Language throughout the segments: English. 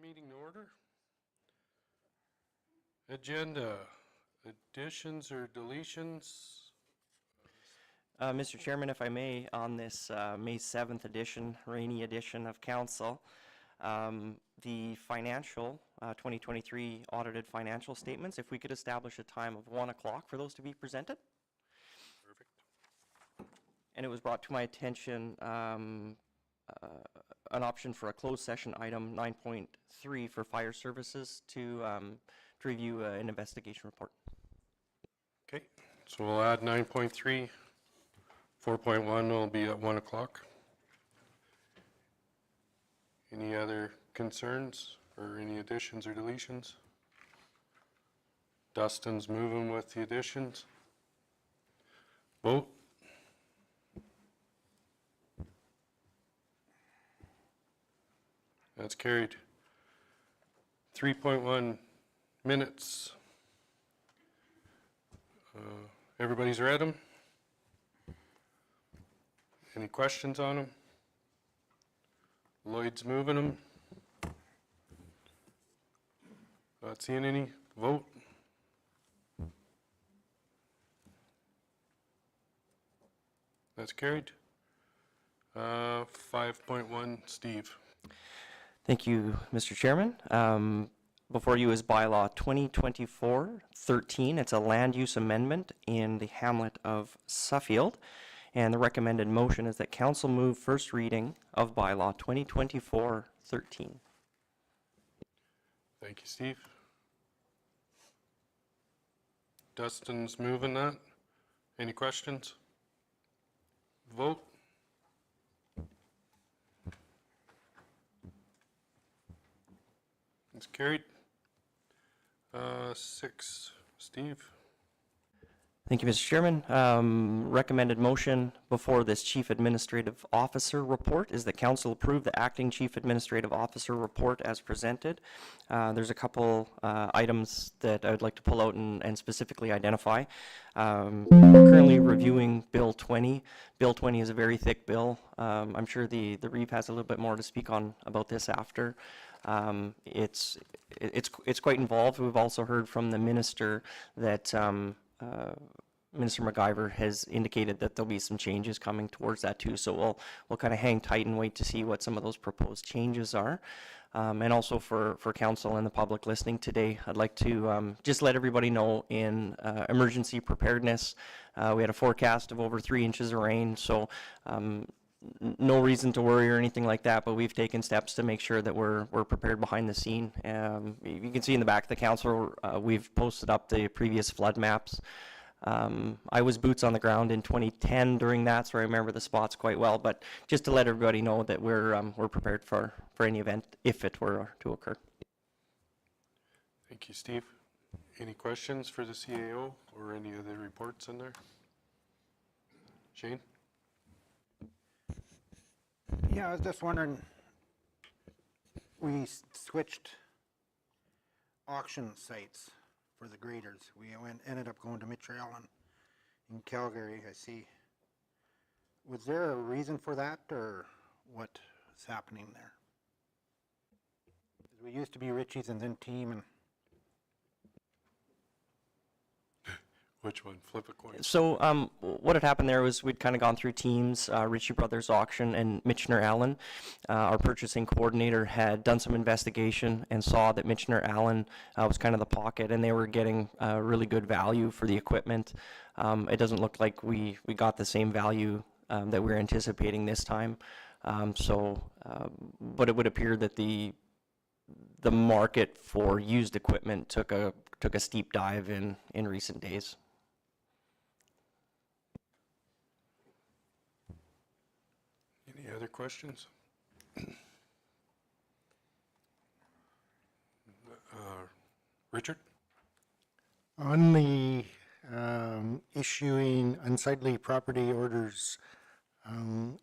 Meeting to order. Agenda, additions or deletions? Mr. Chairman, if I may, on this May 7th edition, rainy edition of Council, the financial 2023 audited financial statements, if we could establish a time of 1 o'clock for those to be presented. Perfect. And it was brought to my attention an option for a closed session item 9.3 for fire services to review an investigation report. Okay, so we'll add 9.3. 4.1 will be at 1 o'clock. Any other concerns or any additions or deletions? Dustin's moving with the additions. Vote. That's carried. 3.1 minutes. Everybody's read them? Any questions on them? Lloyd's moving them. Not seeing any. Vote. That's carried. 5.1, Steve. Thank you, Mr. Chairman. Before you is bylaw 2024-13. It's a land use amendment in the hamlet of Suffield. And the recommended motion is that council move first reading of bylaw 2024-13. Thank you, Steve. Dustin's moving that. Any questions? Vote. It's carried. 6, Steve. Thank you, Mr. Chairman. Recommended motion before this Chief Administrative Officer report is that council approve the Acting Chief Administrative Officer report as presented. There's a couple items that I would like to pull out and specifically identify. We're currently reviewing Bill 20. Bill 20 is a very thick bill. I'm sure the Reeve has a little bit more to speak on about this after. It's quite involved. We've also heard from the minister that Minister McIver has indicated that there'll be some changes coming towards that too. So we'll kind of hang tight and wait to see what some of those proposed changes are. And also for council and the public listening today, I'd like to just let everybody know in emergency preparedness, we had a forecast of over 3 inches of rain. So no reason to worry or anything like that, but we've taken steps to make sure that we're prepared behind the scene. You can see in the back of the council, we've posted up the previous flood maps. I was boots on the ground in 2010 during that, so I remember the spots quite well, but just to let everybody know that we're prepared for any event if it were to occur. Thank you, Steve. Any questions for the CAO or any other reports in there? Shane? Yeah, I was just wondering, we switched auction sites for the graders. We ended up going to Mitch Allen in Calgary, I see. Was there a reason for that, or what is happening there? We used to be Richie's and then Team, and Which one? Flip a coin. So what had happened there was we'd kind of gone through teams, Ritchie Brothers Auction and Michener Allen. Our purchasing coordinator had done some investigation and saw that Michener Allen was kind of the pocket, and they were getting really good value for the equipment. It doesn't look like we got the same value that we were anticipating this time. But it would appear that the market for used equipment took a steep dive in recent days. Any other questions? Richard? On the issuing unsightly property orders,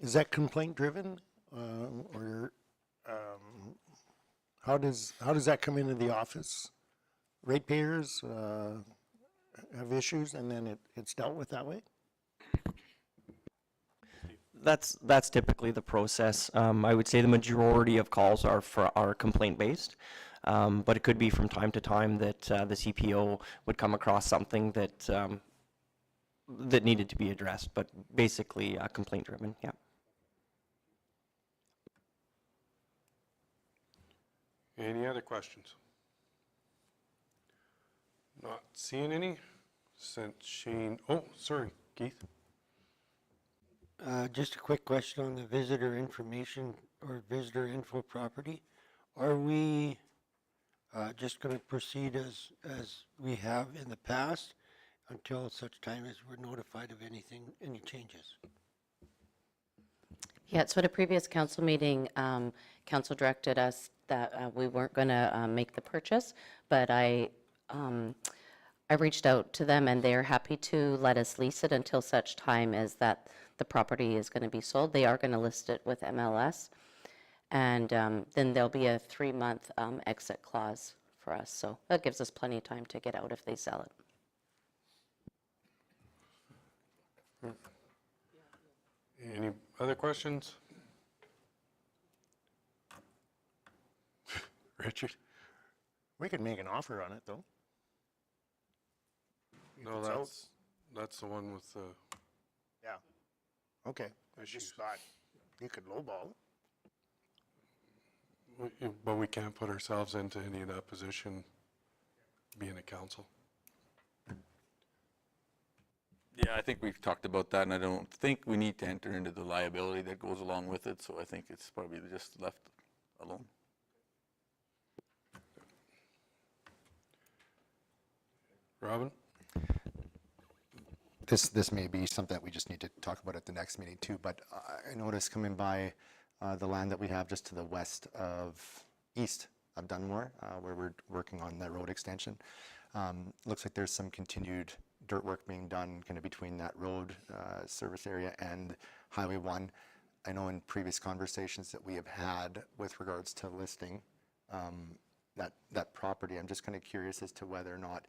is that complaint driven, or how does that come into the office? Ratepayers have issues and then it's dealt with that way? That's typically the process. I would say the majority of calls are complaint-based, but it could be from time to time that the CPO would come across something that that needed to be addressed, but basically complaint-driven, yeah. Any other questions? Not seeing any. Since Shane, oh, sorry, Keith. Just a quick question on the visitor information or visitor info property. Are we just going to proceed as we have in the past until such time as we're notified of anything, any changes? Yeah, so at a previous council meeting, council directed us that we weren't going to make the purchase, but I reached out to them and they're happy to let us lease it until such time as that the property is going to be sold. They are going to list it with MLS. And then there'll be a 3-month exit clause for us. So that gives us plenty of time to get out if they sell it. Any other questions? Richard? We could make an offer on it, though. No, it's out. that's the one with the Yeah. Okay. I issues. just thought you could lowball. But we can't put ourselves into any of that position being a council. Yeah, I think we've talked about that, and I don't think we need to enter into the liability that goes along with it, so I think it's probably just left alone. Robin? This may be something that we just need to talk about at the next meeting too, but I noticed coming by the land that we have just to the east of Dunmore, where we're working on that road extension. Looks like there's some continued dirt work being done kind of between that road service area and Highway 1. I know in previous conversations that we have had with regards to listing that property, I'm just kind of curious as to whether or not,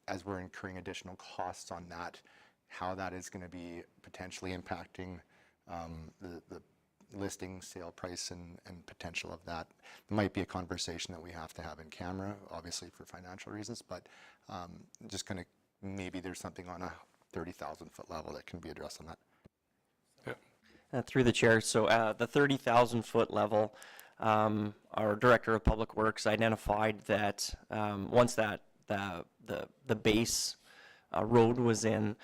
as we're incurring additional costs on that, how that is going to be potentially impacting the listing sale price and potential of that. It might be a conversation that we have to have in camera, obviously for financial reasons, but just kind of maybe there's something on a 30,000 foot level that can be addressed on that. Through the chair, so the 30,000 foot level, our Director of Public Works identified that once that the base road was in,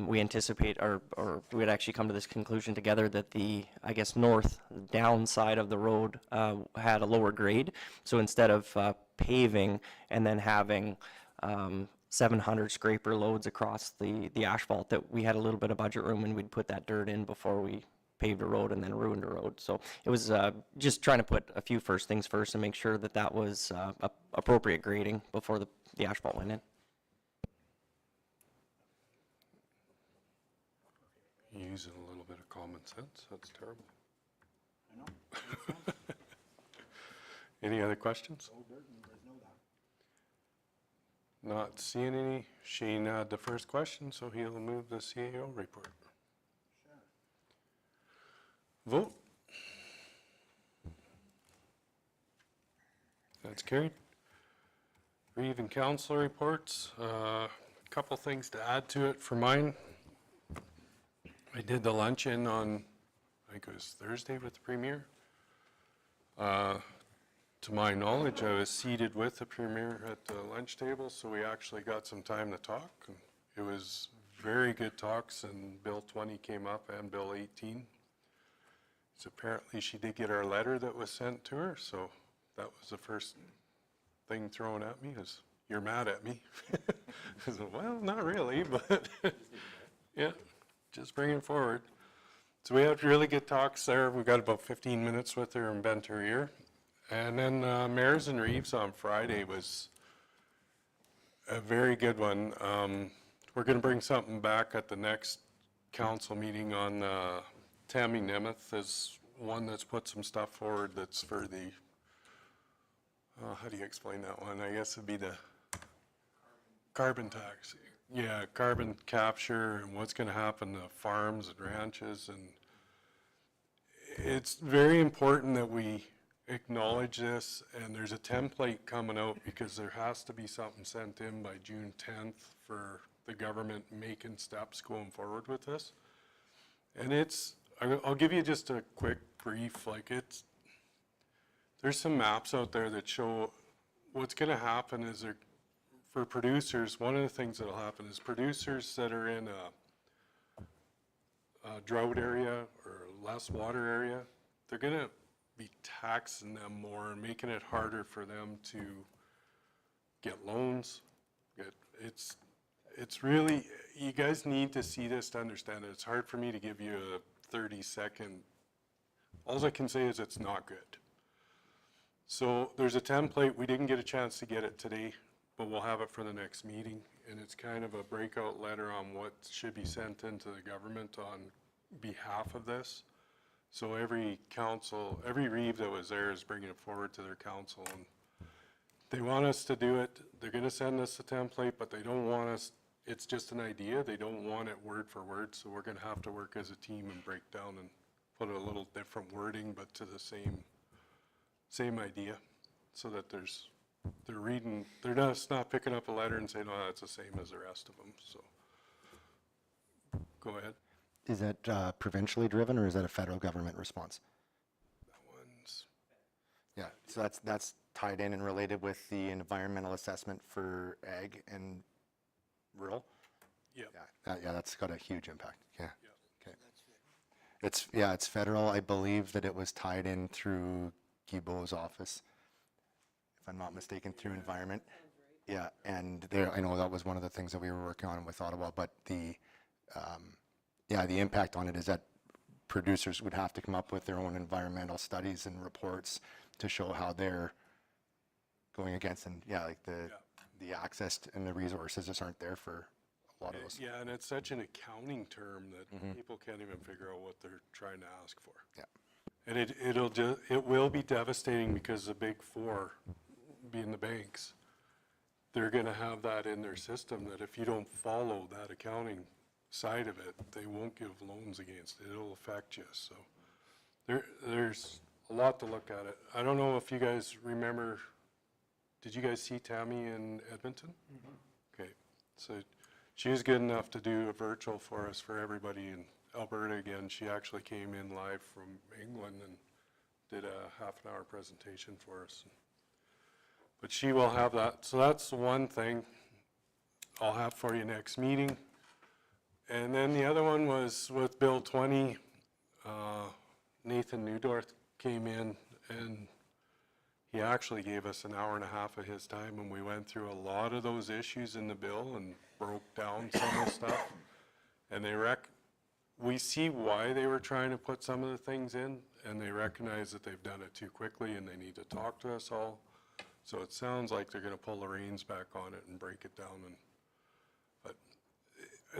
we anticipate, or we had actually come to this conclusion together that the, I guess, north downside of the road had a lower grade. So instead of paving and then having 700 scraper loads across the asphalt, that we had a little bit of budget room and we'd put that dirt in before we paved a road and then ruined a road. So it was just trying to put a few first things first and make sure that that was appropriate grading before the asphalt went in. You're using a little bit of common sense. That's terrible. I know. Any other questions? Not seeing any. Shane had the first question, so he'll move the CAO report. Vote. That's carried. Reeve and council reports. A couple things to add to it for mine. I did the luncheon on, I think it was Thursday with the Premier. To my knowledge, I was seated with the Premier at the lunch table, so we actually got some time to talk. And it was very good talks, and Bill 20 came up and Bill 18. So apparently she did get our letter that was sent to her, so that was the first thing thrown at me is, you're mad at me. I said, well, not really, but yeah, just bring it forward. So we had really good talks there. We got about 15 minutes with her and bent her ear. And then Mares and Reeves on Friday was a very good one. We're going to bring something back at the next council meeting on Tammy Nemeth is one that's put some stuff forward that's for the, how do you explain that one? I guess it'd be the carbon tax. Yeah, carbon capture and what's going to happen to farms and ranches. And it's very important that we acknowledge this, and there's a template coming out because there has to be something sent in by June 10th for the government making steps going forward with this. And I'll give you just a quick brief, there's some maps out there that show what's going to happen is for producers, one of the things that'll happen is producers that are in a drought area or less water area, they're going to be taxing them more and making it harder for them to get loans. It's really, you guys need to see this to understand it. It's hard for me to give you a 30-second, all I can say is it's not good. So there's a template, we didn't get a chance to get it today, but we'll have it for the next meeting, and it's kind of a breakout letter on what should be sent into the government on behalf of this. So every council, every reeve that was there is bringing it forward to their council, and they want us to do it. They're going to send us a template, but they don't want us, it's just an idea. They don't want it word for word, so we're going to have to work as a team and break down and put a little different wording, but to the same idea, so that they're reading, they're not picking up a letter and saying, oh, that's the same as the rest of them. So go ahead. Is that provincially driven, or is that a federal government response? That one's, Yeah, so that's tied in and related with the environmental assessment for ag and rural? yeah. Yeah, that's got a huge impact, yeah. Okay. It's federal. I believe that it was tied in through Guibault's office, if I'm not mistaken, through environment. Yeah, and there, I know that was one of the things that we were working on with Ottawa, but the impact on it is that producers would have to come up with their own environmental studies and reports to show how they're going against, and the access and the resources just aren't there for a lot of those. Yeah, and it's such an accounting term that people can't even figure out what they're trying to ask for. Yeah. And it will be devastating because the big four, being the banks, they're going to have that in their system, that if you don't follow that accounting side of it, they won't give loans against it. It'll affect you. So there's a lot to look at it. I don't know if you guys remember, did you guys see Tammy in Edmonton? Okay, so she was good enough to do a virtual for us for everybody in Alberta again. She actually came in live from England and did a half-an-hour presentation for us. But she will have that. So that's one thing I'll have for you next meeting. And then the other one was with Bill 20. Nathan Newdorf came in and he actually gave us an hour and a half of his time, and we went through a lot of those issues in the bill and broke down some of the stuff. And we see why they were trying to put some of the things in, and they recognize that they've done it too quickly and they need to talk to us all. So it sounds like they're going to pull the reins back on it and break it down. But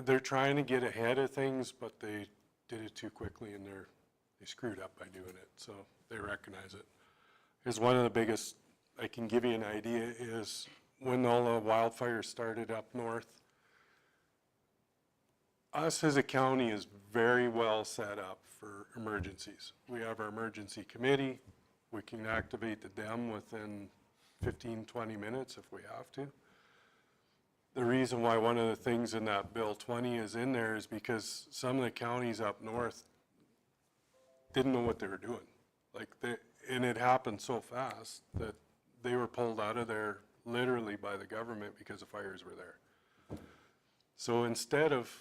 they're trying to get ahead of things, but they did it too quickly and they screwed up by doing it. So they recognize it. Here's one of the biggest, I can give you an idea, is when all the wildfires started up north, us as a county is very well set up for emergencies. We have our emergency committee. We can activate the dam within 15, 20 minutes if we have to. The reason why one of the things in that Bill 20 is in there is because some of the counties up north didn't know what they were doing. And it happened so fast that they were pulled out of there literally by the government because the fires were there. So instead of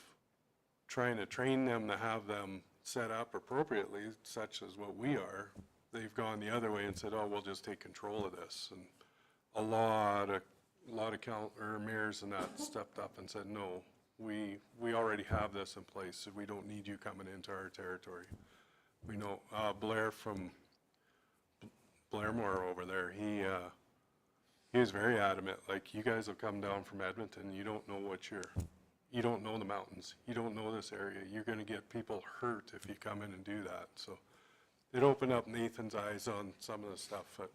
trying to train them to have them set up appropriately, such as what we are, they've gone the other way and said, oh, we'll just take control of this. And a lot of mayors and that stepped up and said, no, we already have this in place, so we don't need you coming into our territory. We know Blair from Blairmore over there, he was very adamant, like, you guys have come down from Edmonton, you don't know you don't know the mountains, you don't know this area, you're gonna get people hurt if you come in and do that. So it opened up Nathan's eyes on some of the stuff, but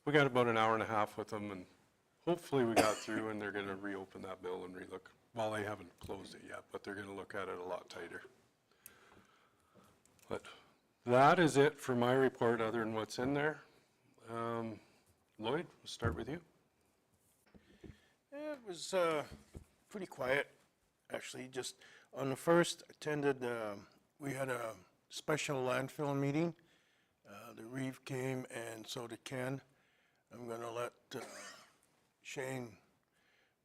we got about an hour and a half with them, and hopefully we got through, and they're gonna reopen that bill and Well, they haven't closed it yet, but they're gonna look at it a lot tighter. But that is it for my report, other than what's in there. Lloyd, we'll start with you. It was pretty quiet, actually. Just on the first, attended, we had a special landfill meeting. The Reeve came and so did Ken. I'm going to let Shane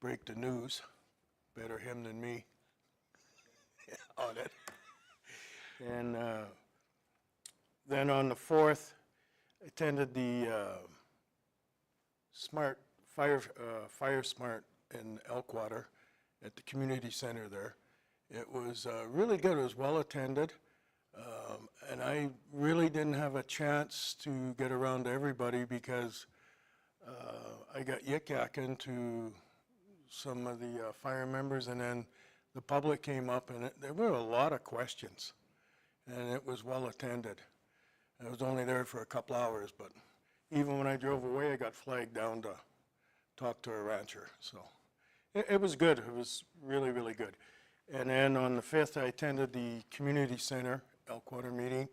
break the news. Better him than me on it. And then on the 4th, attended the Fire Smart in Elkwater at the community center there. It was really good. It was well attended. And I really didn't have a chance to get around to everybody because I got yik-yakking to some of the fire members, and then the public came up, and there were a lot of questions, and it was well attended. I was only there for a couple hours, but even when I drove away, I got flagged down to talk to a rancher. So it was good. It was really, really good. And then on the 5th, I attended the community center Elkwater meeting,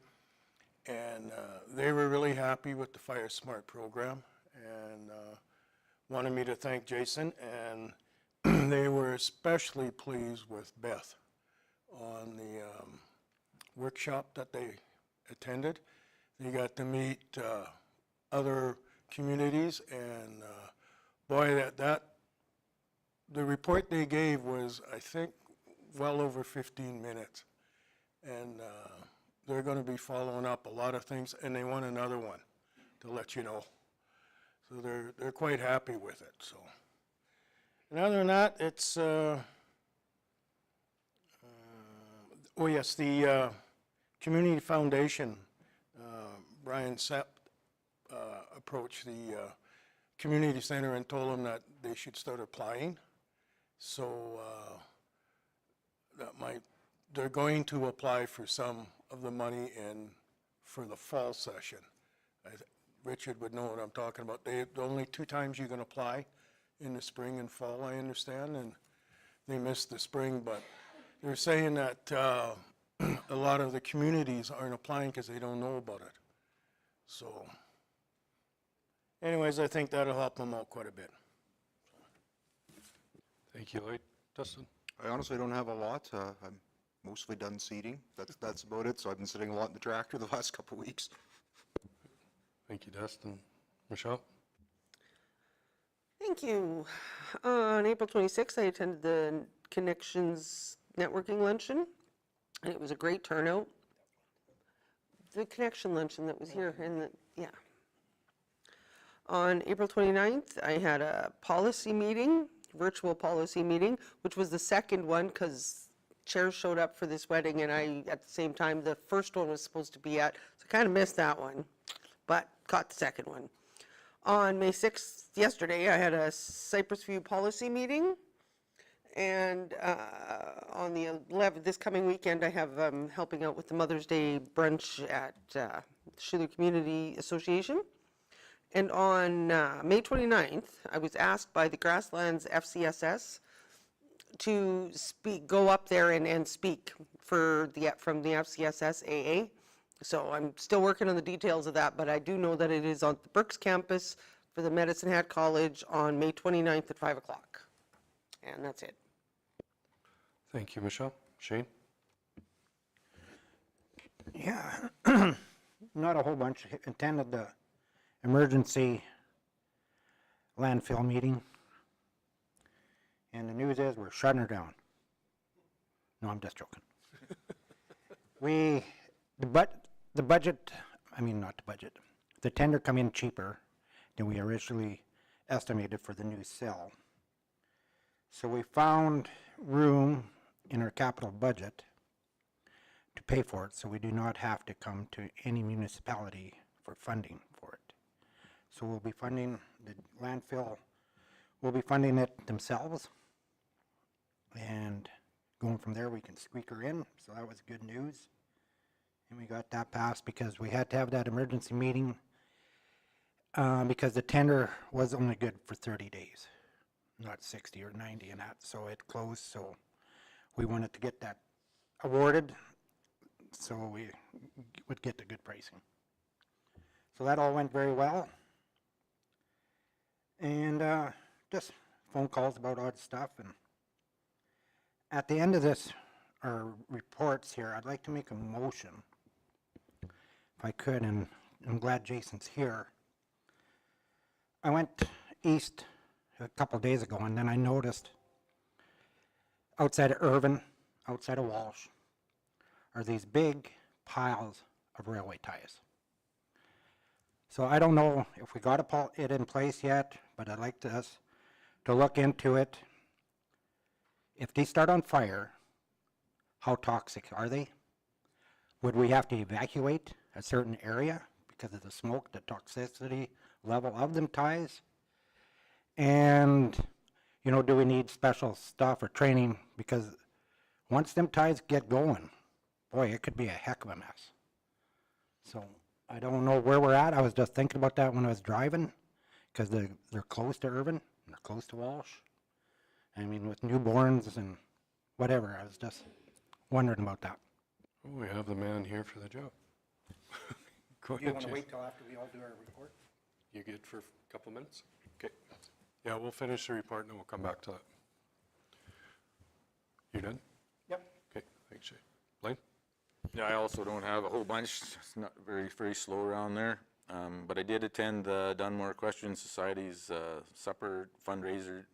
and they were really happy with the Fire Smart program and wanted me to thank Jason, and they were especially pleased with Beth on the workshop that they attended. They got to meet other communities, and boy, the report they gave was, I think, well over 15 minutes. And they're going to be following up a lot of things, and they want another one to let you know. So they're quite happy with it. So, and other than that, it's oh yes, the community foundation. Brian Sepp approached the community center and told them that they should start applying. So they're going to apply for some of the money for the fall session. Richard would know what I'm talking about. The only 2 times you can apply in the spring and fall, I understand, and they missed the spring, but they're saying that a lot of the communities aren't applying because they don't know about it. So anyways, I think that'll help them out quite a bit. Thank you, Lloyd. Dustin? I honestly don't have a lot. I'm mostly done seeding. That's about it. So I've been sitting a lot in the tractor the last couple of weeks. Thank you, Dustin. Michelle? Thank you. On April 26th, I attended the Connections Networking Luncheon, and it was a great turnout. The Connection Luncheon that was here, yeah. On April 29th, I had a policy meeting, virtual policy meeting, which was the second one because chairs showed up for this wedding, and at the same time, the first one was supposed to be at, so I kind of missed that one, but caught the second one. On May 6th, yesterday, I had a Cypress View policy meeting, and on the 11th, this coming weekend, I have helping out with the Mother's Day brunch at Schuyler Community Association. And on May 29th, I was asked by the Grasslands FCSS to go up there and speak from the FCSS AA. So I'm still working on the details of that, but I do know that it is on the Berks campus for the Medicine Hat College on May 29th at 5 o'clock. And that's it. Thank you, Michelle. Shane? Yeah, not a whole bunch. Attended the emergency landfill meeting. And the news is we're shutting her down. No, I'm just joking. The tender come in cheaper than we originally estimated for the new cell. So we found room in our capital budget to pay for it, so we do not have to come to any municipality for funding for it. So we'll be funding the landfill, we'll be funding it themselves, and going from there we can squeak her in, so that was good news. And we got that passed because we had to have that emergency meeting because the tender was only good for 30 days. not 60 or 90 and that, so it closed, so we wanted to get that awarded, so we would get the good pricing. So that all went very well. And just phone calls about odd stuff. And at the end of this, our reports here, I'd like to make a motion, if I could, and I'm glad Jason's here. I went east a couple days ago, and then I noticed outside of Irvin, outside of Walsh, are these big piles of railway ties. So I don't know if we got it in place yet, but I'd like us to look into it. If they start on fire, how toxic are they? Would we have to evacuate a certain area because of the smoke, the toxicity level of them ties? And, you know, do we need special stuff or training? Because once them ties get going, boy, it could be a heck of a mess. So I don't know where we're at. I was just thinking about that when I was driving, because they're close to Irvin, and they're close to Walsh. I mean, with newborns and whatever, I was just wondering about that. Oh, we have the man here for the job. Go You ahead, want to Jason. wait till after we all do our report? You good for a couple minutes? Okay. Yeah, we'll finish the report and then we'll come back to that. You done? Yep. Okay, thanks, Shay. Blaine? Yeah, I also don't have a whole bunch. It's not very slow around there. But I did attend the Dunmore Equestrian Society's supper fundraiser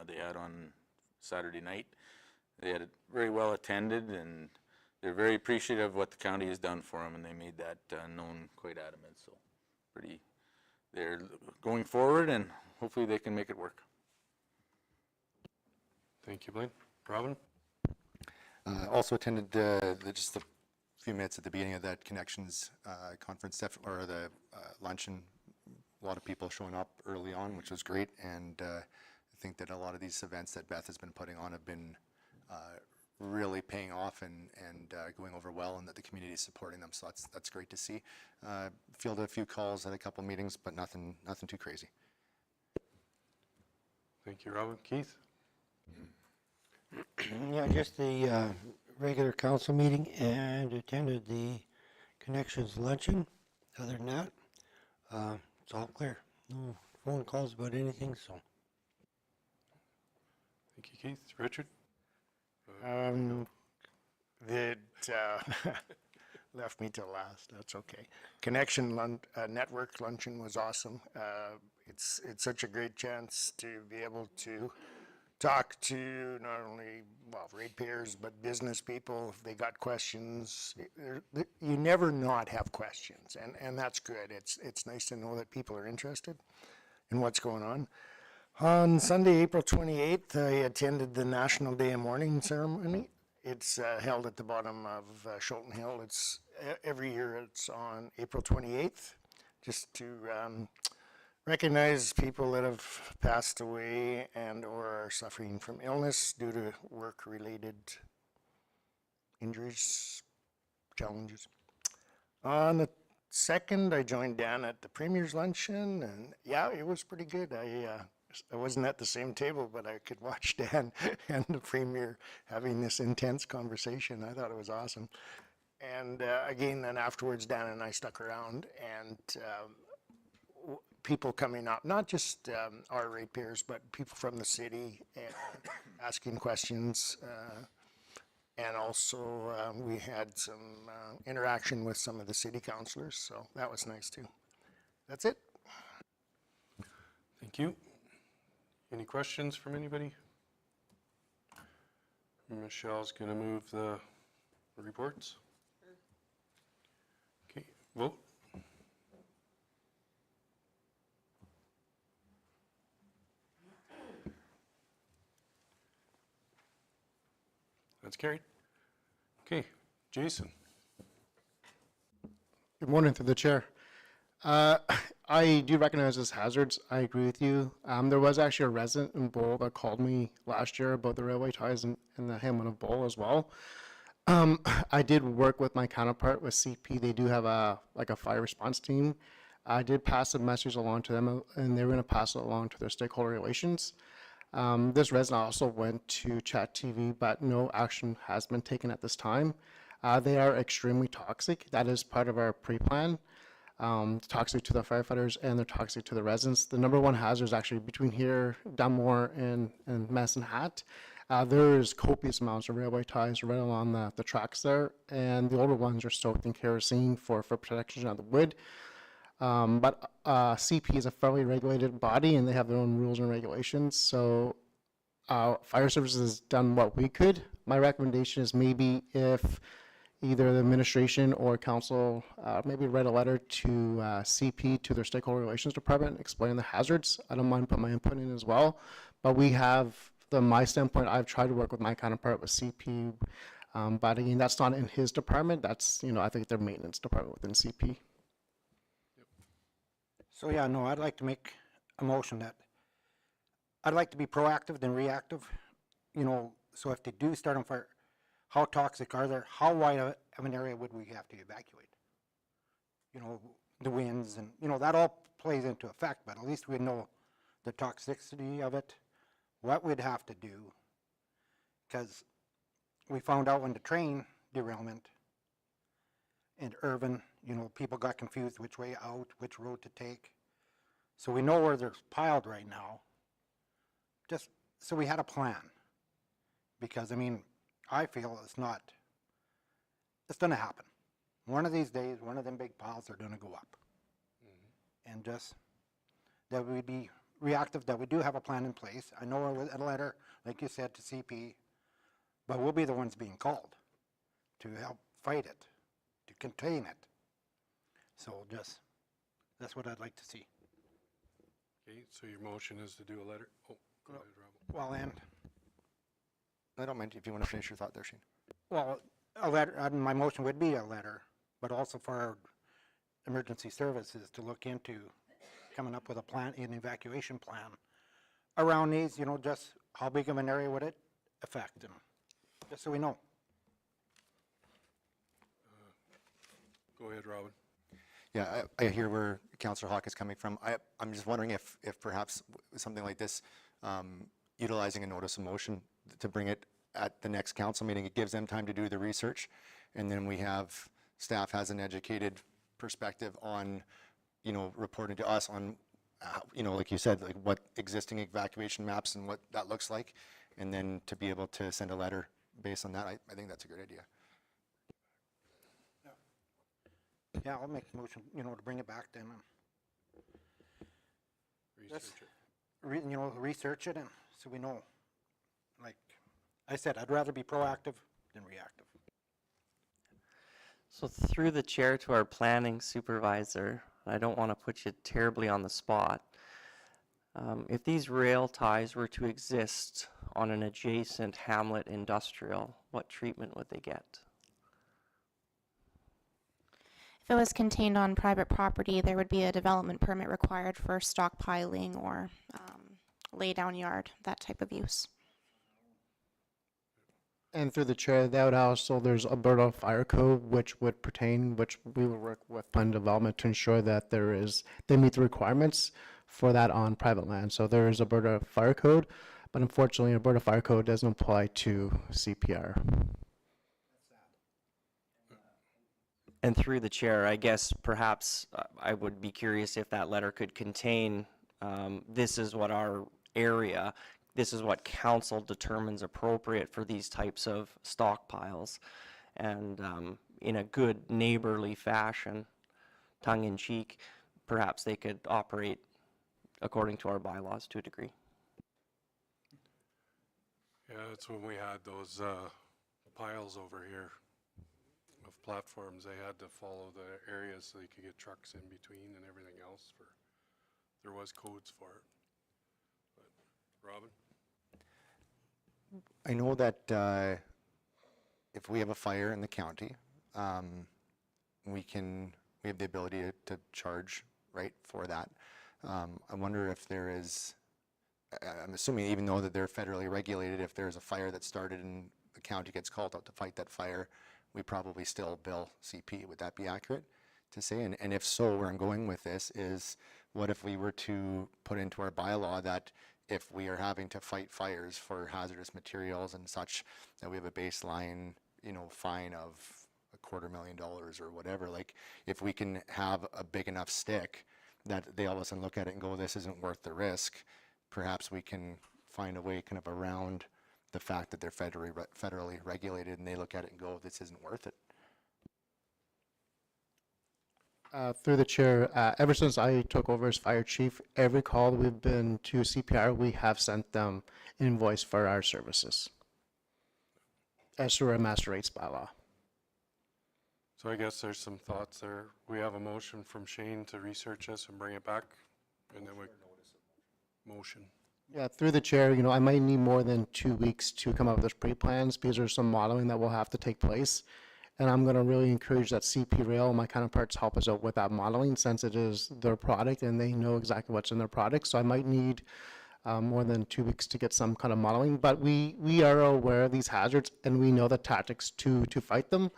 they had on Saturday night. They had it very well attended, and they're very appreciative of what the county has done for them, and they made that known quite adamant. So they're going forward, and hopefully they can make it work. Thank you, Blaine. Robin? Also attended just a few minutes at the beginning of that Connections conference, or the luncheon. A lot of people showing up early on, which was great, and I think that a lot of these events that Beth has been putting on have been really paying off and going over well, and that the community is supporting them, so that's great to see. Fielded a few calls at a couple meetings, but nothing too crazy. Thank you, Robin. Keith? Yeah, just the regular council meeting and attended the Connections luncheon. Other than that, it's all clear. No phone calls about anything, so. Thank you, Keith. Richard? That left me till last. That's okay. Network luncheon was awesome. It's such a great chance to be able to talk to not only ratepayers but business people if they got questions. You never not have questions, and that's good. It's nice to know that people are interested in what's going on. On Sunday, April 28th, I attended the National Day of Mourning ceremony. It's held at the bottom of Schulten Hill. It's every year. It's on April 28th, just to recognize people that have passed away and or are suffering from illness due to work-related injuries, challenges. On the 2nd, I joined Dan at the Premier's Luncheon, and yeah, it was pretty good. I wasn't at the same table, but I could watch Dan and the Premier having this intense conversation. I thought it was awesome. And again, then afterwards, Dan and I stuck around, and people coming up, not just our ratepayers, but people from the city and asking questions. And also we had some interaction with some of the city councilors, so that was nice too. That's it. Thank you. Any questions from anybody? Michelle's going to move the reports. Okay, vote. That's carried. Okay, Jason. Good morning through the chair. I do recognize this hazards. I agree with you. There was actually a resident in Bull that called me last year about the railway ties in the hamlet of Bull as well. I did work with my counterpart with CP. They do have a fire response team. I did pass the message along to them, and they were going to pass it along to their stakeholder relations. This resident also went to Chat TV, but no action has been taken at this time. They are extremely toxic. That is part of our pre-plan. Toxic to the firefighters and they're toxic to the residents. The number one hazard is actually between here, Dunmore, and Medicine Hat. There is copious amounts of railway ties right along the tracks there, and the older ones are soaked in kerosene for protection of the wood. But CP is a federally regulated body, and they have their own rules and regulations. So fire services has done what we could. My recommendation is maybe if either the administration or council maybe write a letter to CP, to their stakeholder relations department, explaining the hazards. I don't mind putting my input in as well. But we have, from my standpoint, I've tried to work with my counterpart with CP. But again, that's not in his department. That's, I think their maintenance department within CP. So yeah, no, I'd like to make a motion that I'd like to be proactive than reactive. So if they do start on fire, how toxic are they? How wide of an area would we have to evacuate? The winds and, that all plays into effect, but at least we know the toxicity of it, what we'd have to do. Because we found out when the train derailment in Irvin, people got confused which way out, which road to take. So we know where they're piled right now. Just so we had a plan. Because, I feel it's going to happen. One of these days, one of them big piles are going to go up. And just that we'd be reactive, that we do have a plan in place. I know a letter, like you said, to CP, but we'll be the ones being called to help fight it, to contain it. So that's what I'd like to see. Okay, so your motion is to do a letter? Oh, go ahead, Rob. Well, and, I don't mind if you want to finish your thought there, Shane. well, a letter, my motion would be a letter, but also for our emergency services to look into coming up with a plan, an evacuation plan around these, just how big of an area would it affect them, just so we know. Go ahead, Robin. Yeah, I hear where Councillor Hawk is coming from. I'm just wondering if perhaps something like this, utilizing a notice of motion to bring it at the next council meeting, it gives them time to do the research, and then staff has an educated perspective on, reporting to us on, like you said, like what existing evacuation maps and what that looks like, and then to be able to send a letter based on that. I think that's a good idea. Yeah, I'll make the motion, to bring it back then. Research it. Research it, and so we know. Like I said, I'd rather be proactive than reactive. So through the chair to our planning supervisor, I don't want to put you terribly on the spot. If these rail ties were to exist on an adjacent hamlet industrial, what treatment would they get? If it was contained on private property, there would be a development permit required for stockpiling or lay down yard, that type of use. And through the chair, that would also, there's Alberta Fire Code, which would pertain, which we will work with plan development to ensure that they meet the requirements for that on private land. So there is Alberta Fire Code, but unfortunately, Alberta Fire Code doesn't apply to CPR. And through the chair, I guess perhaps I would be curious if that letter could contain, this is what our area, this is what council determines appropriate for these types of stockpiles. And in a good neighborly fashion, tongue-in-cheek, perhaps they could operate according to our bylaws to a degree. Yeah, that's when we had those piles over here of platforms. They had to follow the areas so they could get trucks in between and everything else. There was codes for it. But, Robin? I know that if we have a fire in the county, we have the ability to charge, right, for that. I wonder if there is, I'm assuming even though that they're federally regulated, if there's a fire that started and the county gets called out to fight that fire, we probably still bill CP. Would that be accurate to say? And if so, where I'm going with this is, what if we were to put into our bylaw that if we are having to fight fires for hazardous materials and such, that we have a baseline, fine of $250,000 or whatever. Like, if we can have a big enough stick that they all of a sudden look at it and go, this isn't worth the risk, perhaps we can find a way kind of around the fact that they're federally regulated, and they look at it and go, this isn't worth it. Through the chair, ever since I took over as fire chief, every call we've been to CPR, we have sent them an invoice for our services as through our master rates bylaw. So I guess there's some thoughts there. We have a motion from Shane to research this and bring it back, and then motion. Yeah, through the chair, I might need more than 2 weeks to come up with those pre-plans because there's some modeling that will have to take place. And I'm going to really encourage that CP Rail, my counterparts, help us out with that modeling since it is their product and they know exactly what's in their product. So I might need more than 2 weeks to get some kind of modeling. But we are aware of these hazards and we know the tactics to fight them.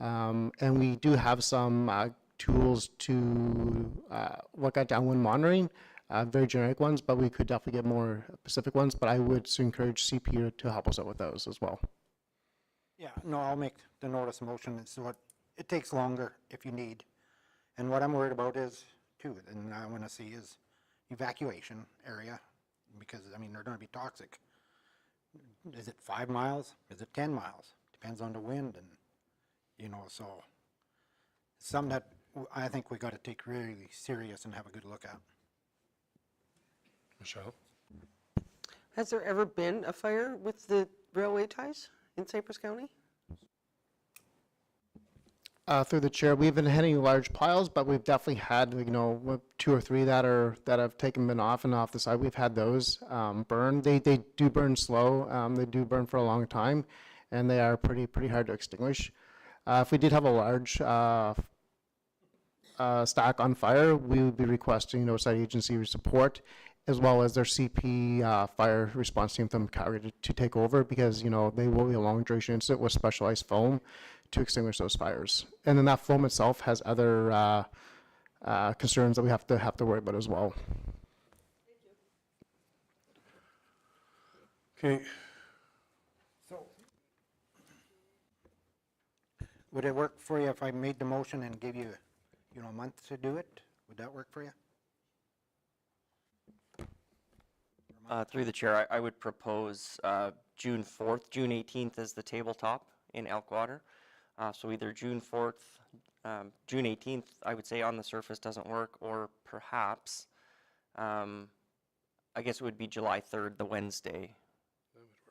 And we do have some tools to look at downwind monitoring, very generic ones, but we could definitely get more specific ones. But I would encourage CP to help us out with those as well. Yeah, no, I'll make the notice motion. It's what, it takes longer if you need. And what I'm worried about is, too, and I want to see is evacuation area, because, I mean, they're going to be toxic. Is it 5 miles? Is it 10 miles? Depends on the wind and, so it's something that I think we got to take really serious and have a good look at. Michelle? Has there ever been a fire with the railway ties in Cypress County? Through the chair, we haven't had any large piles, but we've definitely had, 2 or 3 that have been off and off the side. We've had those burn. They do burn slow. They do burn for a long time, and they are pretty hard to extinguish. If we did have a large stack on fire, we would be requesting outside agency support, as well as their CP fire response team from Calgary to take over, because they will be a long duration incident with specialized foam to extinguish those fires. And then that foam itself has other concerns that we have to worry about as well. Okay. So, would it work for you if I made the motion and gave you, a month to do it? Would that work for you? Through the chair, I would propose June 4th, June 18th as the tabletop in Elkwater. So either June 4th, June 18th, I would say on the surface doesn't work, or perhaps, I guess it would be July 3rd, the Wednesday.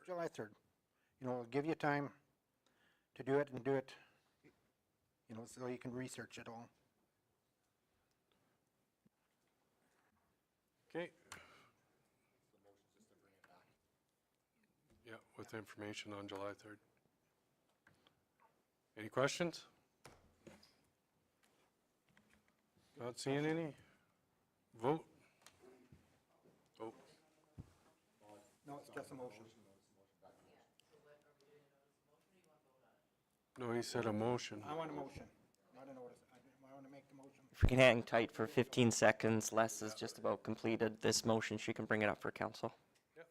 July 3rd. It'll give you time to do it and do it, so you can research it all. Okay. Yeah, with information on July 3rd. Any questions? Not seeing any? Vote? Oh, No, it's just a motion. no, he said a motion. I want a motion, not a notice. I want to make the motion. If we can hang tight for 15 seconds, Les is just about completed this motion. She can bring it up for council. Yep.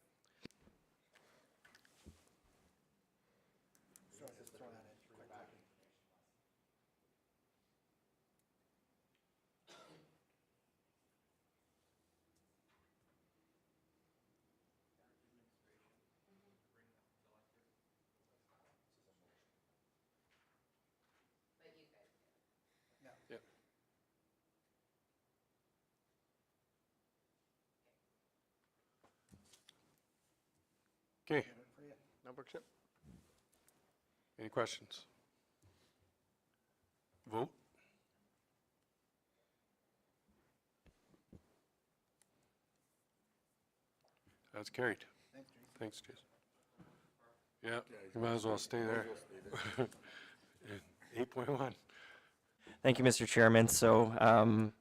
Okay. Any questions? Vote? That's carried. Thanks, Jason. Yeah, you might as well stay there. 8.1. Thank you, Mr. Chairman. So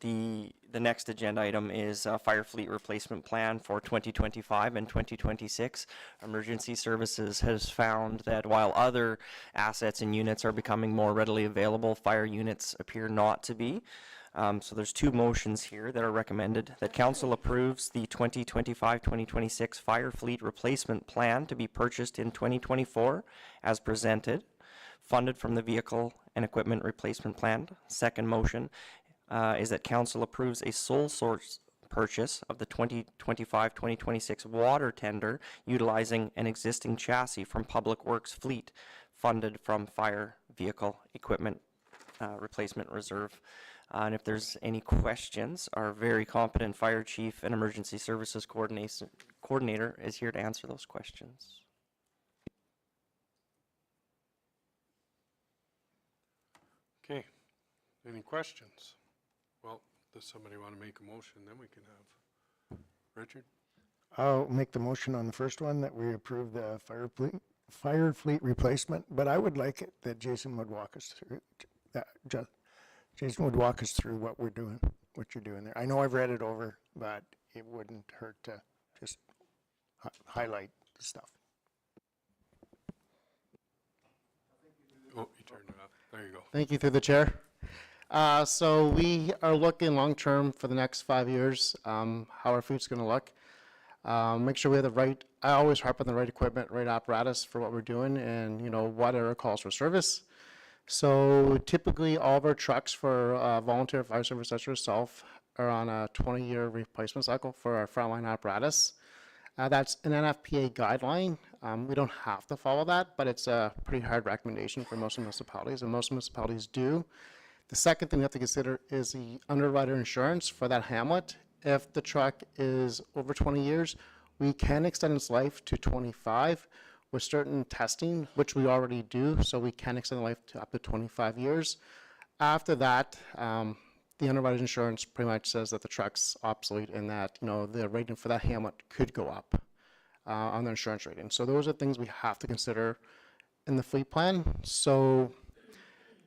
the next agenda item is fire fleet replacement plan for 2025 and 2026. Emergency Services has found that while other assets and units are becoming more readily available, fire units appear not to be. So there's two motions here that are recommended. That council approves the 2025-2026 fire fleet replacement plan to be purchased in 2024 as presented, funded from the vehicle and equipment replacement plan. Second motion is that council approves a sole source purchase of the 2025-2026 water tender utilizing an existing chassis from Public Works fleet, funded from fire vehicle equipment replacement reserve. And if there's any questions, our very competent fire chief and emergency services coordinator is here to answer those questions. Okay, any questions? Well, does somebody want to make a motion? Then we can have Richard. I'll make the motion on the first one that we approve the fire fleet replacement, but I would like it that Jason would walk us through, Jason would walk us through what we're doing, what you're doing there. I know I've read it over, but it wouldn't hurt to just highlight the stuff. Oh, you turned it off. There you go. Thank you through the chair. So we are looking long-term for the next 5 years, how our fleet's going to look. Make sure we have the right, I always harp on the right equipment, right apparatus for what we're doing, and, you know, what are our calls for service. So typically all of our trucks for volunteer fire service such as yourself are on a 20-year replacement cycle for our frontline apparatus. That's an NFPA guideline. We don't have to follow that, but it's a pretty hard recommendation for most municipalities, and most municipalities do. The second thing we have to consider is the underwriter insurance for that hamlet. If the truck is over 20 years, we can extend its life to 25 with certain testing, which we already do, so we can extend the life to up to 25 years. After that, the underwriter's insurance pretty much says that the truck's obsolete and that, you know, the rating for that hamlet could go up on the insurance rating. So those are things we have to consider in the fleet plan. So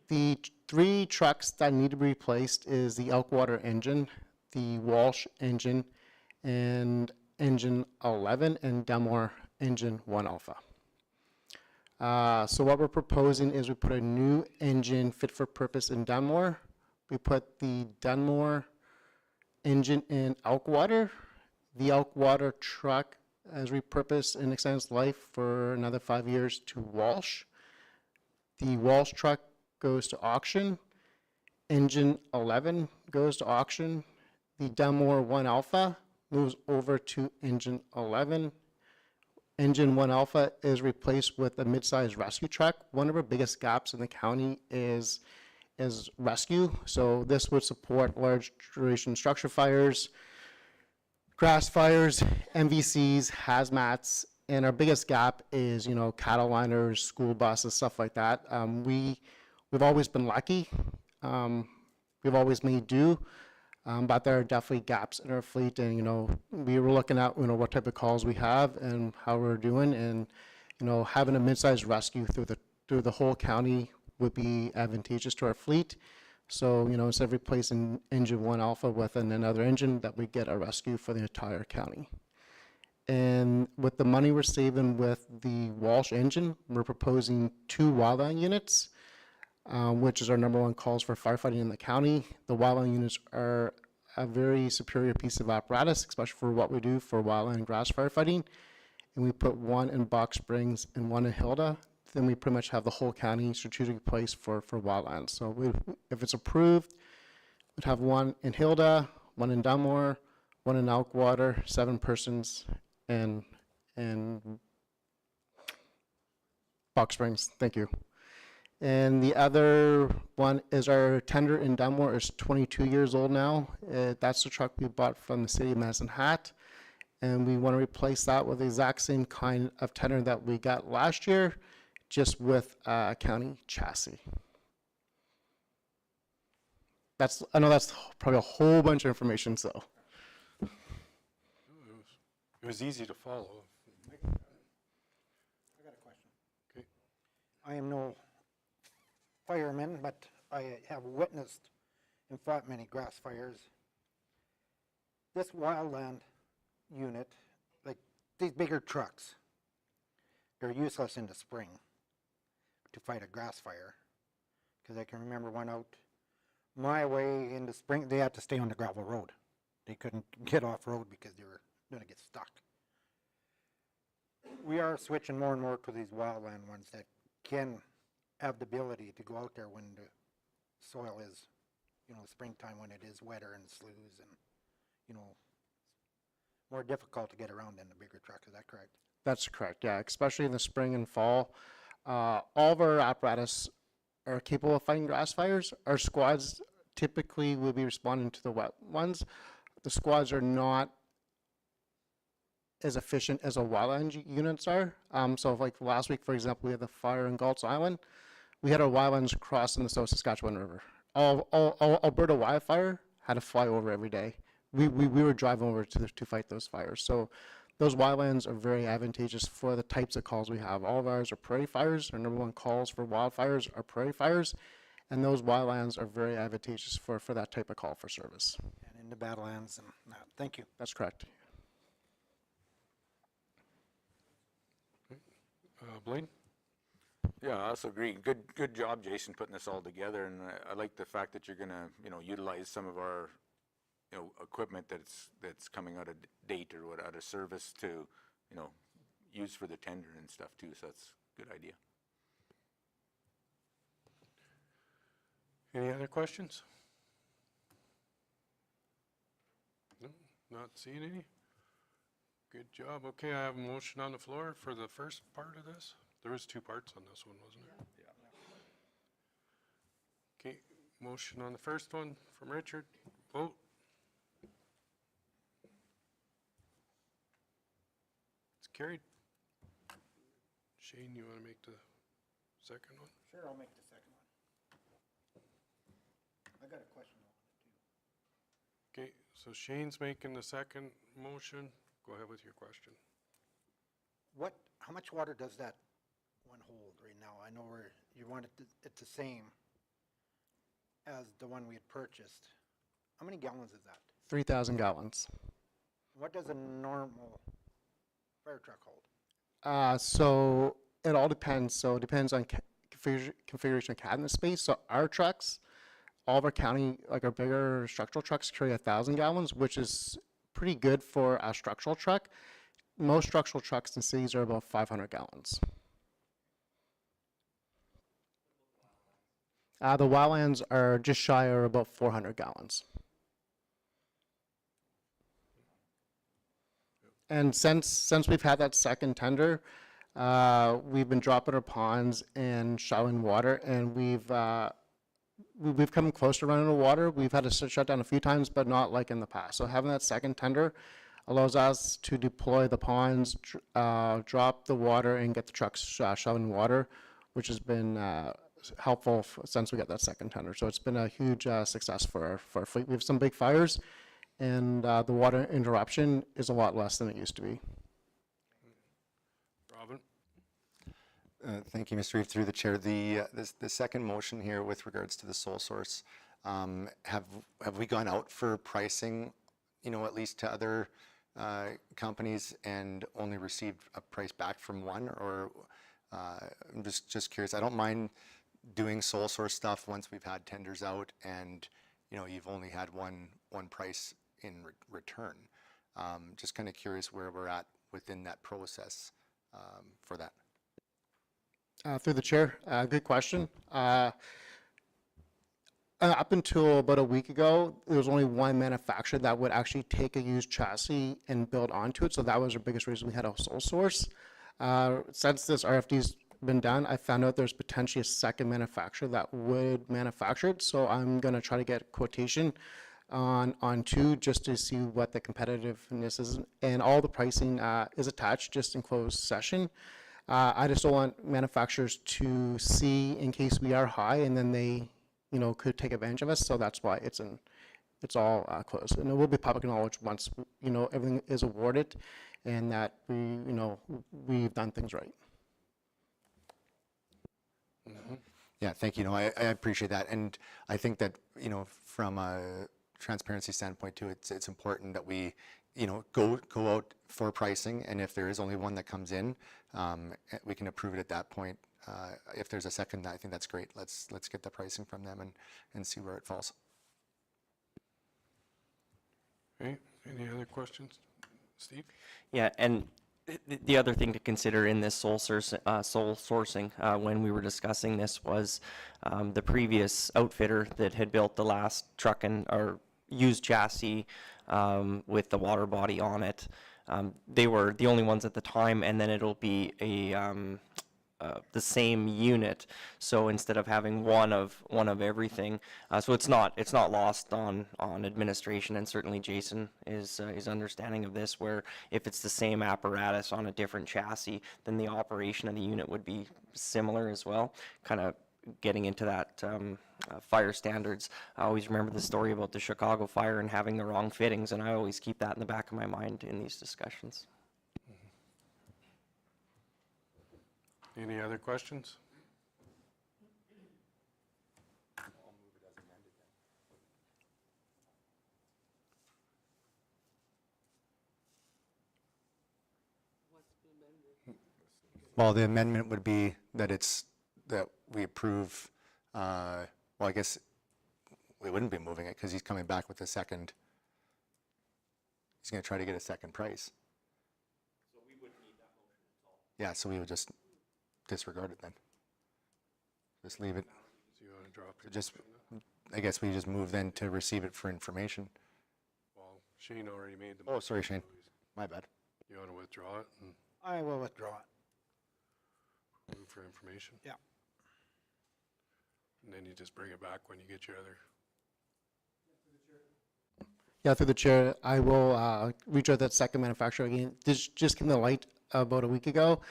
the 3 trucks that need to be replaced is the Elkwater engine, the Walsh engine, and engine 11, and Dunmore engine 1 alpha. So what we're proposing is we put a new engine fit for purpose in Dunmore. We put the Dunmore engine in Elkwater. The Elkwater truck is repurposed and extends life for another 5 years to Walsh. The Walsh truck goes to auction. Engine 11 goes to auction. The Dunmore 1 alpha moves over to engine 11. Engine 1 alpha is replaced with a mid-sized rescue truck. One of our biggest gaps in the county is rescue. So this would support large duration structure fires, grass fires, MVCs, hazmats, and our biggest gap is, you know, cattle liners, school buses, stuff like that. We've always been lucky. We've always made do. But there are definitely gaps in our fleet, and, you know, we were looking at, you know, what type of calls we have and how we're doing, and, you know, having a mid-sized rescue through the whole county would be advantageous to our fleet. So, you know, instead of replacing engine 1 alpha with another engine, that we get a rescue for the entire county. And with the money we're saving with the Walsh engine, we're proposing 2 wildland units, which is our #1 calls for firefighting in the county. The wildland units are a very superior piece of apparatus, especially for what we do for wildland grass firefighting. And we put 1 in Box Springs and 1 in Hilda. Then we pretty much have the whole county strategically placed for wildlands. So if it's approved, we'd have 1 in Hilda, 1 in Dunmore, 1 in Elkwater, 7 persons, and Box Springs. Thank you. And the other one is our tender in Dunmore is 22 years old now. That's the truck we bought from the city of Medicine Hat. And we want to replace that with the exact same kind of tender that we got last year, just with a county chassis. I know that's probably a whole bunch of information, so. It was easy to follow. I got a question. Okay. I am no fireman, but I have witnessed and fought many grass fires. This wildland unit, like these bigger trucks, they're useless in the spring to fight a grass fire. Because I can remember one out my way in the spring, they had to stay on the gravel road. They couldn't get off-road because they were gonna get stuck. We are switching more and more to these wildland ones that can have the ability to go out there when the soil is, springtime when it is wetter and sloughs and, more difficult to get around than the bigger trucks. Is that correct? That's correct, yeah, especially in the spring and fall. All of our apparatus are capable of fighting grass fires. Our squads typically will be responding to the wet ones. The squads are not as efficient as the wildland units are. So like last week, for example, we had the fire in Galt's Island. We had our wildlands crossing the South Saskatchewan River. All Alberta wildfire had to fly over every day. We were driving over to fight those fires. So those wildlands are very advantageous for the types of calls we have. All of ours are prairie fires. Our number one calls for wildfires are prairie fires. And those wildlands are very advantageous for that type of call for service. And in the Badlands and that. Thank you. That's correct. Blaine? Yeah, I also agree. Good job, Jason, putting this all together, and I like the fact that you're gonna, utilize some of our, equipment that's coming out of date or out of service to, use for the tender and stuff too, so that's a good idea. Any other questions? No, not seeing any? Good job. Okay, I have a motion on the floor for the first part of this. There was 2 parts on this one, wasn't there? Yeah. Okay, motion on the first one from Richard. Vote. It's carried. Shane, you want to make the second one? Sure, I'll make the second one. I got a question on it too. Okay, so Shane's making the second motion. Go ahead with your question. How much water does that one hold right now? I know you want it the same as the one we had purchased. How many gallons is that? 3,000 gallons. What does a normal fire truck hold? So it all depends. So it depends on configuration of cabinet space. So our trucks, all of our county, like our bigger structural trucks, carry 1,000 gallons, which is pretty good for a structural truck. Most structural trucks in cities are about 500 gallons. The wildlands are just shy of about 400 gallons. And since we've had that second tender, we've been dropping our ponds and showering water, and we've come close to running out of water. We've had to shut down a few times, but not like in the past. So having that second tender allows us to deploy the ponds, drop the water, and get the trucks showering water, which has been helpful since we got that second tender. So it's been a huge success for our fleet. We have some big fires, and the water interruption is a lot less than it used to be. Robin? Thank you, Mr. Reeve, through the chair. The second motion here with regards to the sole source, have we gone out for pricing, at least to other companies and only received a price back from one? Or I'm just curious. I don't mind doing sole source stuff once we've had tenders out and you've only had one price in return. Just kind of curious where we're at within that process for that. Through the chair, good question. Up until about a week ago, there was only one manufacturer that would actually take a used chassis and build onto it. So that was our biggest reason we had a sole source. Since this RFD's been done, I found out there's potentially a second manufacturer that would manufacture it. So I'm going to try to get a quotation on 2 just to see what the competitiveness is. And all the pricing is attached just in closed session. I just don't want manufacturers to see in case we are high and then they could take advantage of us. So that's why it's all closed, and it will be public knowledge once everything is awarded, and that we've done things right. Mm-hmm. Yeah, thank you. I appreciate that, and I think that from a transparency standpoint too, it's important that we go out for pricing, and if there is only one that comes in, we can approve it at that point. If there's a second, I think that's great. Let's get the pricing from them and see where it falls. Okay, any other questions? Steve? Yeah, and the other thing to consider in this sole sourcing, when we were discussing this was the previous outfitter that had built the last truck or used chassis with the water body on it. They were the only ones at the time, and then it'll be the same unit. So instead of having one of everything, so it's not lost on administration, and certainly Jason is understanding of this. Where if it's the same apparatus on a different chassis, then the operation of the unit would be similar as well. Kind of getting into that fire standards. I always remember the story about the Chicago fire and having the wrong fittings, and I always keep that in the back of my mind in these discussions. Any other questions? Well, the amendment would be that that we approve, well, I guess we wouldn't be moving it because he's coming back with a second, he's going to try to get a second price. So we wouldn't need that motion at all. Yeah, so we would just disregard it then. Just leave it. So you want to drop your Just, motion then? I guess we just move then to receive it for information. Well, Shane already made the. Oh, sorry, Shane. My bad. You want to withdraw it and I will withdraw it. move for information? Yeah. And then you just bring it back when you get your other. Yeah, through the chair, I will reach out to that second manufacturer again. This just came to light about a week ago.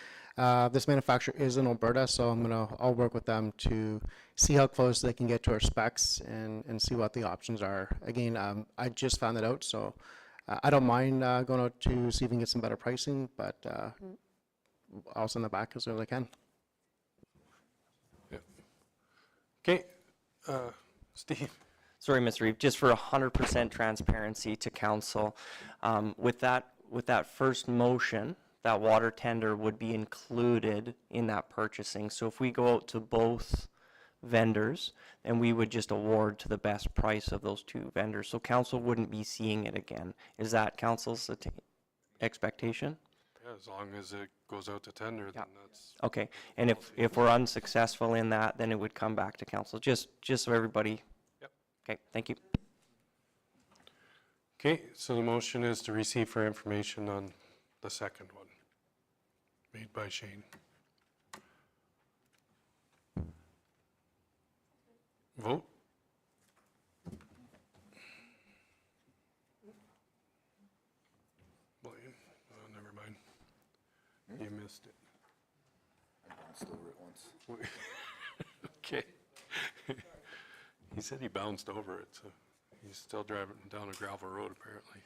This manufacturer is in Alberta, so I'll work with them to see how close they can get to our specs and see what the options are. Again, I just found it out, so I don't mind going out to see if we can get some better pricing, but I'll send it back as soon as I can. Yeah. Okay, Steve? Sorry, Mr. Reeve, just for 100% transparency to council, with that first motion, that water tender would be included in that purchasing. So if we go out to both vendors, then we would just award to the best price of those two vendors. So council wouldn't be seeing it again. Is that council's expectation? Yeah, as long as it goes out to tender, then that's. Okay, and if we're unsuccessful in that, then it would come back to council, just so everybody. Yep. Okay, thank you. Okay, so the motion is to receive for information on the second one, made by Shane. Vote? Blaine, oh, never mind. You missed it. I bounced over it once. Okay. He said he bounced over it, so he's still driving down a gravel road apparently.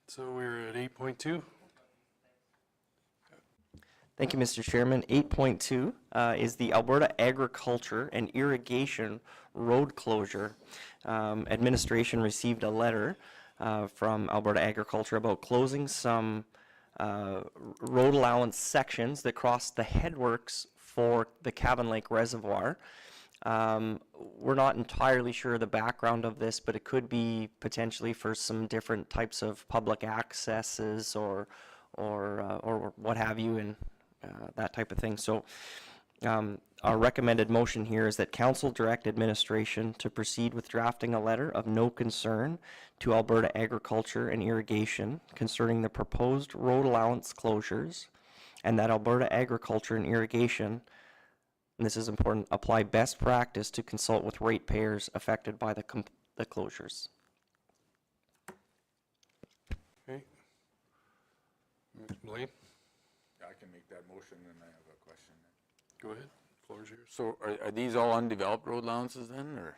So we're at 8.2. Thank you, Mr. Chairman. 8.2 is the Alberta Agriculture and Irrigation Road Closure. Administration received a letter from Alberta Agriculture about closing some road allowance sections that cross the headworks for the Cabin Lake Reservoir. We're not entirely sure the background of this, but it could be potentially for some different types of public accesses or what have you, and that type of thing. So our recommended motion here is that council direct administration to proceed with drafting a letter of no concern to Alberta Agriculture and Irrigation concerning the proposed road allowance closures, and that Alberta Agriculture and Irrigation, and this is important, apply best practice to consult with ratepayers affected by the closures. Okay. Blaine, I can make that motion, and I have a question. go ahead. Floor is yours. So are these all undeveloped road allowances then, or?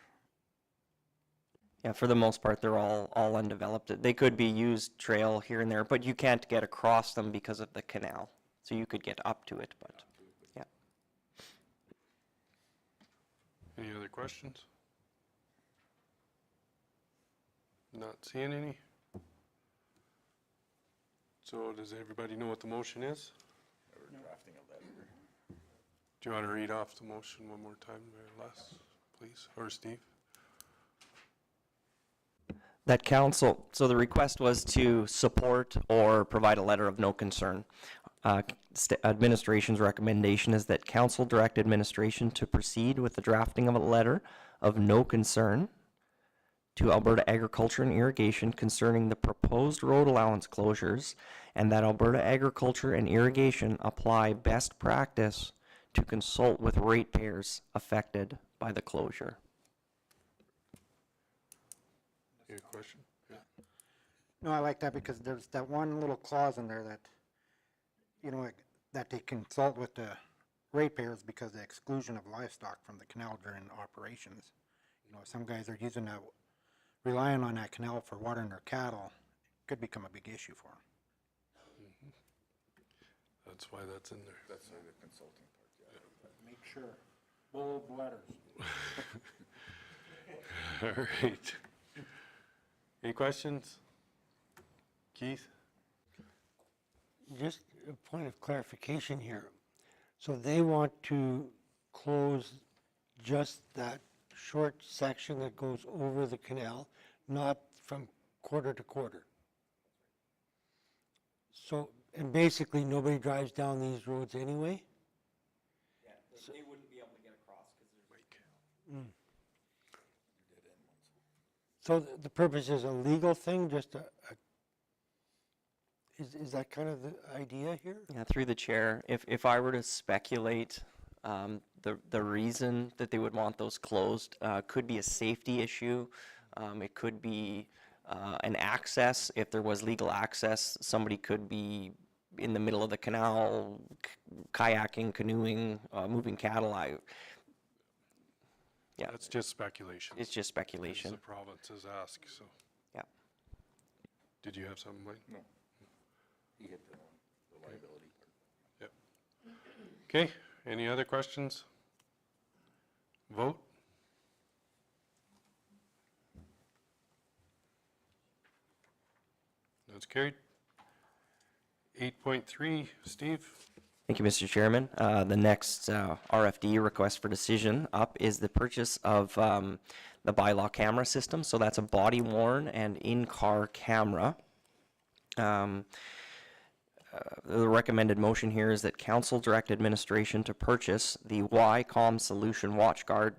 Yeah, for the most part, they're all undeveloped. They could be used trail here and there, but you can't get across them because of the canal. So you could get up to it, but yeah. Any other questions? Not seeing any. So does everybody know what the motion is? We're drafting a letter. Do you want to read off the motion one more time, Les, please, or Steve? That council, so the request was to support or provide a letter of no concern. Administration's recommendation is that council direct administration to proceed with the drafting of a letter of no concern to Alberta Agriculture and Irrigation concerning the proposed road allowance closures, and that Alberta Agriculture and Irrigation apply best practice to consult with ratepayers affected by the closure. Any question? Yeah. No, I like that because there's that one little clause in there that, you know, that they consult with the ratepayers because of the exclusion of livestock from the canal during operations. You know, some guys are using that, relying on that canal for watering their cattle, could become a big issue for them. That's why that's in there. That's the consulting part, yeah. Make sure, bold letters. All right. Any questions? Keith? Just a point of clarification here. So they want to close just that short section that goes over the canal, not from quarter to quarter. So, and basically nobody drives down these roads anyway? Yeah, they wouldn't be able to get across because there's... So the purpose is a legal thing, just is that kind of the idea here? Yeah, through the chair, if I were to speculate, the reason that they would want those closed could be a safety issue. It could be an access. If there was legal access, somebody could be in the middle of the canal, kayaking, canoeing, moving cattle. Yeah, That's just speculation. it's just As speculation. the provinces ask, so. Yeah. Did you have something, Mike? No. You hit the liability part. Yep. Okay, any other questions? Vote? That's carried. 8.3, Steve? Thank you, Mr. Chairman. The next RFD, request for decision, up is the purchase of the bylaw camera system. So that's a body-worn and in-car camera. The recommended motion here is that council direct administration to purchase the YCOM Solution WatchGuard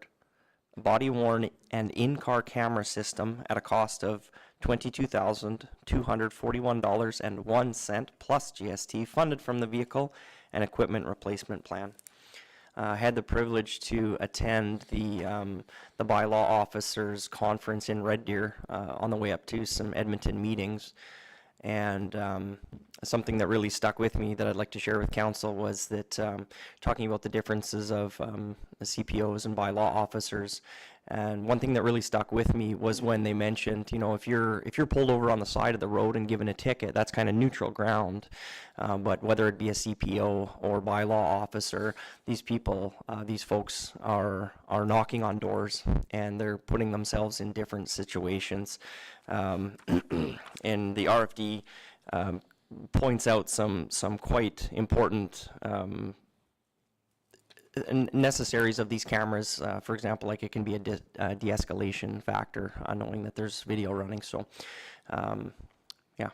body-worn and in-car camera system at a cost of $22,241.01 plus GST, funded from the vehicle and equipment replacement plan. I had the privilege to attend the bylaw officers conference in Red Deer on the way up to some Edmonton meetings. And something that really stuck with me that I'd like to share with council was that talking about the differences of the CPOs and bylaw officers. And one thing that really stuck with me was when they mentioned, you know, if you're pulled over on the side of the road and given a ticket, that's kind of neutral ground. But whether it be a CPO or bylaw officer, these people, these folks are knocking on doors and they're putting themselves in different situations. And the RFD points out some quite important necessaries of these cameras. For example, like it can be a de-escalation factor, knowing that there's video running. So, yeah.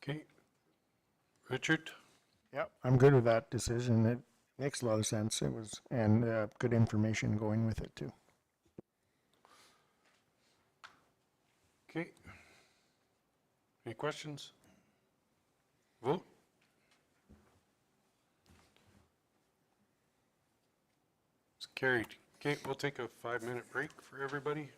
Okay. Richard? Yep, I'm good with that decision. It makes a lot of sense. It was, and good information going with it too. Okay. Any questions? Vote? It's carried. Okay, we'll take a 5-minute break for everybody.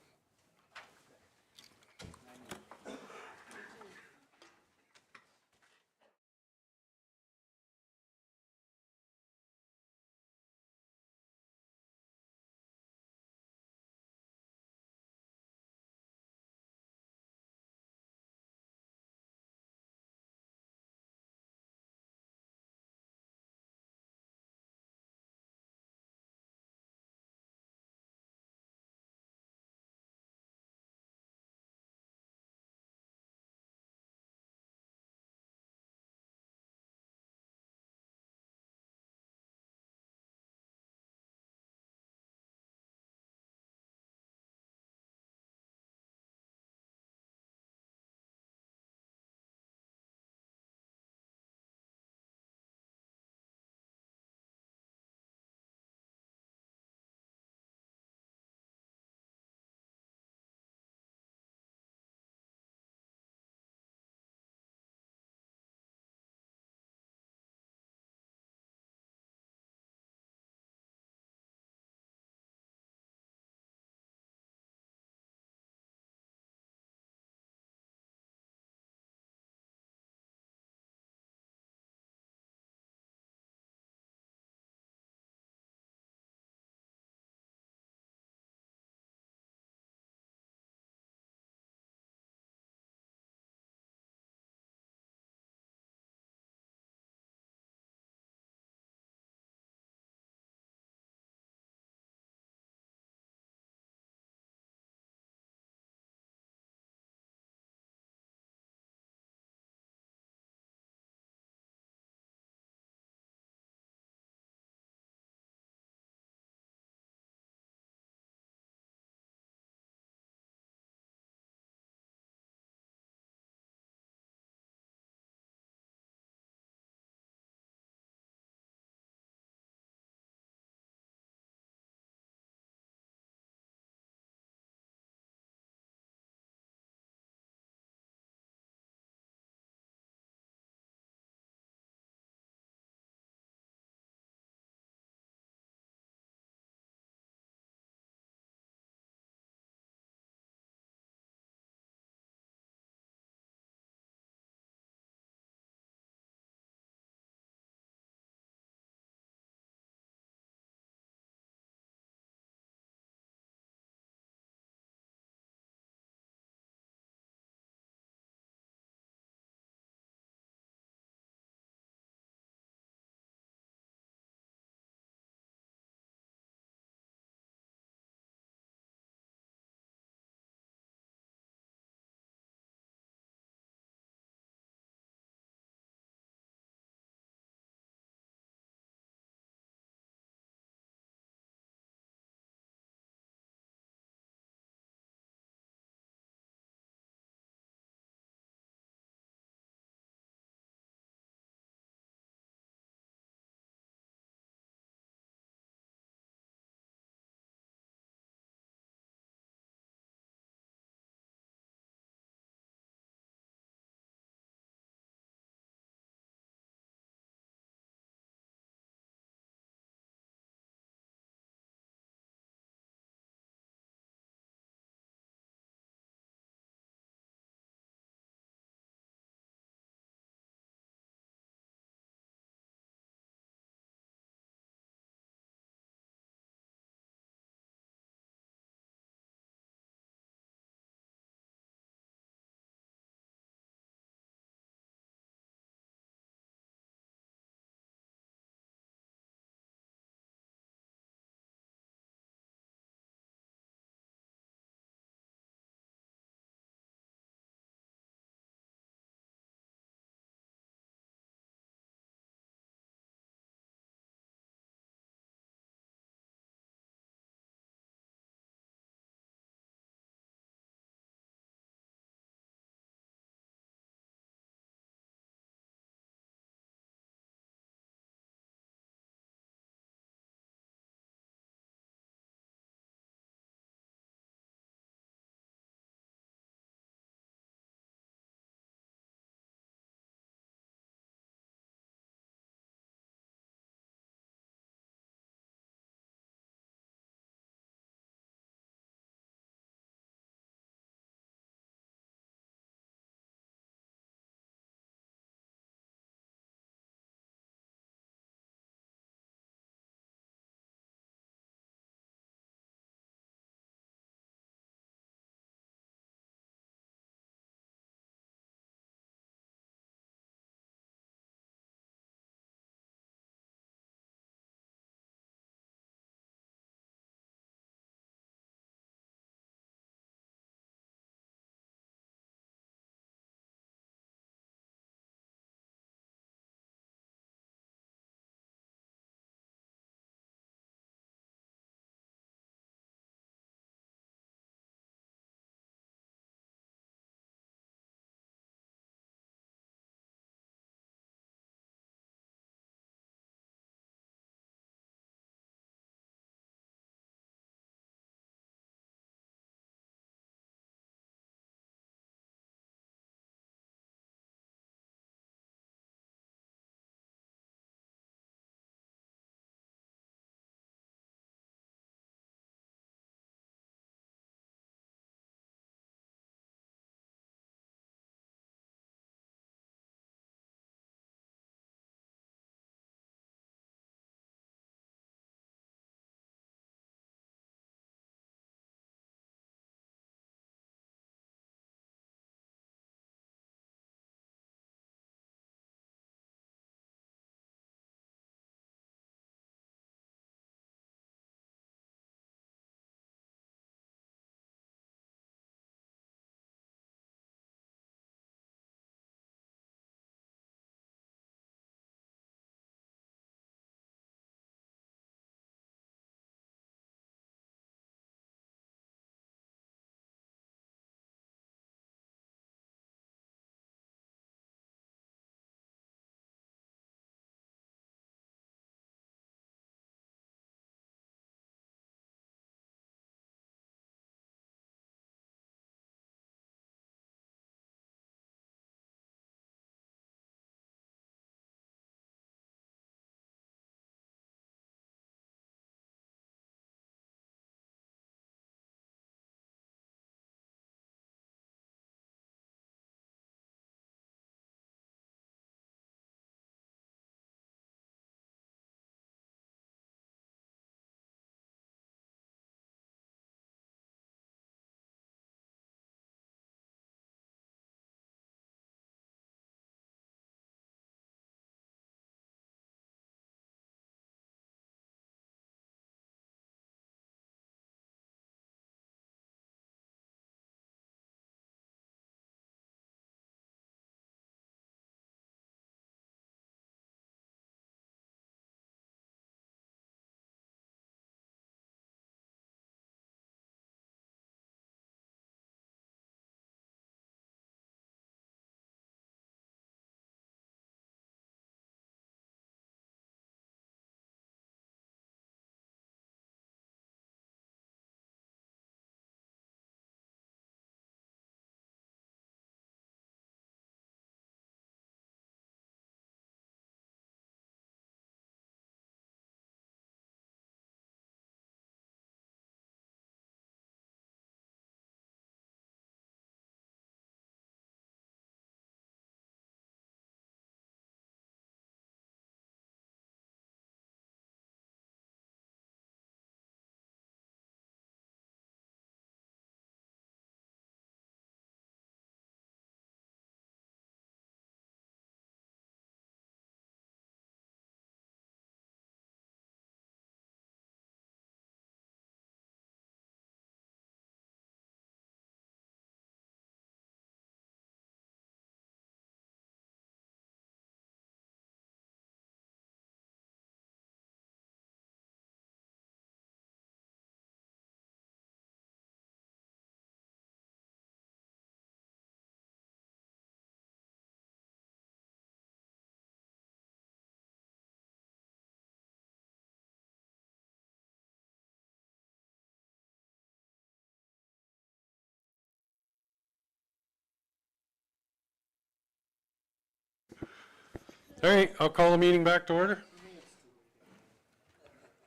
All right, I'll call the meeting back to order.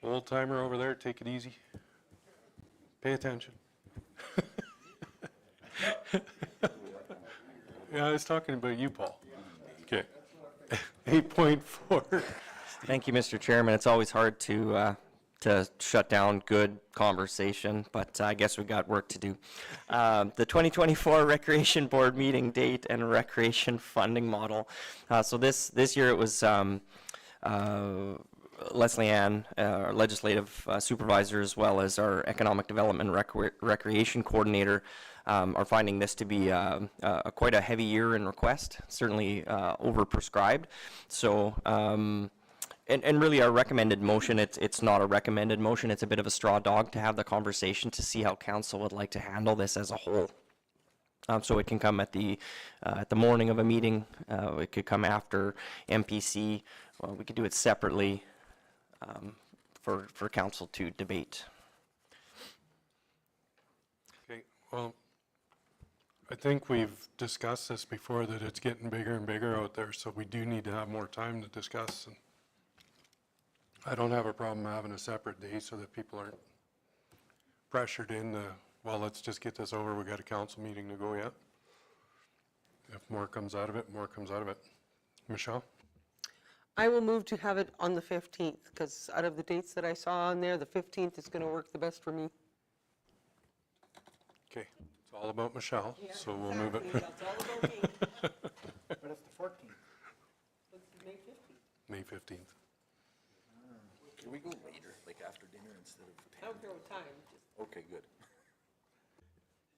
Old timer over there, take it easy. Pay attention. Yeah, I was talking about you, Paul. Okay. 8.4. Thank you, Mr. Chairman. It's always hard to shut down good conversation, but I guess we got work to do. The 2024 Recreation Board meeting date and recreation funding model. So this year it was Leslie Ann, our legislative supervisor, as well as our economic development recreation coordinator, are finding this to be quite a heavy year in request, certainly overprescribed. So, and really our recommended motion, it's not a recommended motion, it's a bit of a straw dog to have the conversation to see how council would like to handle this as a whole. So it can come at the morning of a meeting, it could come after MPC, we could do it separately for council to debate. Okay, well, I think we've discussed this before, that it's getting bigger and bigger out there, so we do need to have more time to discuss. And I don't have a problem having a separate day so that people aren't pressured in, well, let's just get this over, we got a council meeting to go yet. If more comes out of it, more comes out of it. Michelle? I will move to have it on the 15th, because out of the dates that I saw on there, the 15th is going to work the best for me. Okay, it's all about Michelle, so we'll move it. That's all about me. But it's the 14th. May 15th. May 15th. Can we go later, like after dinner instead of I don't care what time, just Okay, good.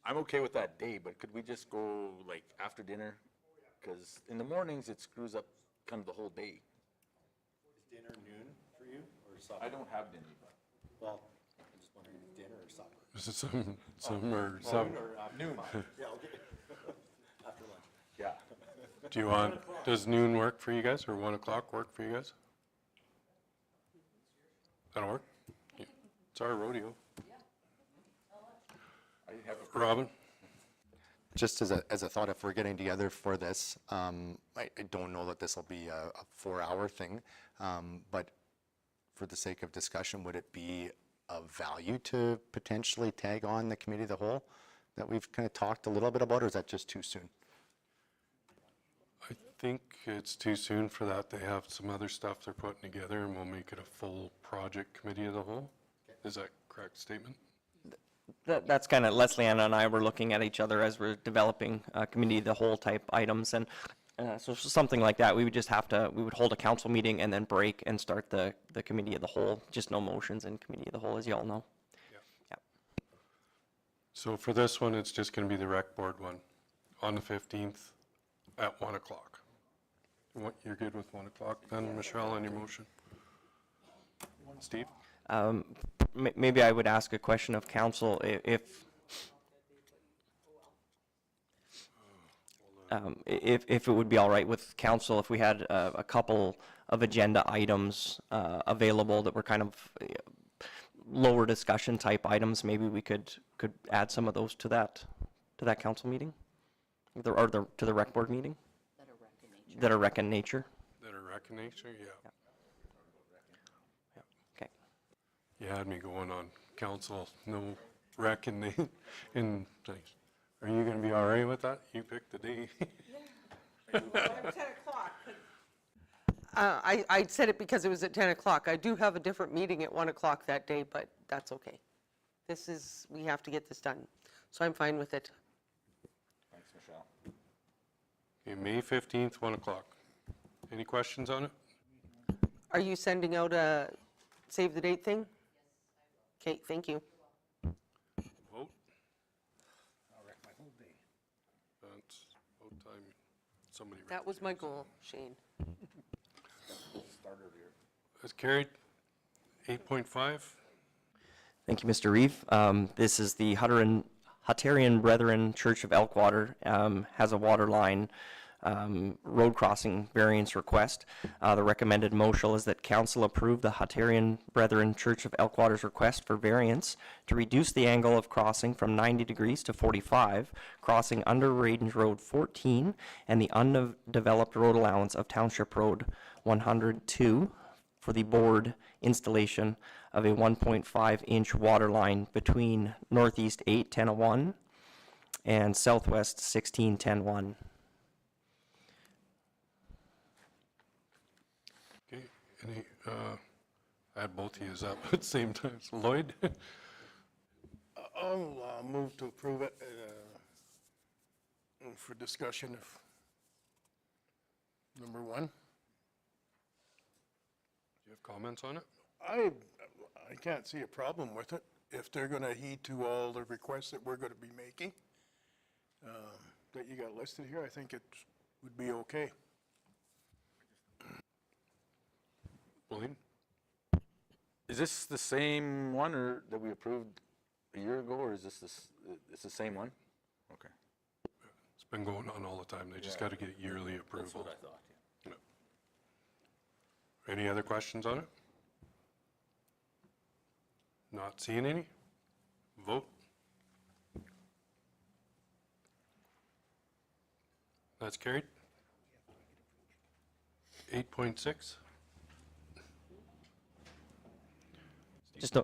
I'm okay with that day, but could we just go like after dinner? Because in the mornings, it screws up kind of the whole day. Is dinner noon for you or supper? I don't have dinner. Well, I'm just wondering if dinner or supper. Is it some or some? Noon. Yeah, okay. After lunch. Yeah. Do you want, does noon work for you guys, or 1 o'clock work for you guys? That'll work? Yeah. It's our rodeo. I have a Robin? Just as a thought, if we're getting together for this, I don't know that this will be a 4-hour thing, but for the sake of discussion, would it be of value to potentially tag on the committee of the whole that we've kind of talked a little bit about, or is that just too soon? I think it's too soon for that. They have some other stuff they're putting together, and we'll make it a full project committee of the whole. Is that a correct statement? That's kind of, Leslie Ann and I were looking at each other as we're developing committee of the whole type items, and so something like that, we would just have to, we would hold a council meeting and then break and start the committee of the whole, just no motions in committee of the whole, as you all know. Yep. So for this one, it's just going to be the rec board one on the 15th at 1 o'clock. You're good with 1 o'clock then, Michelle, on your motion? Steve? Maybe I would ask a question of council if it would be all right with council if we had a couple of agenda items available that were kind of lower discussion type items. Maybe we could add some of those to that council meeting, or to the rec board meeting. That are rec in nature. That are rec in nature, yeah. Okay. You had me going on council, no rec in things. Are you going to be all right with that? You picked the day. I said it because it was at 10 o'clock. I do have a different meeting at 1 o'clock that day, but that's okay. We have to get this done, so I'm fine with it. Thanks, Michelle. Okay, May 15th, 1 o'clock. Any questions on it? Are you sending out a save the date thing? Okay, thank you. Vote? I'll wreck my whole day. That's vote time. Somebody. That was my goal, Shane. Start earlier. That's carried. 8.5. Thank you, Mr. Reeve. This is the Huttarian Brethren Church of Elkwater, has a water line road crossing variance request. The recommended motion is that council approve the Hatarian Brethren Church of Elkwater's request for variance to reduce the angle of crossing from 90 degrees to 45, crossing under Range Road 14 and the undeveloped road allowance of Township Road 102 for the board installation of a 1.5-inch water line between northeast 8-1001 and southwest 16-10-1. Okay, any, I had both of yous up at the same time. So Lloyd? I'll move to approve it for discussion of number one. Do you have comments on it? I can't see a problem with it if they're going to heed to all the requests that we're going to be making that you got listed here. I think it would be okay. Blaine? Is this the same one or that we approved a year ago, or is this it's the same one? Okay. It's been going on all the time. They just got to get yearly approval. That's what I thought, yeah. Yeah. Any other questions on it? Not seeing any? Vote. That's carried. 8.6.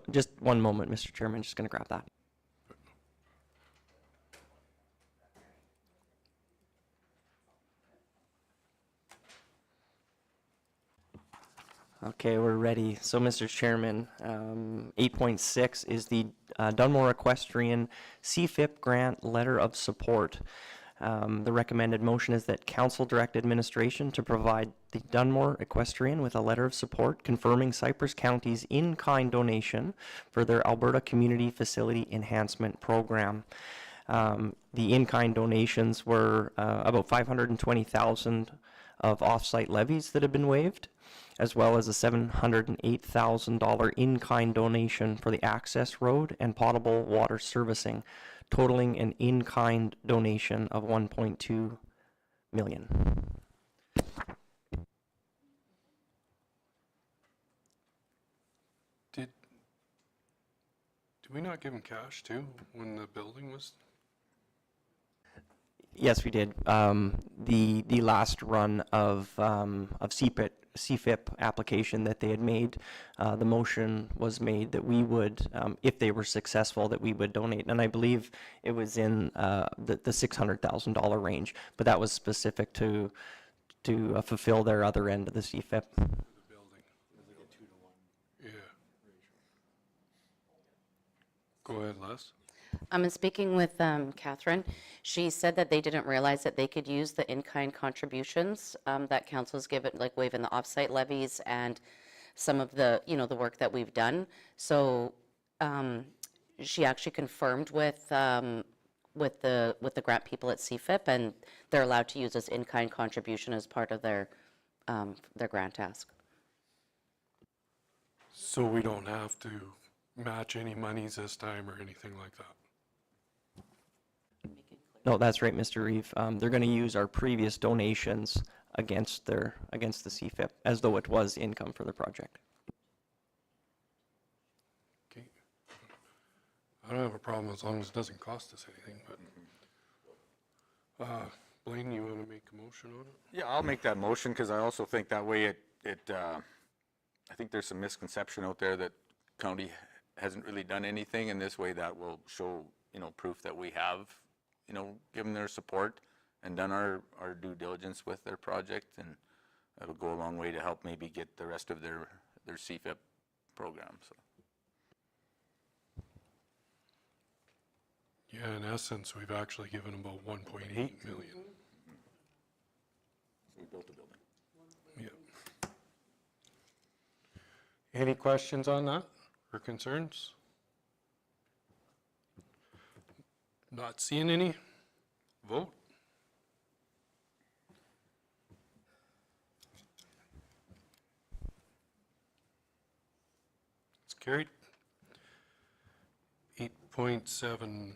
Just one moment, Mr. Chairman, just going to grab that. Okay, we're ready. So, Mr. Chairman, 8.6 is the Dunmore Equestrian CFIP Grant Letter of Support. The recommended motion is that council direct administration to provide the Dunmore Equestrian with a letter of support confirming Cypress County's in-kind donation for their Alberta Community Facility Enhancement Program. The in-kind donations were about $520,000 of off-site levies that have been waived, as well as a $708,000 in-kind donation for the access road and potable water servicing, totaling an in-kind donation of $1.2 million. Did we not give them cash too when the building was? Yes, we did. The last run of CFIP application that they had made, the motion was made that we would, if they were successful, that we would donate. And I believe it was in the $600,000 range, but that was specific to fulfill their other end of the CFIP. The building. Yeah. Go ahead, Les. I'm speaking with Catherine. She said that they didn't realize that they could use the in-kind contributions that council's given, like waiving the off-site levies and some of the, the work that we've done. So she actually confirmed with the grant people at CFIP, and they're allowed to use this in-kind contribution as part of their grant ask. So we don't have to match any monies this time or anything like that? No, that's right, Mr. Reeve. They're going to use our previous donations against the CFIP, as though it was income for the project. Okay. I don't have a problem as long as it doesn't cost us anything, but Blaine, you want to make a motion on it? Yeah, I'll make that motion because I also think that way I think there's some misconception out there that county hasn't really done anything, and this way that will show, proof that we have, given their support and done our due diligence with their project, and that'll go a long way to help maybe get the rest of their CFIP program, so. Yeah, in essence, we've actually given about 1.8 million. We built the building. Yeah. Any questions on that or concerns? Not seeing any? Vote. It's carried. 8.7.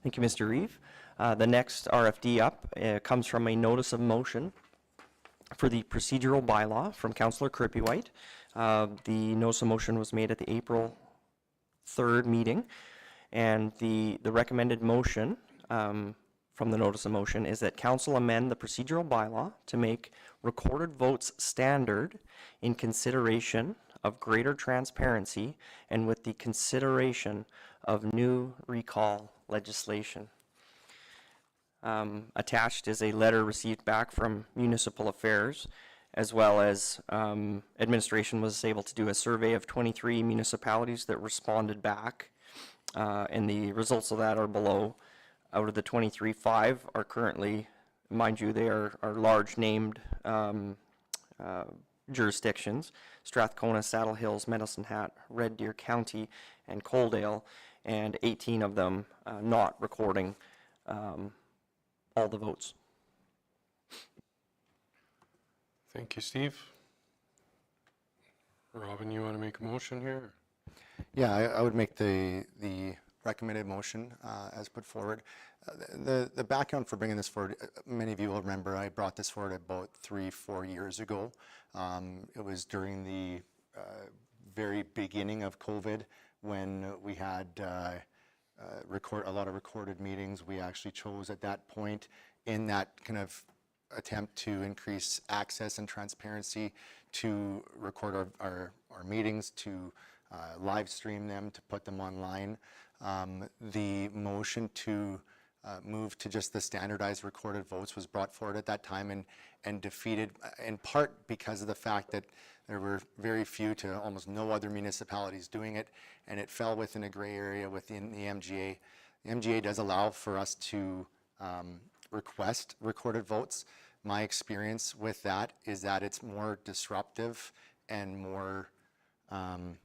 Thank you, Mr. Reeve. The next RFD up comes from a notice of motion for the procedural bylaw from Councillor Kirby-White. The notice of motion was made at the April 3rd meeting, and the recommended motion from the notice of motion is that council amend the procedural bylaw to make recorded votes standard in consideration of greater transparency and with the consideration of new recall legislation. Attached is a letter received back from Municipal Affairs, as well as administration was able to do a survey of 23 municipalities that responded back, and the results of that are below. Out of the 23, 5 are currently, mind you, they are large named jurisdictions: Strathcona, Saddle Hills, Medicine Hat, Red Deer County, and Coaldale, and 18 of them not recording all the votes. Thank you, Steve. Robin, you want to make a motion here? Yeah, I would make the recommended motion as put forward. The background for bringing this forward, many of you will remember I brought this forward about 3-4 years ago. It was during the very beginning of COVID when we had a lot of recorded meetings. We actually chose at that point, in that kind of attempt to increase access and transparency, to record our meetings, to live stream them, to put them online. The motion to move to just the standardized recorded votes was brought forward at that time and defeated, in part because of the fact that there were very few to almost no other municipalities doing it, and it fell within a gray area within the MGA. The MGA does allow for us to request recorded votes. My experience with that is that it's more disruptive and more, I'm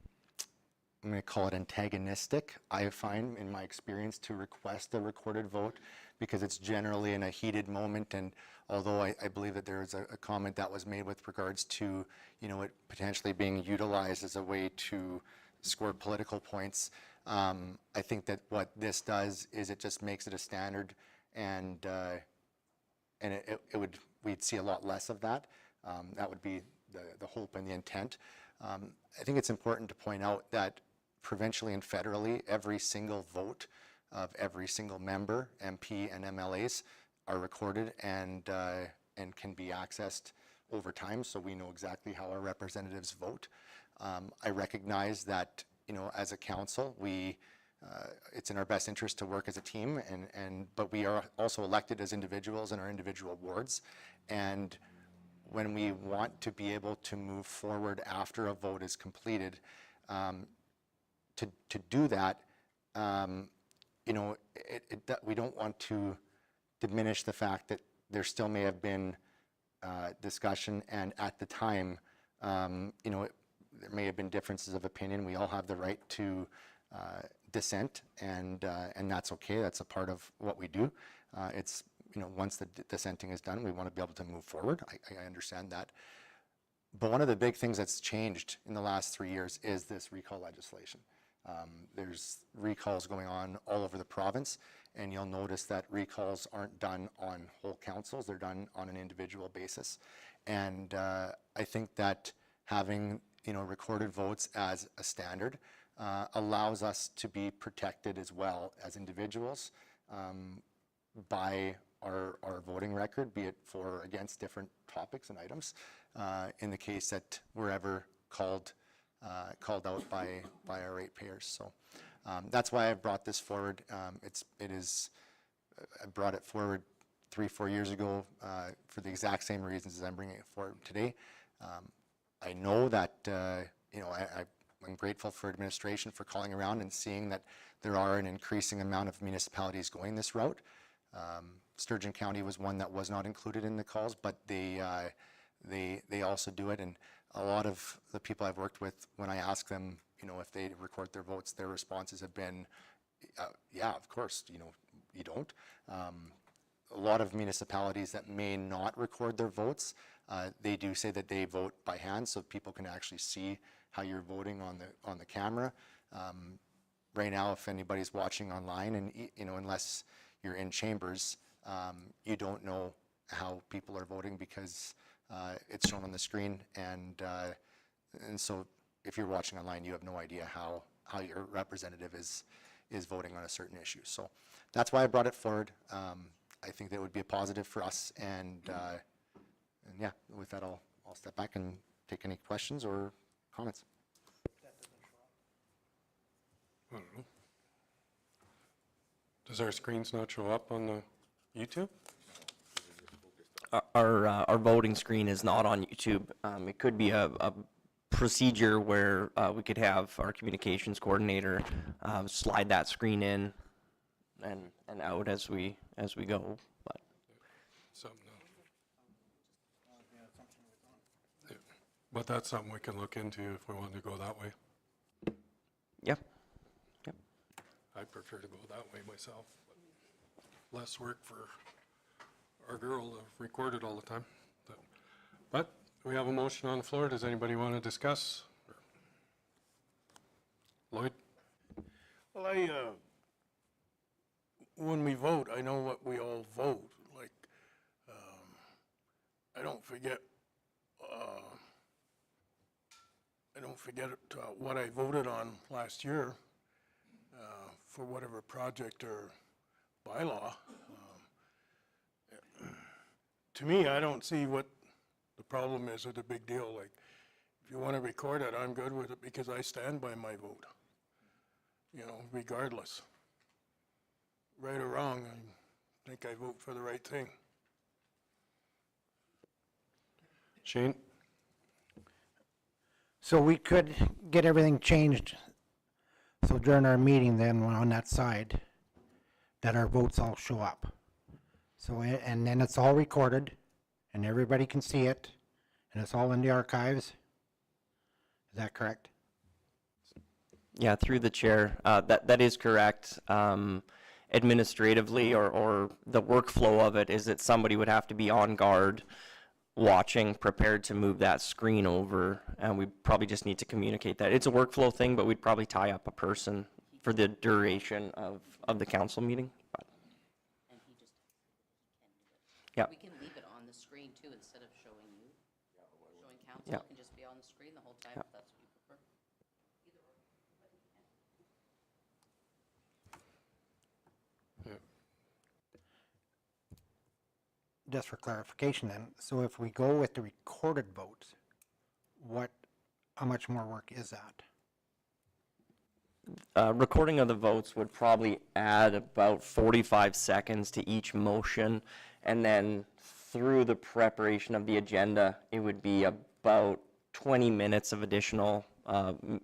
going to call it antagonistic, I find, in my experience, to request a recorded vote, because it's generally in a heated moment. And although I believe that there is a comment that was made with regards to, you know, it potentially being utilized as a way to score political points, I think that what this does is it just makes it a standard, and we'd see a lot less of that. That would be the hope and the intent. I think it's important to point out that provincially and federally, every single vote of every single member, MP and MLAs, are recorded and can be accessed over time, so we know exactly how our representatives vote. I recognize that, you know, as a council, it's in our best interest to work as a team, but we are also elected as individuals in our individual wards, and when we want to be able to move forward after a vote is completed, to do that, you know, we don't want to diminish the fact that there still may have been discussion, and at the time, you know, there may have been differences of opinion. We all have the right to dissent, and that's okay. That's a part of what we do. It's, you know, once the dissenting is done, we want to be able to move forward. I understand that. But one of the big things that's changed in the last 3 years is this recall legislation. There's recalls going on all over the province, and you'll notice that recalls aren't done on whole councils, they're done on an individual basis. And I think that having, you know, recorded votes as a standard allows us to be protected as well as individuals by our voting record, be it for or against different topics and items, in the case that we're ever called out by our ratepayers. So that's why I've brought this forward. I brought it forward 3-4 years ago for the exact same reasons as I'm bringing it forward today. I know that, you know, I'm grateful for administration for calling around and seeing that there are an increasing amount of municipalities going this route. Sturgeon County was one that was not included in the calls, but they also do it. And a lot of the people I've worked with, when I ask them, you know, if they record their votes, their responses have been, yeah, of course, you know, you don't. A lot of municipalities that may not record their votes, they do say that they vote by hand, so people can actually see how you're voting on the camera. right now, if anybody's watching online and, you know, unless you're in chambers, you don't know how people are voting because it's shown on the screen. And so if you're watching online, you have no idea how your representative is voting on a certain issue. So that's why I brought it forward. I think that would be a positive for us. And yeah, with that, I'll step back and take any questions or comments. I don't know. Does our screens not show up on the YouTube? Our voting screen is not on YouTube. It could be a procedure where we could have our communications coordinator slide that screen in and out as we go. But Something yeah. But that's something we can look into if we want to go that way. yeah, yeah. I prefer to go that way myself. But less work for our girl to record it all the time. But we have a motion on the floor. Does anybody want to discuss? Lloyd? Well, when we vote, I know what we all vote. Like, I don't forget what I voted on last year for whatever project or bylaw. To me, I don't see what the problem is or the big deal. Like, if you want to record it, I'm good with it because I stand by my vote. You know, regardless. Right or wrong, I think I vote for the right thing. Shane? So we could get everything changed, so during our meeting then, on that side, that our votes all show up. So, and then it's all recorded, and everybody can see it, and it's all in the archives. Is that correct? Yeah, through the chair, that is correct. Administratively, or the workflow of it is that somebody would have to be on guard, watching, prepared to move that screen over, and we probably just need to communicate that. It's a workflow thing, but we'd probably tie up a person for the duration of the council meeting. But, yeah. We can leave it on the screen too, instead of showing you, showing council, Yeah. it can just be on the screen the whole time, Yeah. if that's what you prefer. Just for clarification then, so if we go with the recorded votes, how much more work is that? Recording of the votes would probably add about 45 seconds to each motion, and then through the preparation of the agenda, it would be about 20 minutes of additional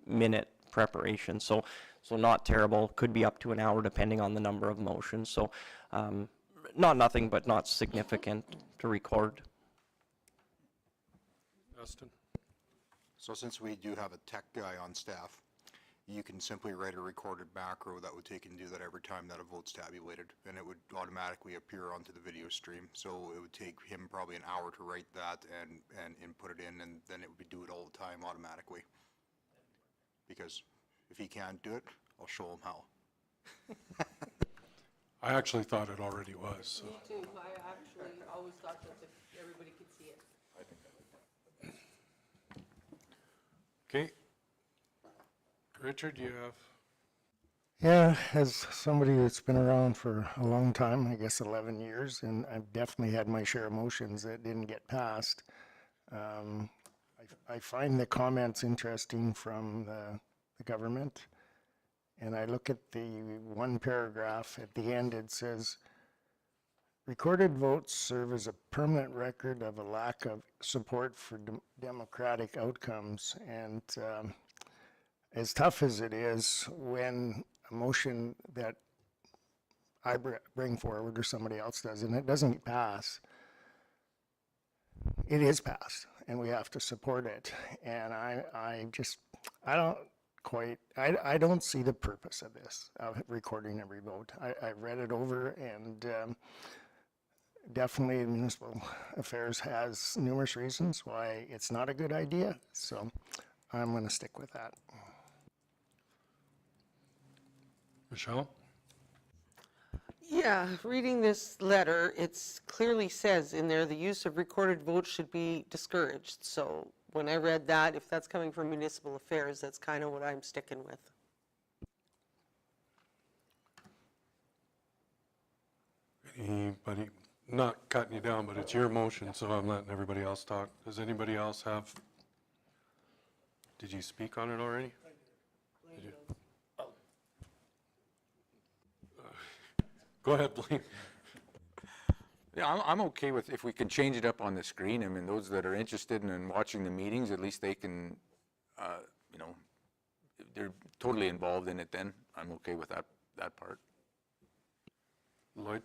minute preparation. So not terrible. Could be up to an hour depending on the number of motions. So not nothing, but not significant to record. Dustin? So since we do have a tech guy on staff, you can simply write a recorded macro that would take and do that every time that a vote's tabulated, and it would automatically appear onto the video stream. So it would take him probably an hour to write that and input it in, and then it would do it all the time automatically. Because if he can't do it, I'll show him how. I actually thought it already was. So. Me too. I actually always thought that everybody could see it. Okay. Richard, do you have? Yeah, as somebody that's been around for a long time, I guess 11 years, and I've definitely had my share of motions that didn't get passed. I find the comments interesting from the government, and I look at the one paragraph at the end. It says, recorded votes serve as a permanent record of a lack of support for democratic outcomes, and as tough as it is when a motion that I bring forward or somebody else does and it doesn't pass, it is passed and we have to support it. And I don't see the purpose of this, of recording every vote. I read it over, and definitely Municipal Affairs has numerous reasons why it's not a good idea. So I'm going to stick with that. Michelle? Yeah, reading this letter, it's clearly says in there, the use of recorded votes should be discouraged. So when I read that, if that's coming from municipal affairs, that's kind of what I'm sticking with. Anybody, not cutting you down, but it's your motion, so I'm letting everybody else talk. Does anybody else have, did you speak on it already? Did you? Go ahead, Blaine. Yeah, I'm okay with, if we can change it up on the screen. I mean, those that are interested in watching the meetings, at least they can, you know, if they're totally involved in it then. I'm okay with that part. Lloyd?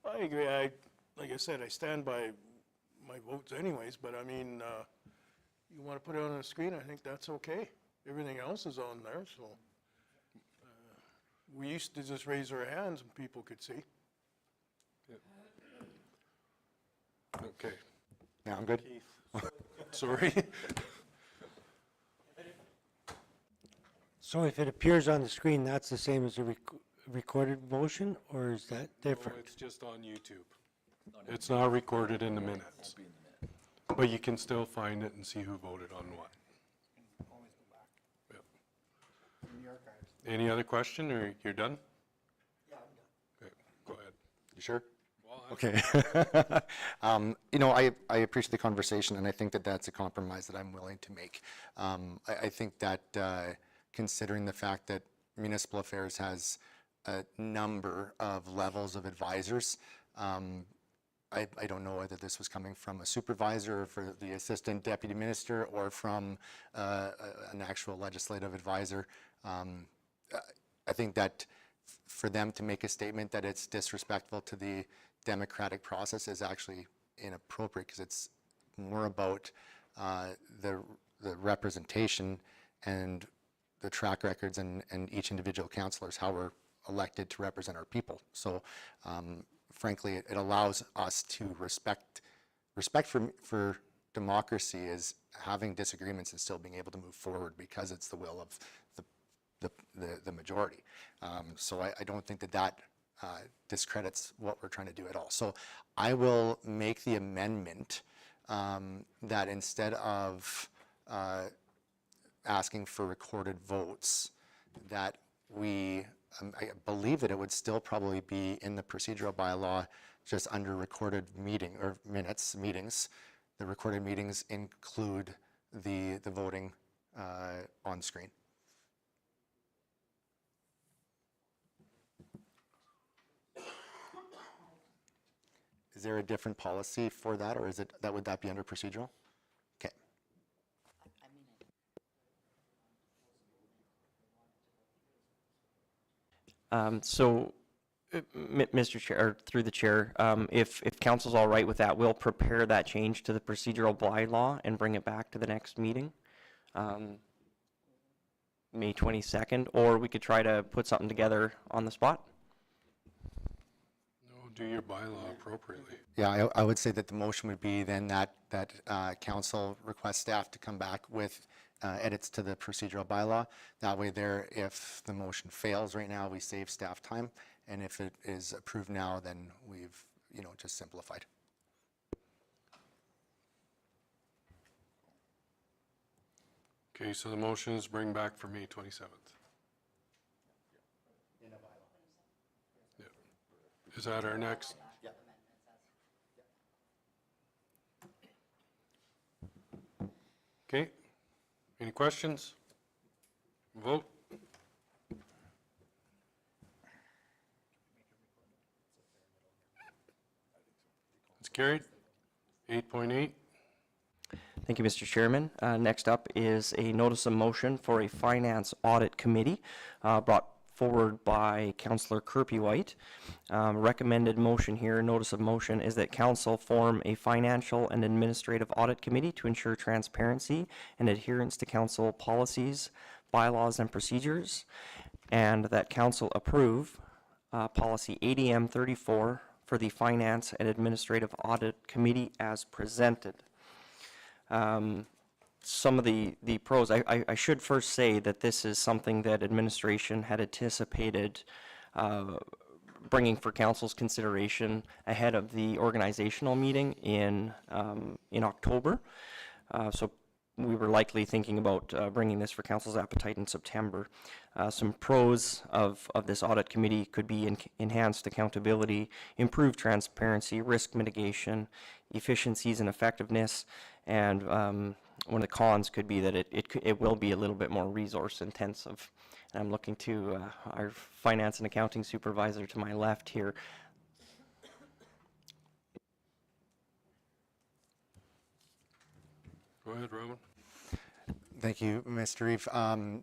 I agree. Like I said, I stand by my votes anyways, but I mean, you want to put it on the screen, I think that's okay. Everything else is on there, so. We used to just raise our hands and people could see. Okay. Yeah, I'm good. Sorry. So if it appears on the screen, that's the same as a recorded motion, or is that No, different? it's just on YouTube. It's not recorded in the minutes. But you can still find it and see who voted on what. Yep. Any other question, or you're done? Yeah, I'm done. Okay, go ahead. You sure? Okay. You know, I appreciate the conversation, and I think that that's a compromise that I'm willing to make. I think that considering the fact that municipal affairs has a number of levels of advisors, I don't know whether this was coming from a supervisor or for the assistant deputy minister or from an actual legislative advisor. I think that for them to make a statement that it's disrespectful to the democratic process is actually inappropriate, because it's more about the representation and the track records and each individual councillors, how we're elected to represent our people. So frankly, it allows us to respect for democracy is having disagreements and still being able to move forward because it's the will of the majority. So I don't think that discredits what we're trying to do at all. So I will make the amendment that instead of asking for recorded votes, that we, I believe that it would still probably be in the procedural bylaw, just under recorded meeting or meetings. The recorded meetings include the voting on screen. Is there a different policy for that, or is it that would that be under procedural? Okay. So, Mr. Chair, or through the chair, if council's all right with that, we'll prepare that change to the procedural bylaw and bring it back to the next meeting, May 22nd, or we could try to put something together on the spot. No, do your bylaw appropriately. Yeah, I would say that the motion would be then that council requests staff to come back with edits to the procedural bylaw. That way there, if the motion fails right now, we save staff time. And if it is approved now, then we've, just simplified. Okay, so the motion is bring back for May 27th. Yeah. Is that our next? Yeah. Okay, any questions? Vote. It's carried. 8.8. Thank you, Mr. Chairman. Next up is a notice of motion for a finance audit committee brought forward by Councillor Kirby-White. Recommended motion here, notice of motion, is that council form a financial and administrative audit committee to ensure transparency and adherence to council policies, bylaws, and procedures, and that council approve policy ADM 34 for the finance and administrative audit committee as presented. some of the pros, I should first say that this is something that administration had anticipated bringing for council's consideration ahead of the organizational meeting in October. So we were likely thinking about bringing this for council's appetite in September. Some pros of this audit committee could be enhanced accountability, improved transparency, risk mitigation, efficiencies and effectiveness, and one of the cons could be that it will be a little bit more resource intensive. And I'm looking to our finance and accounting supervisor to my left here. Go ahead, Roman. Thank you, Mr. Reeve.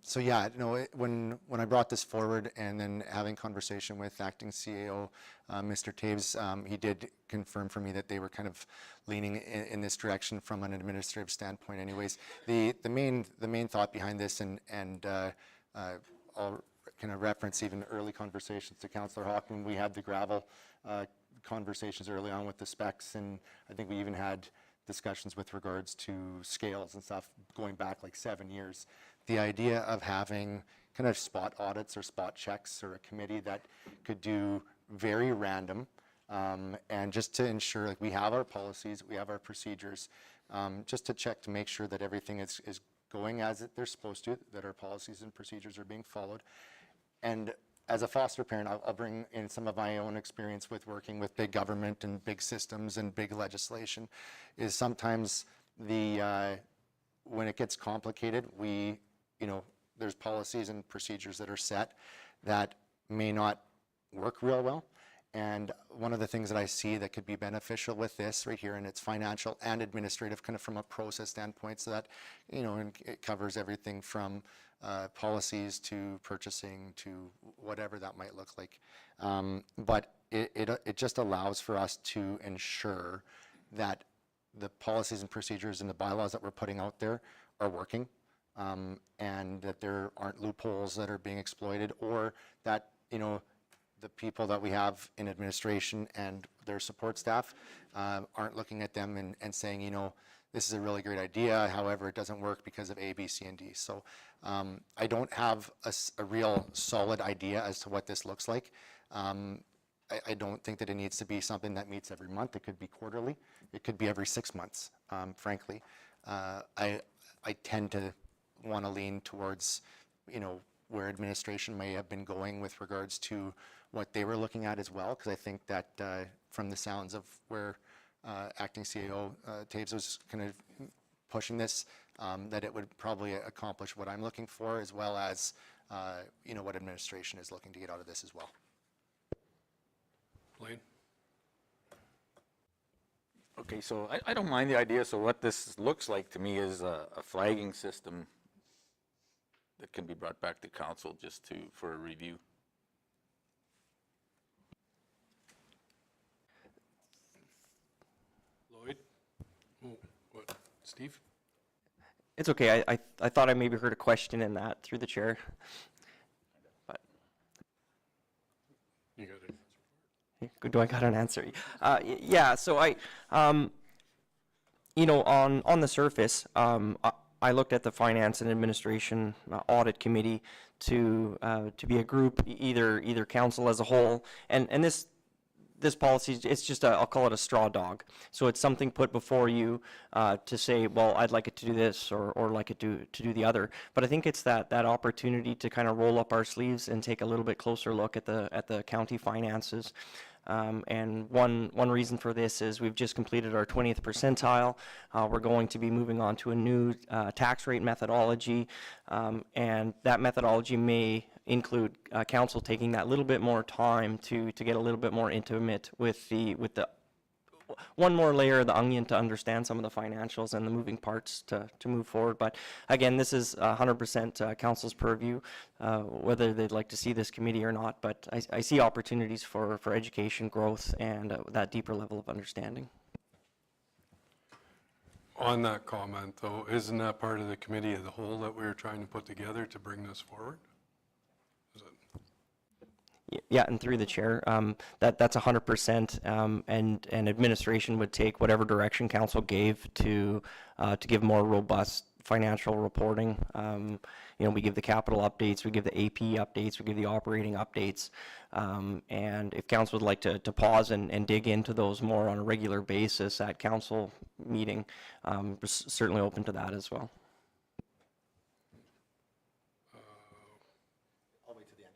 So yeah, no, when I brought this forward and then having conversation with acting CAO, Mr. Taves, he did confirm for me that they were kind of leaning in this direction from an administrative standpoint anyways. The main thought behind this, and I'll kind of reference even early conversations to Councillor Hockman. We had the gravel conversations early on with the specs, and I think we even had discussions with regards to scales and stuff going back like 7 years. The idea of having kind of spot audits or spot checks or a committee that could do very random and just to ensure like we have our policies, we have our procedures, just to check to make sure that everything is going as they're supposed to, that our policies and procedures are being followed. And as a foster parent, I'll bring in some of my own experience with working with big government and big systems and big legislation, is sometimes when it gets complicated, there's policies and procedures that are set that may not work real well. And one of the things that I see that could be beneficial with this right here, and it's financial and administrative kind of from a process standpoint, so that, and it covers everything from policies to purchasing to whatever that might look like. But it just allows for us to ensure that the policies and procedures and the bylaws that we're putting out there are working, and that there aren't loopholes that are being exploited, or that, the people that we have in administration and their support staff aren't looking at them and saying, this is a really great idea, however, it doesn't work because of A, B, C, and D. So I don't have a real solid idea as to what this looks like. I don't think that it needs to be something that meets every month. It could be quarterly. It could be every 6 months, frankly. I tend to want to lean towards, where administration may have been going with regards to what they were looking at as well, because I think that from the sounds of where acting CAO Taves was kind of pushing this, that it would probably accomplish what I'm looking for, as well as what administration is looking to get out of this as well. Blaine? Okay, so I don't mind the idea. So what this looks like to me is a flagging system that can be brought back to council just for a review. Lloyd? Oh, what? Steve? It's okay. I thought I maybe heard a question in that through the chair. But You got it. do I got an answer? Yeah. So on the surface, I looked at the Finance and Administration Audit Committee to be a group, either council as a whole, and this policy, it's just I'll call it a straw dog. So it's something put before you to say, well, I'd like it to do this or like it to do the other. But I think it's that opportunity to kind of roll up our sleeves and take a little bit closer look at the county finances. And one reason for this is we've just completed our 20th percentile. We're going to be moving on to a new tax rate methodology, and that methodology may include council taking that little bit more time to get a little bit more intimate with the one more layer of the onion to understand some of the financials and the moving parts to move forward. But again, this is 100% council's purview, whether they'd like to see this committee or not. But I see opportunities for education, growth, and that deeper level of understanding. On that comment, though, isn't that part of the committee of the whole that we were trying to put together to bring this forward? Is it? Yeah, and through the chair, that's 100%, and administration would take whatever direction council gave to give more robust financial reporting. We give the capital updates, we give the AP updates, we give the operating updates. And if council would like to pause and dig into those more on a regular basis at council meeting, we're certainly open to that as well. I'll wait to the end.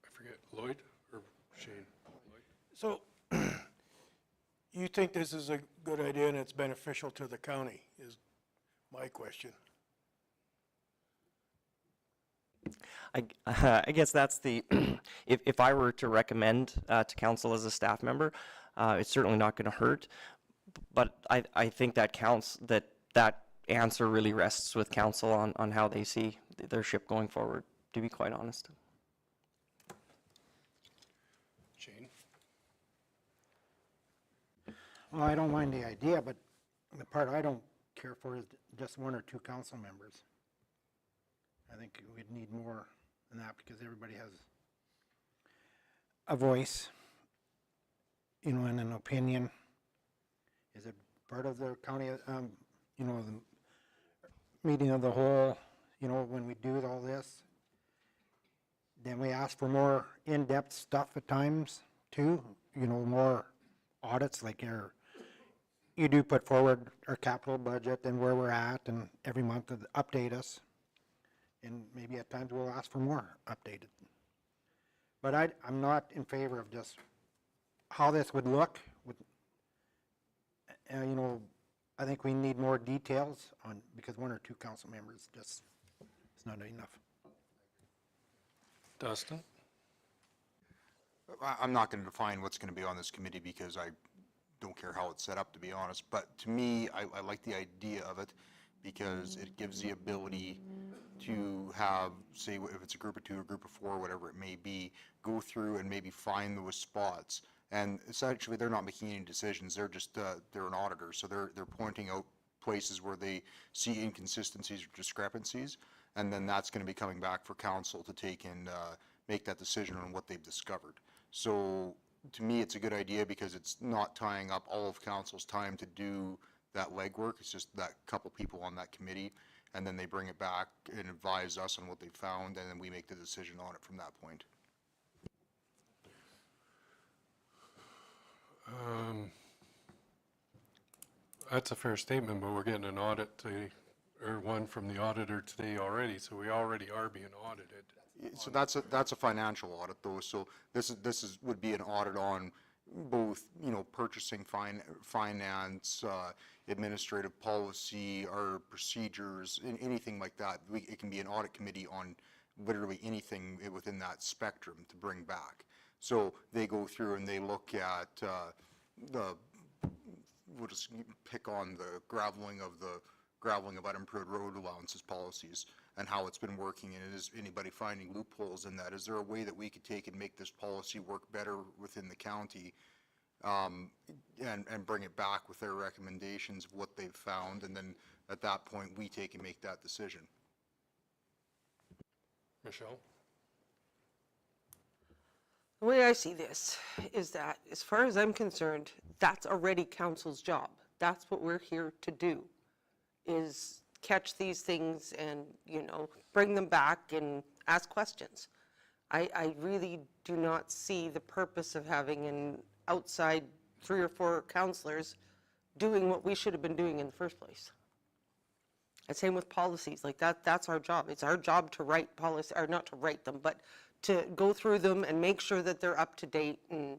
I forget, Lloyd or Shane? So, you think this is a good idea and it's beneficial to the county, is my question. I guess that's the, if I were to recommend to council as a staff member, it's certainly not going to hurt. But I think that counts, that answer really rests with council on how they see their ship going forward, to be quite honest. Shane? Well, I don't mind the idea, but the part I don't care for is just 1 or 2 council members. I think we'd need more than that because everybody has a voice, and an opinion. Is it part of the county, the meeting of the whole, when we do all this? Then we ask for more in-depth stuff at times too, more audits like you do put forward our capital budget and where we're at, and every month to update us. And maybe at times we'll ask for more updated. But I'm not in favor of just how this would look. I think we need more details because 1 or 2 council members it's not enough. Dustin? I'm not going to define what's going to be on this committee because I don't care how it's set up, to be honest. But to me, I like the idea of it because it gives the ability to have, say, if it's a group of 2, a group of 4, whatever it may be, go through and maybe find those spots. And essentially, they're not making any decisions. They're just, they're an auditor. So they're pointing out places where they see inconsistencies or discrepancies. And then that's going to be coming back for council to take and make that decision on what they've discovered. So to me, it's a good idea because it's not tying up all of council's time to do that legwork. It's just that couple people on that committee, and then they bring it back and advise us on what they found, and then we make the decision on it from that point. That's a fair statement, but we're getting an audit today, or one from the auditor today already, so we already are being audited. So that's a financial audit though. So this would be an audit on both, purchasing, finance, administrative policy, our procedures, anything like that. It can be an audit committee on literally anything within that spectrum to bring back. So they go through and they look at we'll just pick on the graveling of unimproved road allowances policies and how it's been working, and is anybody finding loopholes in that? Is there a way that we could take and make this policy work better within the county, and bring it back with their recommendations of what they've found, and then at that point we take and make that decision. Michelle? The way I see this is that, as far as I'm concerned, that's already council's job. That's what we're here to do, is catch these things and, bring them back and ask questions. I really do not see the purpose of having an outside 3 or 4 counselors doing what we should have been doing in the first place. And same with policies, like that's our job. It's our job to write policy, or not to write them, but to go through them and make sure that they're up to date and,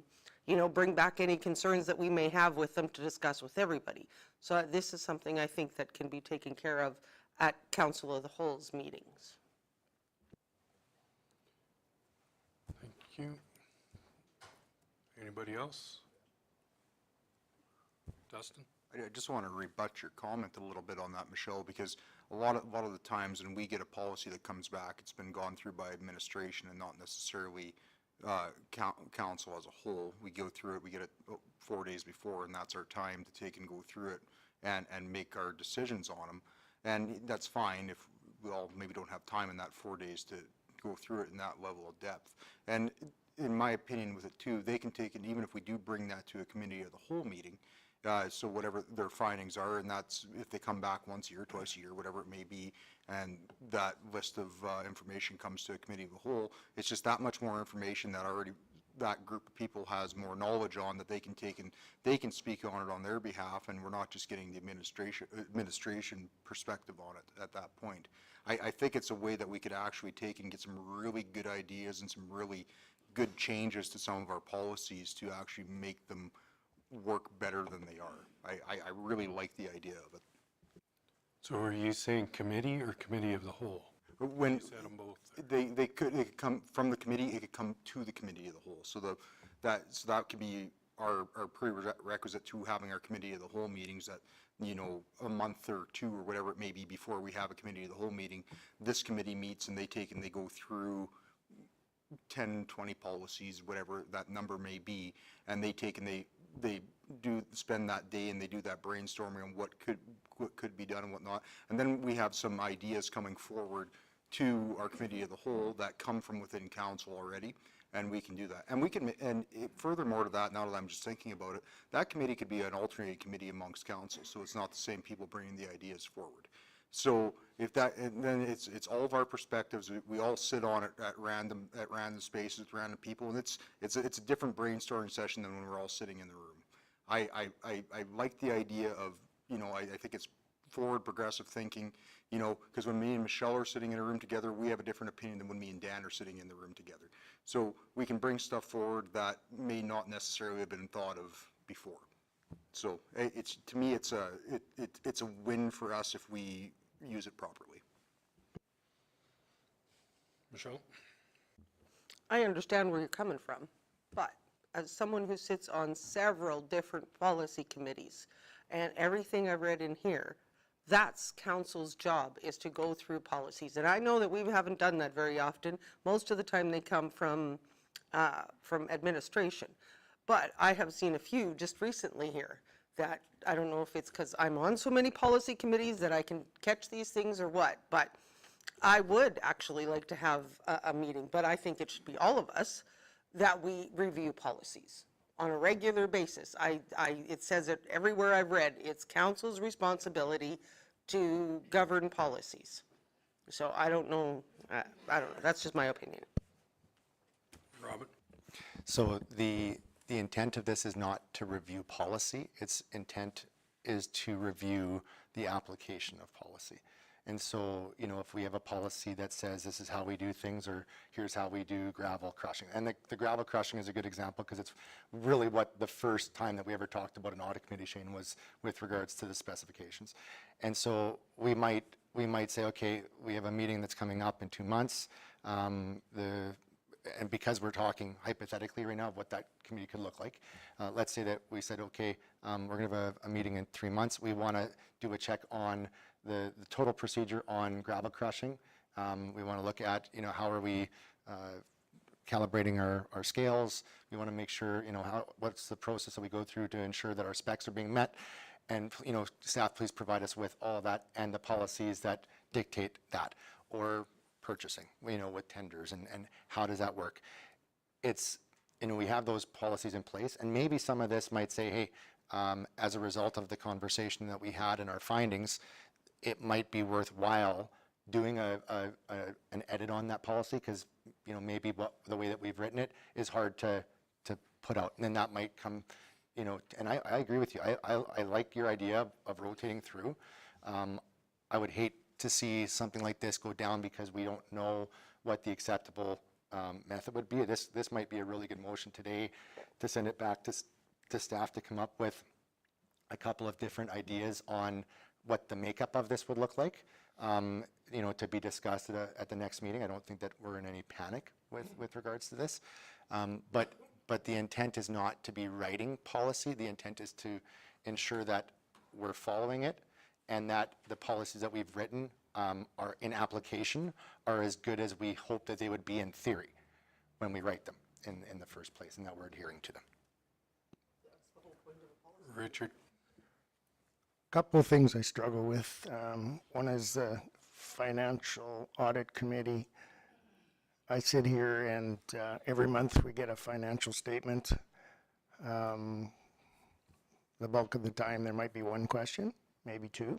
bring back any concerns that we may have with them to discuss with everybody. So this is something I think that can be taken care of at Council of the Whole's meetings. Thank you. Anybody else? Dustin? I just want to rebut your comment a little bit on that, Michelle, because a lot of the times when we get a policy that comes back, it's been gone through by administration and not necessarily council as a whole. We go through it, we get it 4 days before, and that's our time to take and go through it and make our decisions on them. And that's fine if we all maybe don't have time in that 4 days to go through it in that level of depth. And in my opinion with it too, they can take it, even if we do bring that to a committee of the whole meeting, So whatever their findings are, and that's if they come back once a year, twice a year, whatever it may be, and that list of information comes to a committee of the whole, it's just that much more information that already that group of people has more knowledge on that they can take and they can speak on it on their behalf, and we're not just getting the administration perspective on it at that point. I think it's a way that we could actually take and get some really good ideas and some really good changes to some of our policies to actually make them work better than they are. I really like the idea of it. So are you saying committee or committee of the whole? When You said them both. they could come from the committee, it could come to the committee of the whole. So that could be our prerequisite to having our committee of the whole meetings, that, you know, a month or two or whatever it may be before we have a committee of the whole meeting, this committee meets and they take and they go through 10, 20 policies, whatever that number may be, and they take and they do spend that day and they do that brainstorming on what could be done and whatnot. And then we have some ideas coming forward to our committee of the whole that come from within council already, and we can do that. And we can, furthermore to that, now that I'm just thinking about it, that committee could be an alternating committee amongst council, so it's not the same people bringing the ideas forward. So if that, and then it's all of our perspectives. We all sit on it at random spaces with random people, and it's a different brainstorming session than when we're all sitting in the room. I like the idea of, you know, I think it's forward progressive thinking, you know, because when me and Michelle are sitting in a room together, we have a different opinion than when me and Dan are sitting in the room together. So we can bring stuff forward that may not necessarily have been thought of before. So it's, to me, it's a win for us if we use it properly. Michelle? I understand where you're coming from, but as someone who sits on several different policy committees, and everything I've read in here, that's council's job, is to go through policies. And I know that we haven't done that very often. Most of the time they come from administration. But I have seen a few just recently here that, I don't know if it's because I'm on so many policy committees that I can catch these things or what, but I would actually like to have a meeting, but I think it should be all of us, that we review policies on a regular basis. It says it everywhere I've read, it's council's responsibility to govern policies. So I don't know, that's just my opinion. Robin? So the intent of this is not to review policy. Its intent is to review the application of policy. And so, you know, if we have a policy that says this is how we do things, or here's how we do gravel crushing. And the gravel crushing is a good example because it's really what the first time that we ever talked about an audit committee, Shane, was with regards to the specifications. And so we might say, okay, we have a meeting that's coming up in 2 months. And because we're talking hypothetically right now of what that committee could look like, let's say that we said, okay, we're going to have a meeting in 3 months. We want to do a check on the total procedure on gravel crushing. We want to look at, you know, how are we calibrating our scales. We want to make sure, you know, what's the process that we go through to ensure that our specs are being met. And, you know, staff, please provide us with all of that and the policies that dictate that. Or purchasing, you know, with tenders and how does that work? It's, you know, we have those policies in place, and maybe some of this might say, hey, as a result of the conversation that we had in our findings, it might be worthwhile doing an edit on that policy because, you know, maybe the way that we've written it is hard to put out, and then that might come, you know, and I agree with you. I like your idea of rotating through. I would hate to see something like this go down because we don't know what the acceptable method would be. This might be a really good motion today to send it back to staff to come up with a couple of different ideas on what the makeup of this would look like, you know, to be discussed at the next meeting. I don't think that we're in any panic with regards to this, but the intent is not to be writing policy. The intent is to ensure that we're following it, and that the policies that we've written are in application are as good as we hope that they would be in theory when we write them in the first place, and that we're adhering to them. Richard? Couple of things I struggle with. One is the financial audit committee. I sit here and every month we get a financial statement. the bulk of the time, there might be one question, maybe two.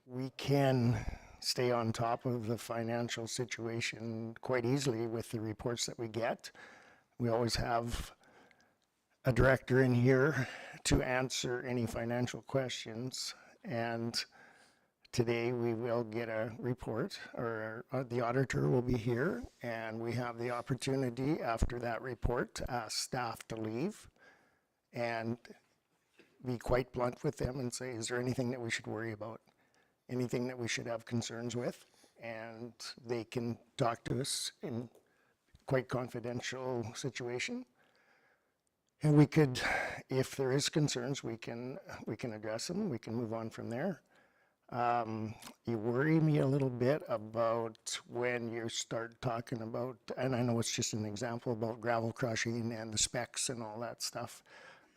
We can stay on top of the financial situation quite easily with the reports that we get. We always have a director in here to answer any financial questions, and today we will get a report, or the auditor will be here, and we have the opportunity after that report to ask staff to leave and be quite blunt with them and say, is there anything that we should worry about? Anything that we should have concerns with? And they can talk to us in quite confidential situation. And we could, if there is concerns, we can address them. We can move on from there. You worry me a little bit about when you start talking about, and I know it's just an example, about gravel crushing and the specs and all that stuff.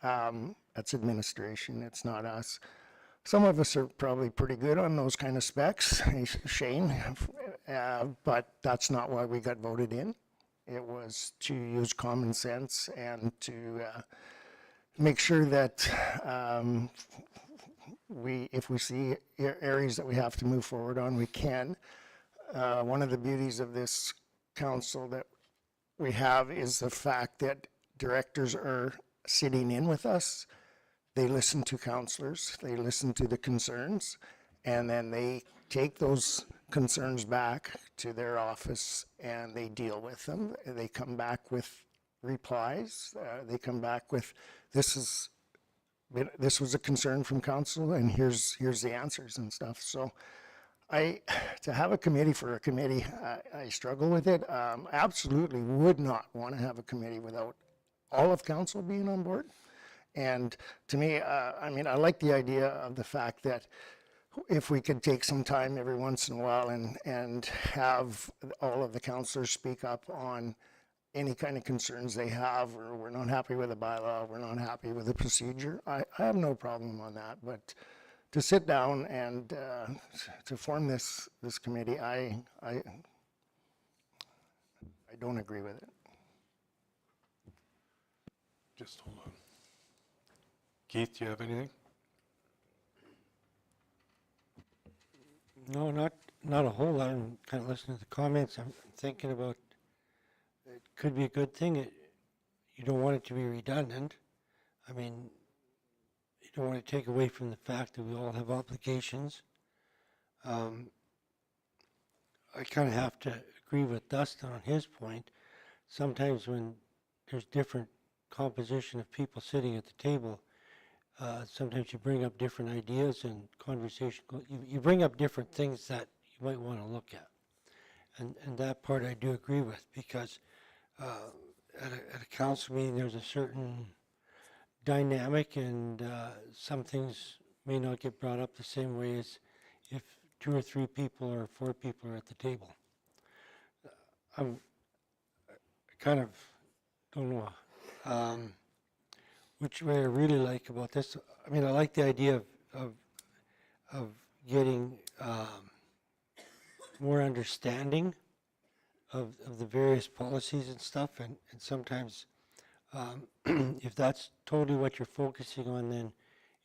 That's administration, it's not us. Some of us are probably pretty good on those kind of specs, Shane, but that's not why we got voted in. It was to use common sense and to make sure that if we see areas that we have to move forward on, we can. One of the beauties of this council that we have is the fact that directors are sitting in with us. They listen to councillors, they listen to the concerns, and then they take those concerns back to their office and they deal with them. They come back with replies. They come back with, this was a concern from council, and here's the answers and stuff. So to have a committee for a committee, I struggle with it. Absolutely would not want to have a committee without all of council being on board. And to me, I mean, I like the idea of the fact that if we could take some time every once in a while and have all of the councillors speak up on any kind of concerns they have, or we're not happy with a bylaw, we're not happy with the procedure, I have no problem on that. But to sit down and to form this committee, I don't agree with it. Just hold on. Keith, do you have anything? No, not a whole lot. I'm kind of listening to the comments. I'm thinking about, it could be a good thing. You don't want it to be redundant. I mean, you don't want to take away from the fact that we all have obligations. I kind of have to agree with Dustin on his point. Sometimes when there's different composition of people sitting at the table, sometimes you bring up different ideas and conversation. You bring up different things that you might want to look at. And that part I do agree with, because at a council meeting there's a certain dynamic, and some things may not get brought up the same way as if 2 or 3 people or 4 people are at the table. I kind of don't know which way I really like about this. I mean, I like the idea of getting more understanding of the various policies and stuff, and sometimes if that's totally what you're focusing on, then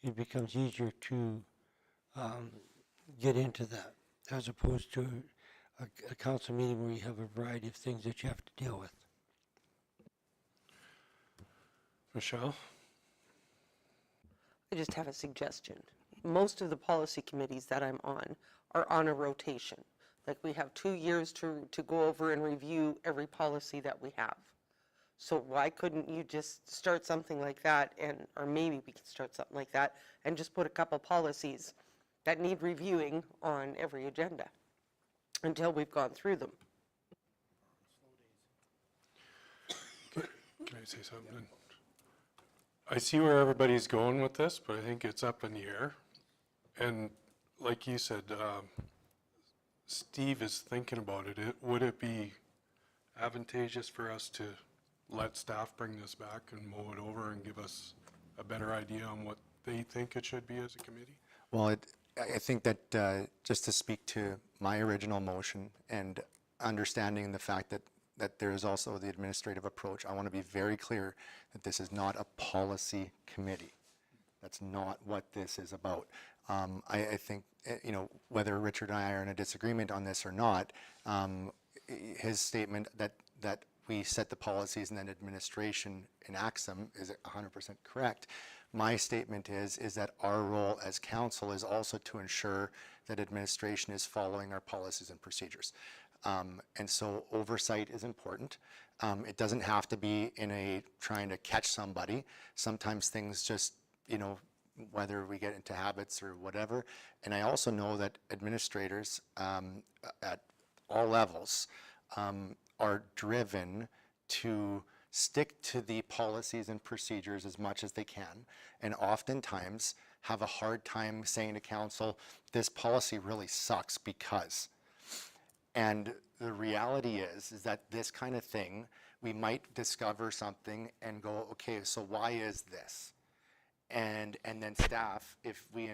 it becomes easier to get into that, as opposed to a council meeting where you have a variety of things that you have to deal with. Michelle? I just have a suggestion. Most of the policy committees that I'm on are on a rotation. Like, we have 2 years to go over and review every policy that we have. So why couldn't you just start something like that, or maybe we could start something like that and just put a couple policies that need reviewing on every agenda until we've gone through them. Can I say something? I see where everybody's going with this, but I think it's up in the air. And like you said, Steve is thinking about it. Would it be advantageous for us to let staff bring this back and mow it over and give us a better idea on what they think it should be as a committee? Well, I think that just to speak to my original motion and understanding the fact that that there is also the administrative approach. I want to be very clear that this is not a policy committee. That's not what this is about. I think, whether Richard and I are in a disagreement on this or not, his statement that we set the policies and then administration enacts them is 100% correct. My statement is that our role as council is also to ensure that administration is following our policies and procedures. And so oversight is important. It doesn't have to be in trying to catch somebody. Sometimes things just, whether we get into habits or whatever. And I also know that administrators at all levels are driven to stick to the policies and procedures as much as they can, and oftentimes have a hard time saying to council, this policy really sucks because. And the reality is that this kind of thing, we might discover something and go, okay, so why is this? And then staff, if we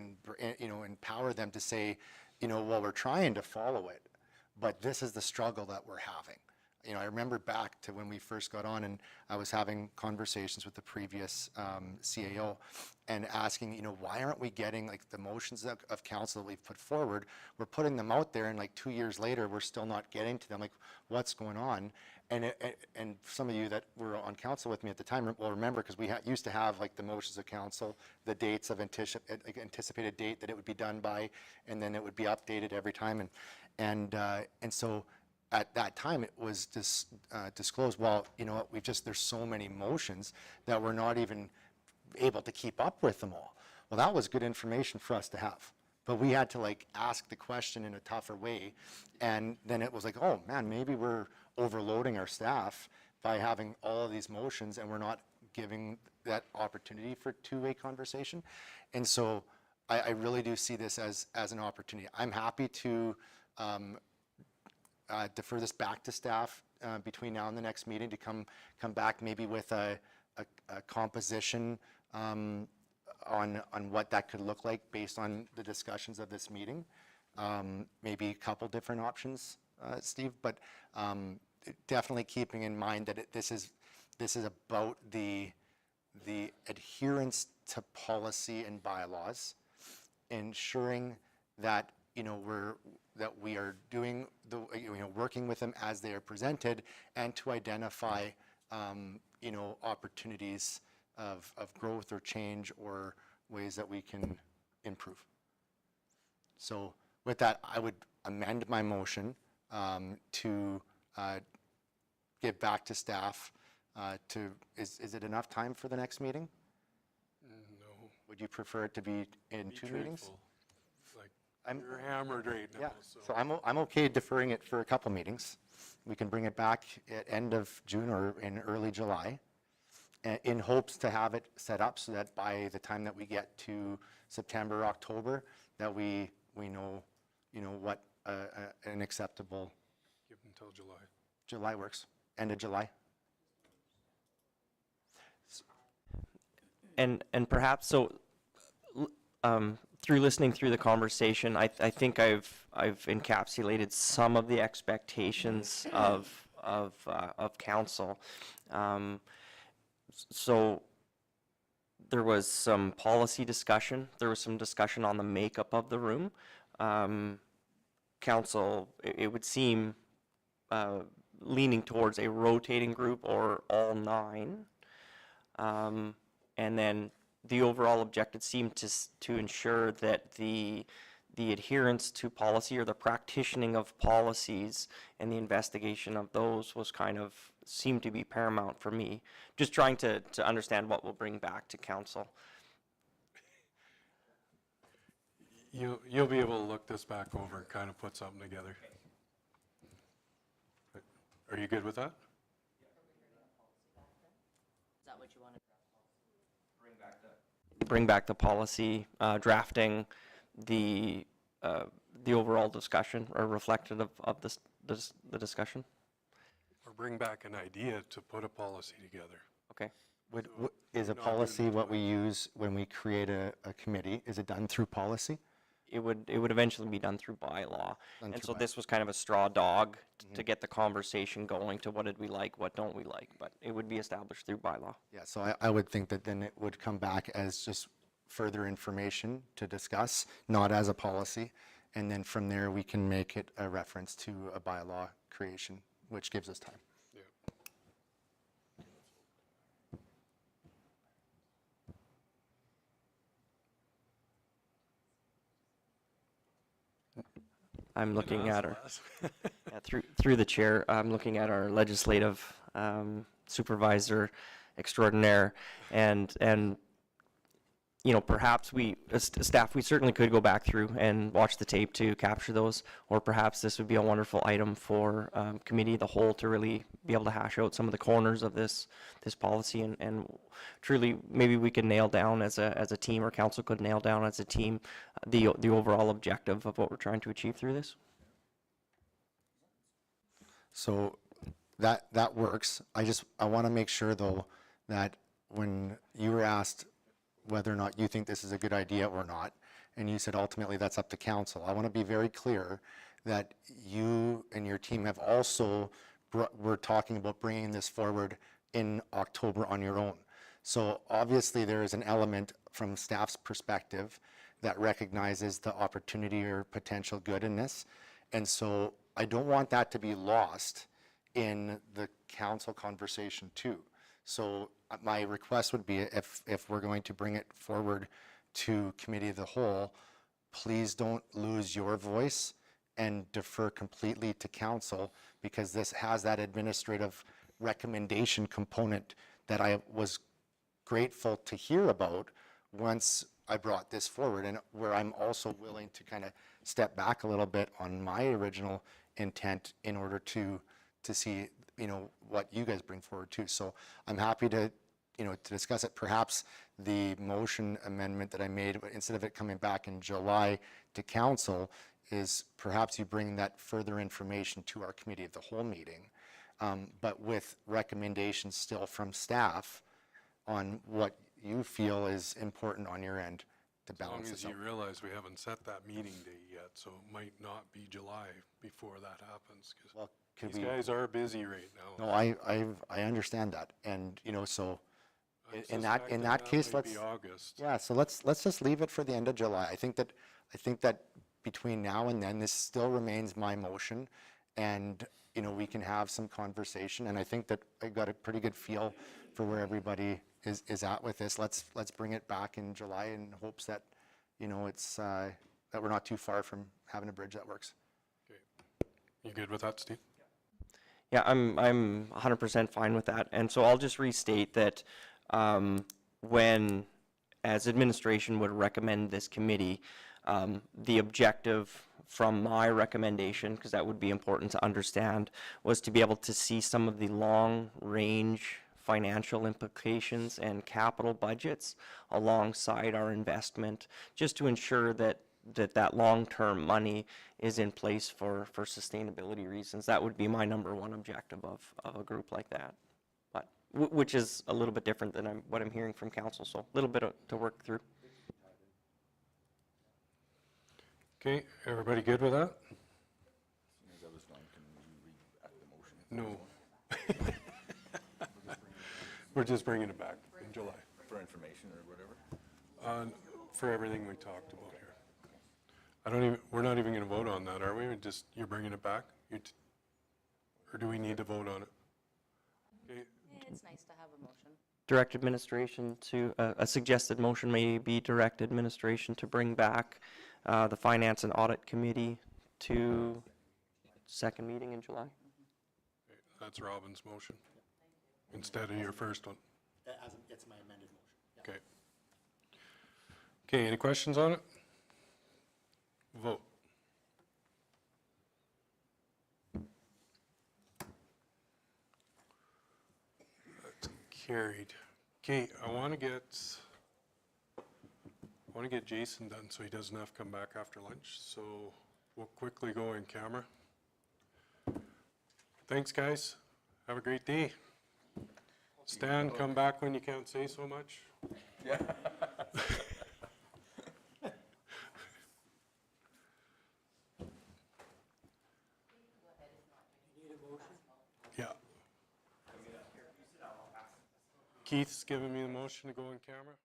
empower them to say, well, we're trying to follow it, but this is the struggle that we're having. I remember back to when we first got on, and I was having conversations with the previous CAO and asking, why aren't we getting like the motions of council that we've put forward? We're putting them out there, and like 2 years later, we're still not getting to them. Like, what's going on? And some of you that were on council with me at the time will remember, because we used to have like the motions of council, the dates of anticipated date that it would be done by, and then it would be updated every time. And so at that time, it was disclosed, well, there's so many motions that we're not even able to keep up with them all. Well, that was good information for us to have. But we had to like ask the question in a tougher way. And then it was like, oh man, maybe we're overloading our staff by having all of these motions, and we're not giving that opportunity for two-way conversation. And so I really do see this as an opportunity. I'm happy to defer this back to staff between now and the next meeting to come back maybe with a composition on what that could look like based on the discussions of this meeting. Maybe a couple different options, Steve, but definitely keeping in mind that this is about the adherence to policy and bylaws, ensuring that we are doing working with them as they are presented, and to identify opportunities of growth or change or ways that we can improve. So with that, I would amend my motion to give back to staff is it enough time for the next meeting? No. Would you prefer it to be in Be 2 meetings? truthful. You're hammered right now. Yeah, so I'm okay deferring it for a couple meetings. We can bring it back at end of June or in early July, in hopes to have it set up so that by the time that we get to September, October, that we know, what an acceptable. Give them until July. July works, end of July. And perhaps, so through listening through the conversation, I think I've encapsulated some of the expectations of council. So there was some policy discussion. There was some discussion on the makeup of the room. Council, it would seem, leaning towards a rotating group or all 9. And then the overall objective seemed to ensure that the adherence to policy, or the practicing of policies and the investigation of those, was seemed to be paramount for me. Just trying to understand what we'll bring back to council. You'll be able to look this back over and kind of put something together. Are you good with that? Is that what you want to? Bring back the policy, drafting the overall discussion, or reflective of the discussion. Or bring back an idea to put a policy together. Okay. Is a policy what we use when we create a committee? Is it done through policy? it would eventually be done through bylaw. And through so this was kind of a straw dog to get the conversation going to what did we like, what don't we like, but it would be established through bylaw. Yeah, so I would think that then it would come back as just further information to discuss, not as a policy. And then from there, we can make it a reference to a bylaw creation, which gives us time. I'm looking at our, through the chair, I'm looking at our legislative supervisor extraordinaire, and you know, perhaps we, as staff, we certainly could go back through and watch the tape to capture those, or perhaps this would be a wonderful item for committee of the whole to really be able to hash out some of the corners of this policy, and truly maybe we could nail down as a team, or council could nail down as a team the overall objective of what we're trying to achieve through this. So that works. I want to make sure though that when you were asked whether or not you think this is a good idea or not, and you said ultimately that's up to council, I want to be very clear that you and your team have also were talking about bringing this forward in October on your own. So obviously there is an element from staff's perspective that recognizes the opportunity or potential good in this. And so I don't want that to be lost in the council conversation too. So my request would be, if we're going to bring it forward to committee of the whole, please don't lose your voice and defer completely to council, because this has that administrative recommendation component that I was grateful to hear about once I brought this forward, and where I'm also willing to kind of step back a little bit on my original intent in order to see, you know, what you guys bring forward too. So I'm happy to, you know, to discuss it. Perhaps the motion amendment that I made, instead of it coming back in July to council, is perhaps you bring that further information to our committee of the whole meeting, but with recommendations still from staff on what you feel is important on your end to As long balance as this you out. realize we haven't set that meeting date yet, so it might not be July before that happens, Well, because could these we- guys are busy right now. No, I understand that, and you know, so I'm in that suspecting case, might be let's August. yeah, so let's just leave it for the end of July. I think that between now and then, this still remains my motion, and you know, we can have some conversation, and I think that I got a pretty good feel for where everybody is at with this. Let's bring it back in July in hopes that, you know, it's that we're not too far from having a bridge that works. Okay. You good with that, Steve? Yeah, I'm 100% fine with that. And so I'll just restate that when, as administration would recommend this committee, the objective from my recommendation, because that would be important to understand, was to be able to see some of the long-range financial implications and capital budgets alongside our investment, just to ensure that that long-term money is in place for sustainability reasons. That would be my number one objective of a group like that, but which is a little bit different than what I'm hearing from council, so a little bit to work through. Okay, everybody good with that? As I was done, can you read back the motion? No. We're just bringing it back in July, For information or whatever? for everything we talked about here. We're not even gonna vote on that, are we? You're bringing it back? Or do we need to vote on it? Okay, It's nice to have a motion. Direct administration to, a suggested motion may be direct administration to bring back the Finance and Audit Committee to second meeting in July. that's Robin's motion, instead of your first one. It's my amended motion. Okay. Okay, any questions on it? Vote. That's carried. Okay, I want to get Jason done so he doesn't have to come back after lunch. So we'll quickly go in camera. Thanks, guys. Have a great day. Stan, come back when you can't say so much. Yeah. Keith's giving me the motion to go on camera.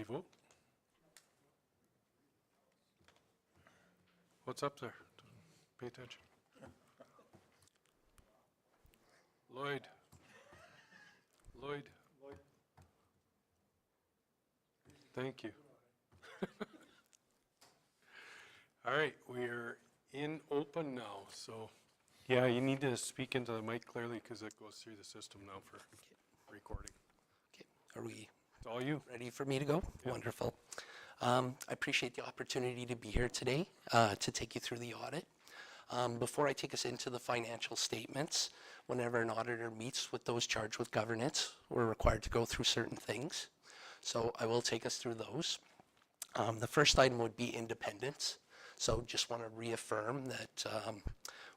vote? What's up there? Pay attention. Lloyd. Lloyd. Thank you. All right, we are in open now, so, yeah, you need to speak into the mic clearly because it goes through the system now for recording. Okay, are we It's all you. ready for me to go? Wonderful. I appreciate the opportunity to be here today to take you through the audit. Before I take us into the financial statements, whenever an auditor meets with those charged with governance, we're required to go through certain things. So I will take us through those. The first item would be independence. So just want to reaffirm that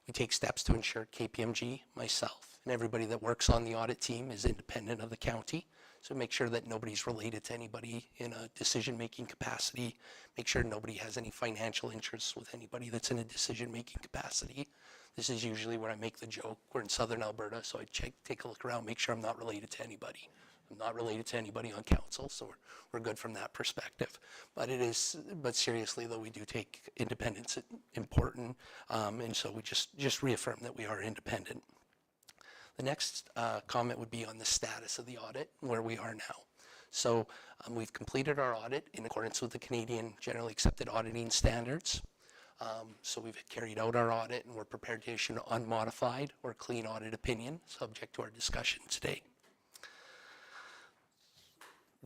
we take steps to ensure KPMG, myself, and everybody that works on the audit team is independent of the county. So make sure that nobody's related to anybody in a decision-making capacity. Make sure nobody has any financial interests with anybody that's in a decision-making capacity. This is usually where I make the joke. We're in southern Alberta, so I take a look around, make sure I'm not related to anybody. I'm not related to anybody on council, so we're good from that perspective. But seriously though, we do take independence important, and so we just reaffirm that we are independent. The next comment would be on the status of the audit, where we are now. So we've completed our audit in accordance with the Canadian Generally Accepted Auditing Standards. So we've carried out our audit and we're prepared to issue an unmodified or clean audit opinion, subject to our discussion today.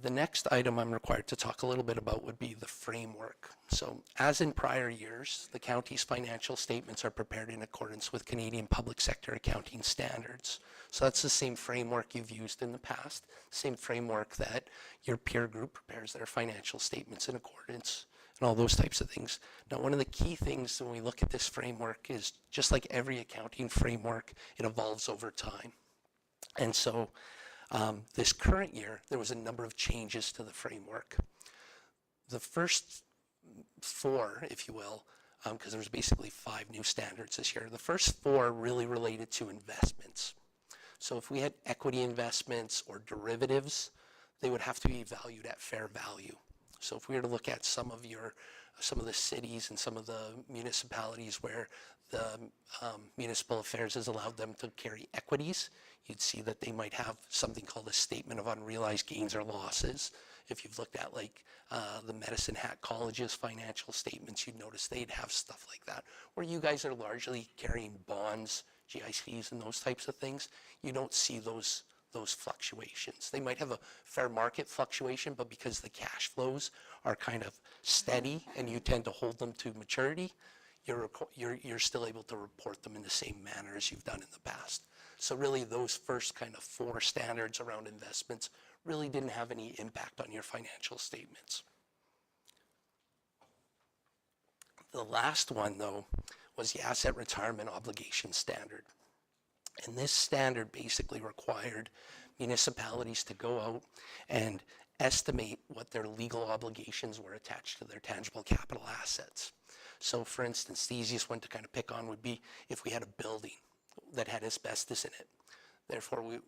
The next item I'm required to talk a little bit about would be the framework. So as in prior years, the county's financial statements are prepared in accordance with Canadian public sector accounting standards. So that's the same framework you've used in the past, same framework that your peer group prepares their financial statements in accordance and all those types of things. Now, one of the key things when we look at this framework is just like every accounting framework, it evolves over time. And so this current year, there was a number of changes to the framework. The first 4, if you will, because there was basically 5 new standards this year. The first 4 really related to investments. So if we had equity investments or derivatives, they would have to be valued at fair value. So if we were to look at some of the cities and some of the municipalities where the municipal affairs has allowed them to carry equities, you'd see that they might have something called a statement of unrealized gains or losses. If you've looked at like the Medicine Hat College's financial statements, you'd notice they'd have stuff like that. Where you guys are largely carrying bonds, GICs, and those types of things, you don't see those fluctuations. They might have a fair market fluctuation, but because the cash flows are kind of steady and you tend to hold them to maturity, you're still able to report them in the same manner as you've done in the past. So really those first kind of 4 standards around investments really didn't have any impact on your financial statements. The last one though was the asset retirement obligation standard. And this standard basically required municipalities to go out and estimate what their legal obligations were attached to their tangible capital assets. So for instance, the easiest one to kind of pick on would be if we had a building that had asbestos in it. Therefore,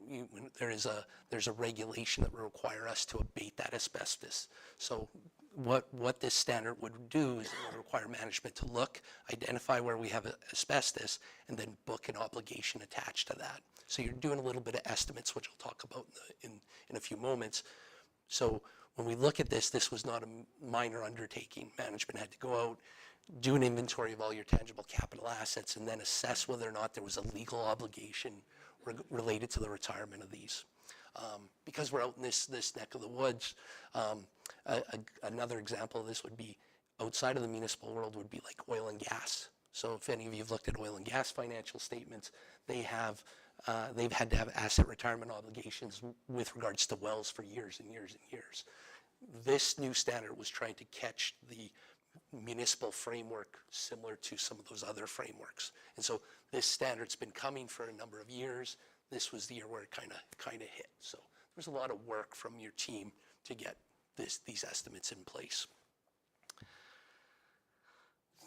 there's a regulation that will require us to abate that asbestos. So what this standard would do is it would require management to look, identify where we have asbestos, and then book an obligation attached to that. So you're doing a little bit of estimates, which I'll talk about in a few moments. So when we look at this, this was not a minor undertaking. Management had to go out, do an inventory of all your tangible capital assets, and then assess whether or not there was a legal obligation related to the retirement of these. Because we're out in this neck of the woods, another example of this would be outside of the municipal world would be like oil and gas. So if any of you have looked at oil and gas financial statements, they've had to have asset retirement obligations with regards to wells for years and years and years. This new standard was trying to catch the municipal framework similar to some of those other frameworks. And so this standard's been coming for a number of years. This was the year where it kind of hit. So there's a lot of work from your team to get these estimates in place.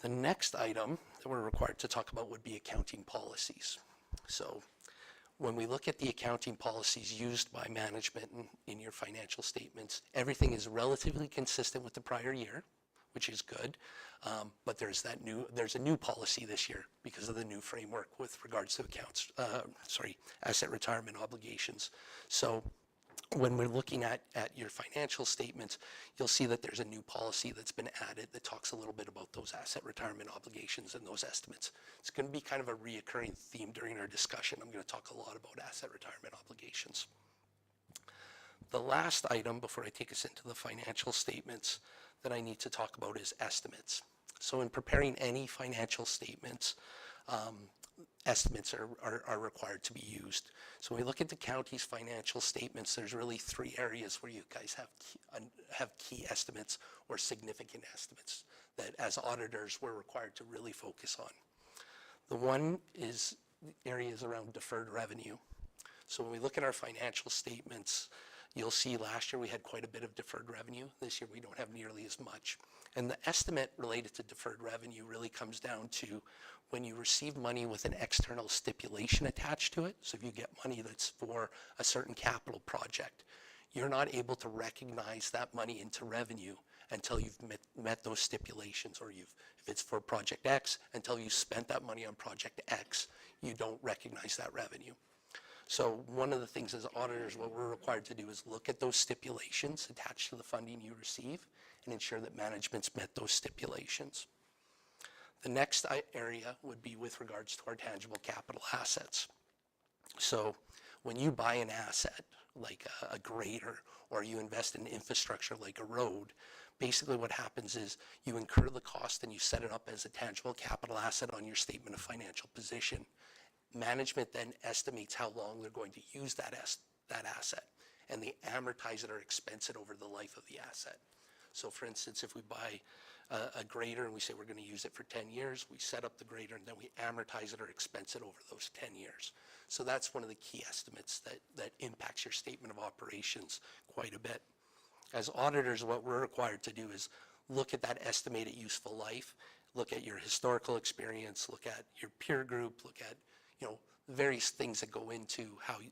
The next item that we're required to talk about would be accounting policies. So when we look at the accounting policies used by management in your financial statements, everything is relatively consistent with the prior year, which is good. But there's a new policy this year because of the new framework with regards to asset retirement obligations. So when we're looking at your financial statements, you'll see that there's a new policy that's been added that talks a little bit about those asset retirement obligations and those estimates. It's going to be kind of a reoccurring theme during our discussion. I'm going to talk a lot about asset retirement obligations. The last item before I take us into the financial statements that I need to talk about is estimates. So in preparing any financial statements, estimates are required to be used. So when we look at the county's financial statements, there's really three areas where you guys have key estimates or significant estimates that as auditors we're required to really focus on. The one is areas around deferred revenue. So when we look at our financial statements, you'll see last year we had quite a bit of deferred revenue. This year we don't have nearly as much. And the estimate related to deferred revenue really comes down to when you receive money with an external stipulation attached to it. So if you get money that's for a certain capital project, you're not able to recognize that money into revenue until you've met those stipulations, or if it's for project X, until you spent that money on project X, you don't recognize that revenue. So one of the things as auditors, what we're required to do is look at those stipulations attached to the funding you receive and ensure that management's met those stipulations. The next area would be with regards to our tangible capital assets. So when you buy an asset like a grader, or you invest in infrastructure like a road, basically what happens is you incur the cost and you set it up as a tangible capital asset on your statement of financial position. Management then estimates how long they're going to use that asset, and they amortize it or expense it over the life of the asset. So for instance, if we buy a grader and we say we're going to use it for 10 years, we set up the grader and then we amortize it or expense it over those 10 years. So that's one of the key estimates that impacts your statement of operations quite a bit. As auditors, what we're required to do is look at that estimated useful life, look at your historical experience, look at your peer group, look at various things that go into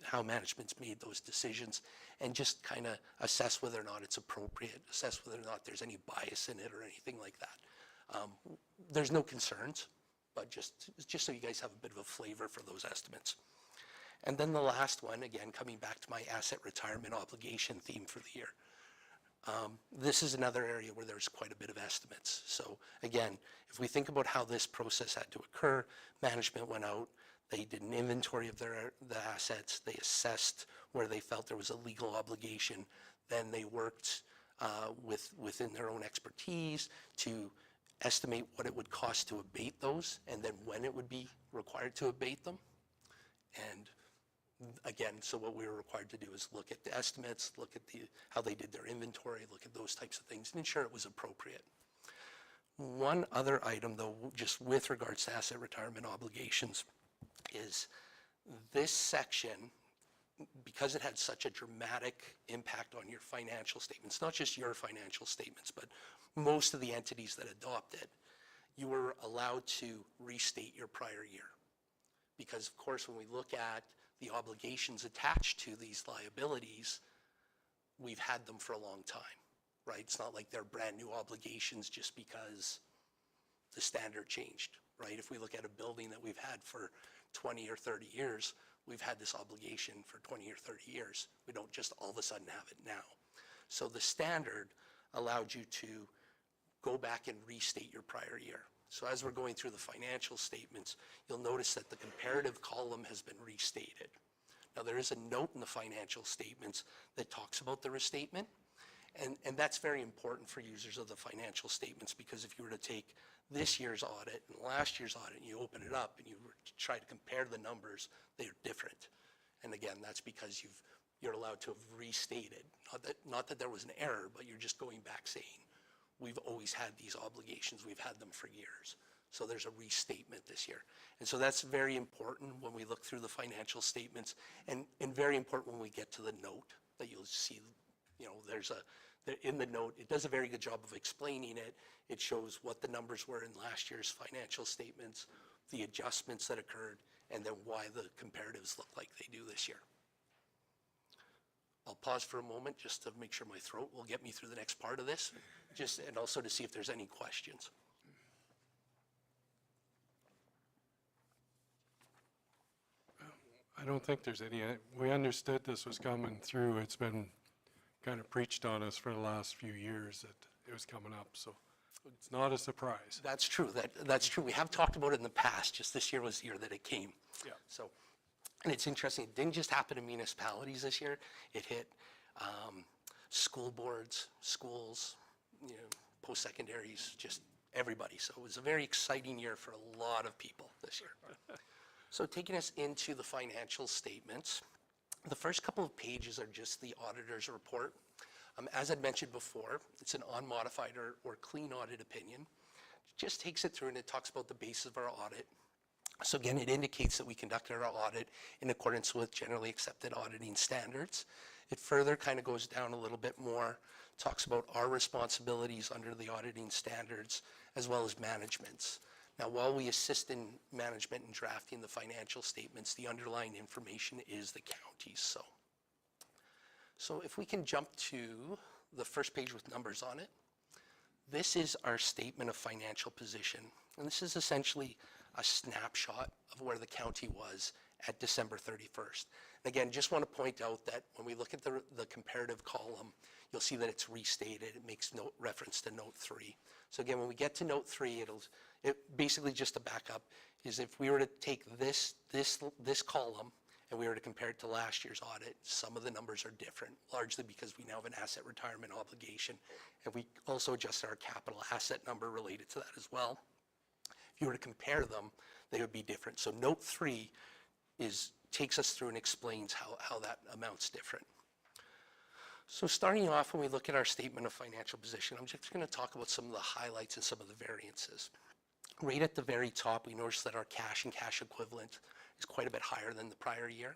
how management's made those decisions, and just kind of assess whether or not it's appropriate, assess whether or not there's any bias in it or anything like that. There's no concerns, but just so you guys have a bit of a flavor for those estimates. And then the last one, again, coming back to my asset retirement obligation theme for the year. This is another area where there's quite a bit of estimates. So again, if we think about how this process had to occur, management went out, they did an inventory of the assets, they assessed where they felt there was a legal obligation, then they worked within their own expertise to estimate what it would cost to abate those, and then when it would be required to abate them. And again, so what we were required to do is look at the estimates, look at how they did their inventory, look at those types of things, and ensure it was appropriate. One other item, though, just with regards to asset retirement obligations, is this section, because it had such a dramatic impact on your financial statements, not just your financial statements, but most of the entities that adopt it, you were allowed to restate your prior year. Because, of course, when we look at the obligations attached to these liabilities, we've had them for a long time, right? It's not like they're brand new obligations just because the standard changed, right? If we look at a building that we've had for 20 or 30 years, we've had this obligation for 20 or 30 years. We don't just all of a sudden have it now. So the standard allowed you to go back and restate your prior year. So as we're going through the financial statements, you'll notice that the comparative column has been restated. Now there is a note in the financial statements that talks about the restatement, and that's very important for users of the financial statements, because if you were to take this year's audit and last year's audit and you open it up and you were to try to compare the numbers, they're different. And again, that's because you're allowed to have restated. Not that there was an error, but you're just going back saying, we've always had these obligations, we've had them for years. So there's a restatement this year. And so that's very important when we look through the financial statements, and very important when we get to the note that you'll see, in the note, it does a very good job of explaining it. It shows what the numbers were in last year's financial statements, the adjustments that occurred, and then why the comparatives look like they do this year. I'll pause for a moment just to make sure my throat will get me through the next part of this, and also to see if there's any questions. I don't think there's any, we understood this was coming through. It's been kind of preached on us for the last few years that it was coming up, so it's not a surprise. That's true. That's true. We have talked about it in the past, just this year was the year that it came. Yeah. So, and it's interesting, it didn't just happen in municipalities this year. It hit school boards, schools, post-secondaries, just everybody. So it was a very exciting year for a lot of people this year. So taking us into the financial statements, the first couple of pages are just the auditor's report. As I'd mentioned before, it's an unmodified or clean audit opinion. It just takes it through and it talks about the basis of our audit. So again, it indicates that we conducted our audit in accordance with generally accepted auditing standards. It further kind of goes down a little bit more, talks about our responsibilities under the auditing standards as well as management's. Now, while we assist in management in drafting the financial statements, the underlying information is the county's. So if we can jump to the first page with numbers on it, this is our statement of financial position. And this is essentially a snapshot of where the county was at December 31st. And again, just want to point out that when we look at the comparative column, you'll see that it's restated. It makes reference to note 3. So again, when we get to note 3, it basically, just to back up, is if we were to take this column and we were to compare it to last year's audit, some of the numbers are different, largely because we now have an asset retirement obligation, and we also adjusted our capital asset number related to that as well. If you were to compare them, they would be different. So note 3 takes us through and explains how that amount's different. So starting off, when we look at our statement of financial position, I'm just going to talk about some of the highlights and some of the variances. Right at the very top, we notice that our cash and cash equivalent is quite a bit higher than the prior year.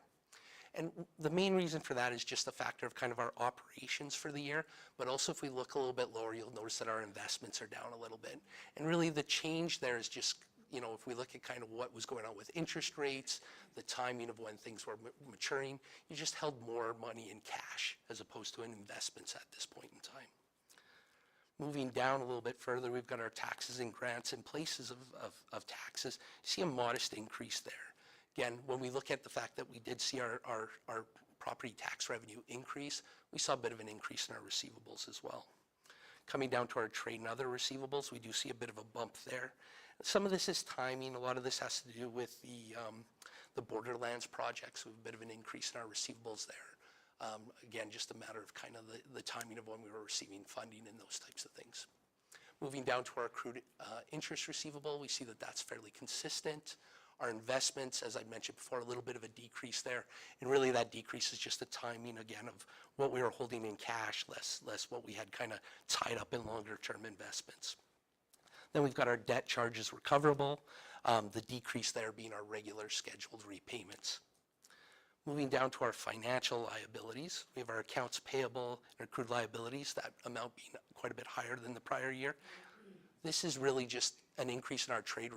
And the main reason for that is just the factor of kind of our operations for the year, but also if we look a little bit lower, you'll notice that our investments are down a little bit. And really the change there is just, if we look at kind of what was going on with interest rates, the timing of when things were maturing, you just held more money in cash as opposed to in investments at this point in time. Moving down a little bit further, we've got our taxes and grants in places of taxes. You see a modest increase there. Again, when we look at the fact that we did see our property tax revenue increase, we saw a bit of an increase in our receivables as well. Coming down to our trade and other receivables, we do see a bit of a bump there. Some of this is timing. A lot of this has to do with the Borderlands project, so we have a bit of an increase in our receivables there. Again, just a matter of kind of the timing of when we were receiving funding and those types of things. Moving down to our accrued interest receivable, we see that that's fairly consistent. Our investments, as I mentioned before, a little bit of a decrease there. And really that decrease is just the timing, again, of what we were holding in cash, less what we had kind of tied up in longer term investments. Then we've got our debt charges recoverable, the decrease there being our regular scheduled repayments. Moving down to our financial liabilities, we have our accounts payable and accrued liabilities, that amount being quite a bit higher than the prior year. This is really just an increase in our trade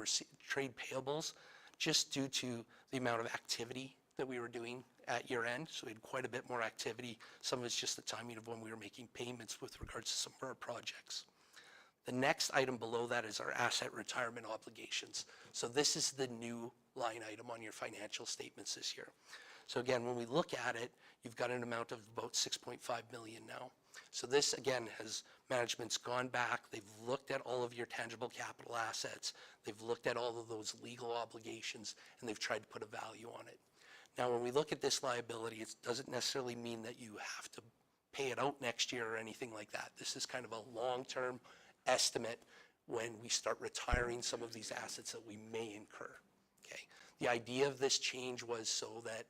payables, just due to the amount of activity that we were doing at year end. So we had quite a bit more activity. Some of it's just the timing of when we were making payments with regards to some of our projects. The next item below that is our asset retirement obligations. So this is the new line item on your financial statements this year. So again, when we look at it, you've got an amount of about 6.5 million now. So this, again, management's gone back, they've looked at all of your tangible capital assets, they've looked at all of those legal obligations, and they've tried to put a value on it. Now, when we look at this liability, it doesn't necessarily mean that you have to pay it out next year or anything like that. This is kind of a long-term estimate when we start retiring some of these assets that we may incur. Okay. The idea of this change was so that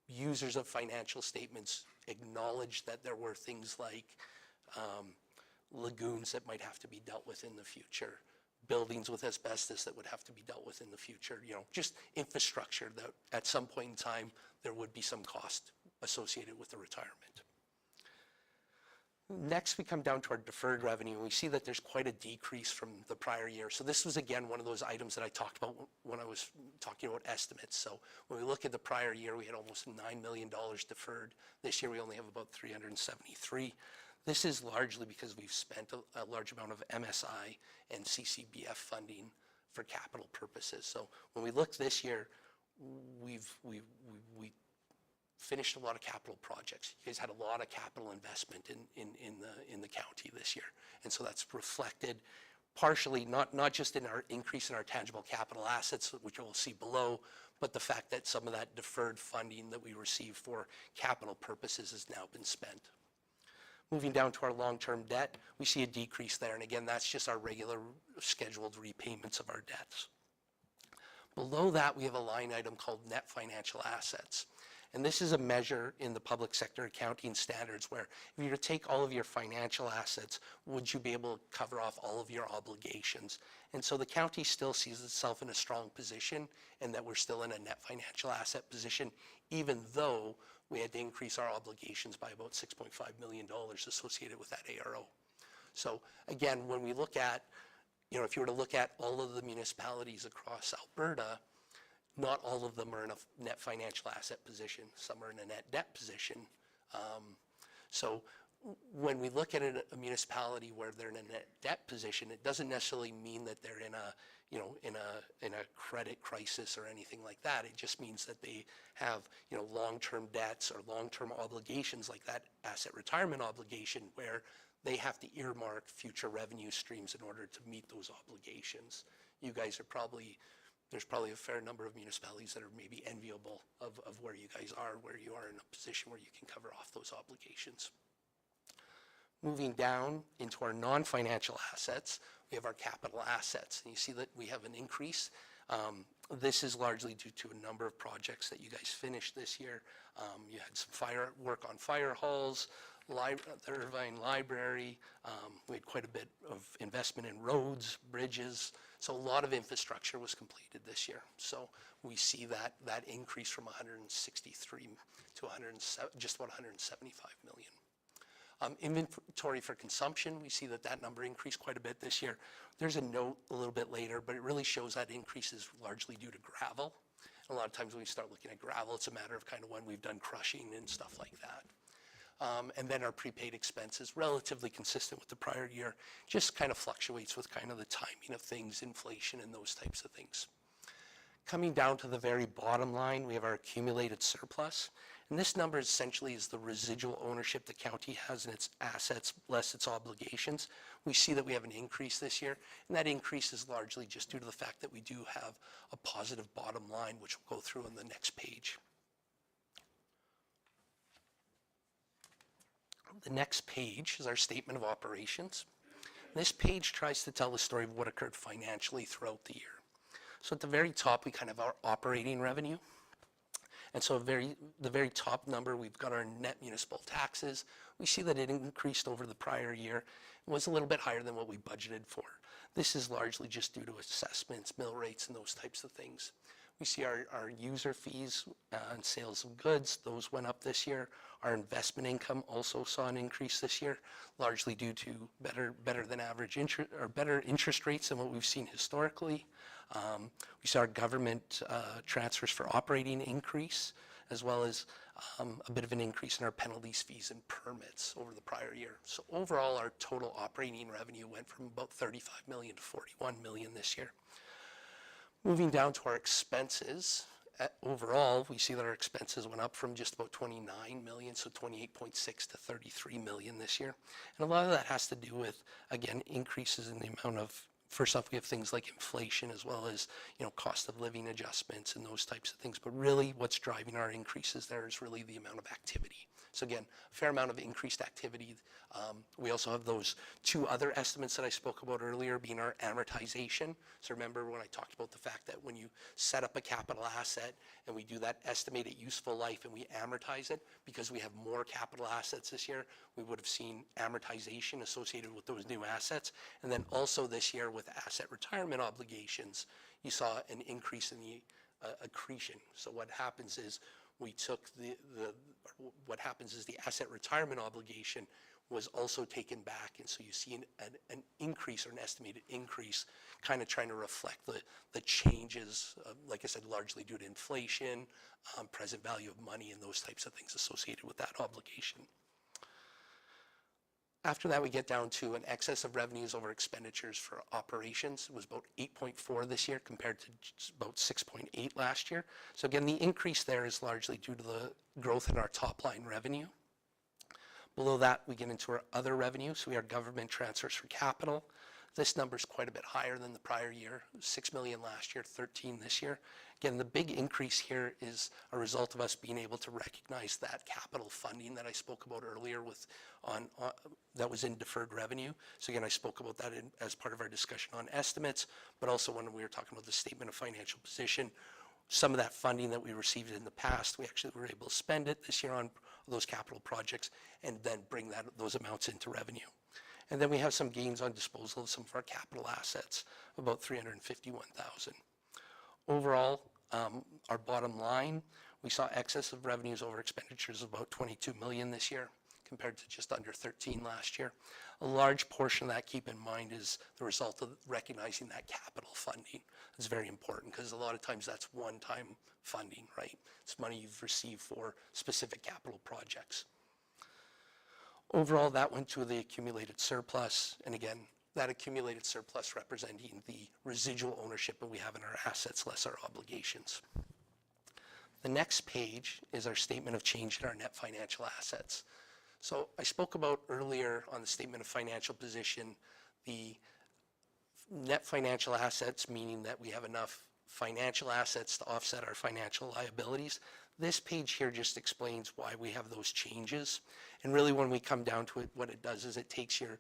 users of financial statements acknowledge that there were things like lagoons that might have to be dealt with in the future, buildings with asbestos that would have to be dealt with in the future, just infrastructure that at some point in time there would be some cost associated with the retirement. Next, we come down to our deferred revenue, and we see that there's quite a decrease from the prior year. So this was, again, one of those items that I talked about when I was talking about estimates. So when we look at the prior year, we had almost $9 million deferred. This year, we only have about 373. This is largely because we've spent a large amount of MSI and CCBF funding for capital purposes. So when we look this year, we finished a lot of capital projects. You guys had a lot of capital investment in the county this year. And so that's reflected partially, not just in our increase in our tangible capital assets, which you'll see below, but the fact that some of that deferred funding that we received for capital purposes has now been spent. Moving down to our long-term debt, we see a decrease there. And again, that's just our regular scheduled repayments of our debts. Below that, we have a line item called net financial assets. And this is a measure in the public sector accounting standards where if you were to take all of your financial assets, would you be able to cover off all of your obligations? And so the county still sees itself in a strong position and that we're still in a net financial asset position, even though we had to increase our obligations by about $6.5 million associated with that ARO. So again, when we look at, if you were to look at all of the municipalities across Alberta, not all of them are in a net financial asset position. Some are in a net debt position. So when we look at a municipality where they're in a net debt position, it doesn't necessarily mean that they're in a credit crisis or anything like that. It just means that they have long-term debts or long-term obligations like that asset retirement obligation where they have to earmark future revenue streams in order to meet those obligations. You guys are there's probably a fair number of municipalities that are maybe enviable of where you guys are, where you are in a position where you can cover off those obligations. Moving down into our non-financial assets, we have our capital assets. And you see that we have an increase. This is largely due to a number of projects that you guys finished this year. You had some work on fire halls, the Irvine Library. We had quite a bit of investment in roads, bridges. So a lot of infrastructure was completed this year. So we see that increase from 163 to just about 175 million. Inventory for consumption, we see that number increased quite a bit this year. There's a note a little bit later, but it really shows that increase is largely due to gravel. A lot of times when we start looking at gravel, it's a matter of kind of when we've done crushing and stuff like that. And then our prepaid expenses, relatively consistent with the prior year, just kind of fluctuates with kind of the timing of things, inflation and those types of things. Coming down to the very bottom line, we have our accumulated surplus. And this number essentially is the residual ownership the county has in its assets less its obligations. We see that we have an increase this year, and that increase is largely just due to the fact that we do have a positive bottom line, which we'll go through on the next page. The next page is our statement of operations. This page tries to tell the story of what occurred financially throughout the year. So at the very top, we kind of have our operating revenue. And so the very top number, we've got our net municipal taxes. We see that it increased over the prior year. It was a little bit higher than what we budgeted for. This is largely just due to assessments, mill rates, and those types of things. We see our user fees and sales of goods, those went up this year. Our investment income also saw an increase this year, largely due to better than average interest or better interest rates than what we've seen historically. We saw our government transfers for operating increase, as well as a bit of an increase in our penalties, fees, and permits over the prior year. So overall, our total operating revenue went from about 35 million to 41 million this year. Moving down to our expenses, overall, we see that our expenses went up from just about 29 million, so 28.6 to 33 million this year. And a lot of that has to do with, again, increases in the amount of, first off, we have things like inflation as well as, cost of living adjustments and those types of things. But really what's driving our increases there is really the amount of activity. So again, a fair amount of increased activity. We also have those two other estimates that I spoke about earlier being our amortization. So remember when I talked about the fact that when you set up a capital asset and we do that estimated useful life and we amortize it, because we have more capital assets this year, we would have seen amortization associated with those new assets. And then also this year with asset retirement obligations, you saw an increase in the accretion. So what happens is we took the asset retirement obligation, was also taken back. And so you see an increase, or an estimated increase, kind of trying to reflect the changes, like I said, largely due to inflation, present value of money, and those types of things associated with that obligation. After that, we get down to an excess of revenues over expenditures for operations. It was about 8.4 this year compared to about 6.8 last year. So again, the increase there is largely due to the growth in our top line revenue. Below that, we get into our other revenue. So we have government transfers for capital. This number is quite a bit higher than the prior year, 6 million last year, 13 this year. Again, the big increase here is a result of us being able to recognize that capital funding that I spoke about earlier that was in deferred revenue. So again, I spoke about that as part of our discussion on estimates, but also when we were talking about the statement of financial position, some of that funding that we received in the past, we actually were able to spend it this year on those capital projects and then bring those amounts into revenue. And then we have some gains on disposal of some of our capital assets, about $351,000. Overall, our bottom line, we saw excess of revenues over expenditures of about 22 million this year compared to just under 13 last year. A large portion of that, keep in mind, is the result of recognizing that capital funding. It's very important because a lot of times that's one-time funding, right? It's money you've received for specific capital projects. Overall, that went to the accumulated surplus, and again, that accumulated surplus representing the residual ownership that we have in our assets less our obligations. The next page is our statement of change in our net financial assets. So I spoke about earlier on the statement of financial position, the net financial assets, meaning that we have enough financial assets to offset our financial liabilities. This page here just explains why we have those changes. And really when we come down to it, what it does is it takes your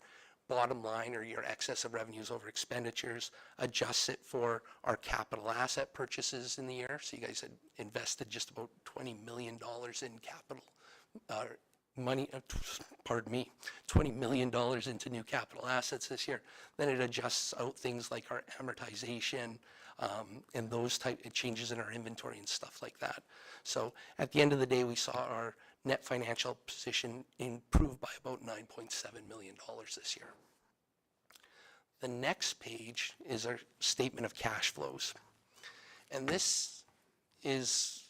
bottom line or your excess of revenues over expenditures, adjusts it for our capital asset purchases in the year. So you guys had invested just about $20 million in capital money, $20 million into new capital assets this year. Then it adjusts out things like our amortization and those type of changes in our inventory and stuff like that. So at the end of the day, we saw our net financial position improve by about $9.7 million this year. The next page is our statement of cash flows. And this is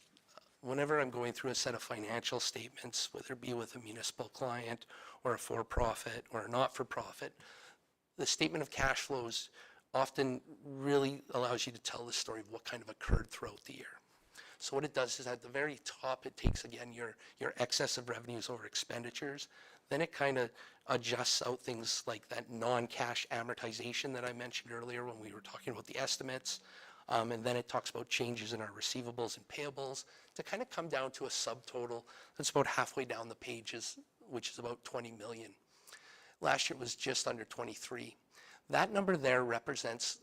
whenever I'm going through a set of financial statements, whether it be with a municipal client or a for-profit or a not-for-profit, the statement of cash flows often really allows you to tell the story of what kind of occurred throughout the year. So what it does is at the very top, it takes, again, your excess of revenues over expenditures. Then it kind of adjusts out things like that non-cash amortization that I mentioned earlier when we were talking about the estimates. And then it talks about changes in our receivables and payables to kind of come down to a subtotal that's about halfway down the pages, which is about 20 million. Last year it was just under 23. That number there represents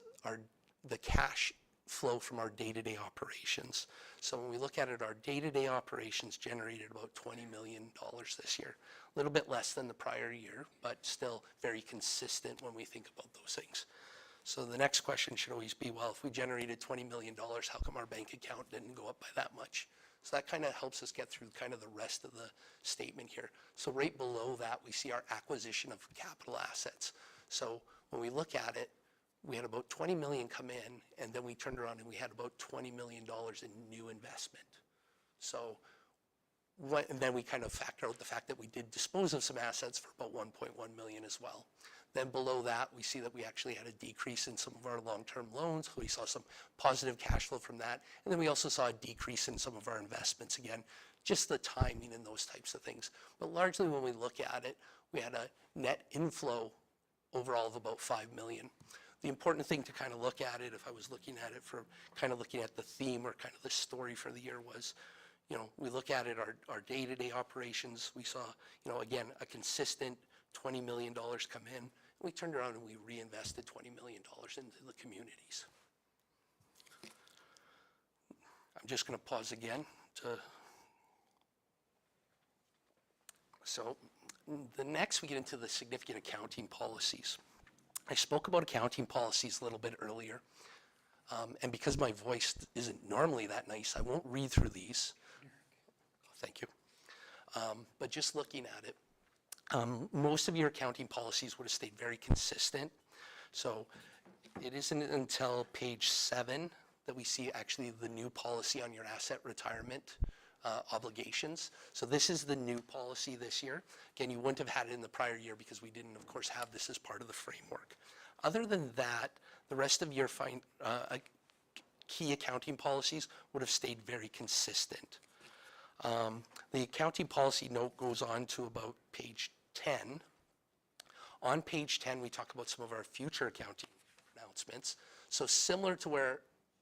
the cash flow from our day-to-day operations. So when we look at it, our day-to-day operations generated about $20 million this year. A little bit less than the prior year, but still very consistent when we think about those things. So the next question should always be, well, if we generated $20 million, how come our bank account didn't go up by that much? So that kind of helps us get through kind of the rest of the statement here. So right below that, we see our acquisition of capital assets. So when we look at it, we had about 20 million come in, and then we turned around and we had about $20 million in new investment. So, and then we kind of factor out the fact that we did dispose of some assets for about 1.1 million as well. Then below that, we see that we actually had a decrease in some of our long-term loans. We saw some positive cash flow from that. And then we also saw a decrease in some of our investments. Again, just the timing and those types of things. But largely when we look at it, we had a net inflow overall of about 5 million. The important thing to kind of look at it, if I was looking at it for kind of looking at the theme or kind of the story for the year was, you know, we look at it, our day-to-day operations, we saw, you know, again, a consistent $20 million come in. We turned around and we reinvested $20 million into the communities. I'm just going to pause again so the next we get into the significant accounting policies. I spoke about accounting policies a little bit earlier, and because my voice isn't normally that nice, I won't read through these. Thank you. But just looking at it, Most of your accounting policies would have stayed very consistent. So it isn't until page 7 that we see actually the new policy on your asset retirement obligations. So this is the new policy this year. Again, you wouldn't have had it in the prior year because we didn't, of course, have this as part of the framework. Other than that, the rest of your key accounting policies would have stayed very consistent. The accounting policy note goes on to about page 10. On page 10, we talk about some of our future accounting announcements. So similar to where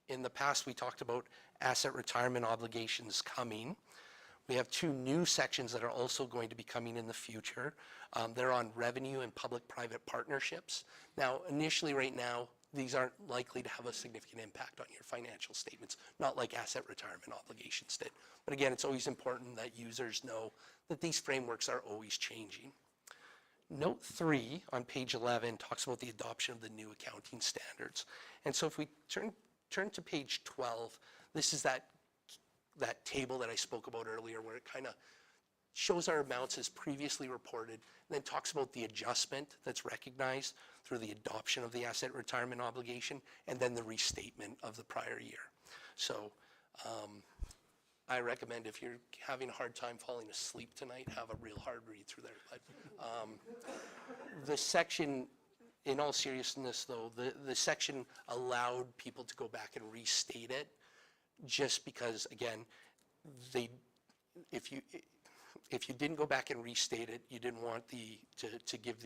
in the past we talked about asset retirement obligations coming, we have 2 new sections that are also going to be coming in the future. They're on revenue and public-private partnerships. Now, initially right now, these aren't likely to have a significant impact on your financial statements, not like asset retirement obligations did. But again, it's always important that users know that these frameworks are always changing. Note 3 on page 11 talks about the adoption of the new accounting standards. And so if we turn to page 12, this is that table that I spoke about earlier where it kind of shows our amounts as previously reported, and then talks about the adjustment that's recognized through the adoption of the asset retirement obligation, and then the restatement of the prior year. So I recommend if you're having a hard time falling asleep tonight, have a real hard read through there. But the section, in all seriousness though, the section allowed people to go back and restate it just because, again, if you didn't go back and restate it, you didn't want to give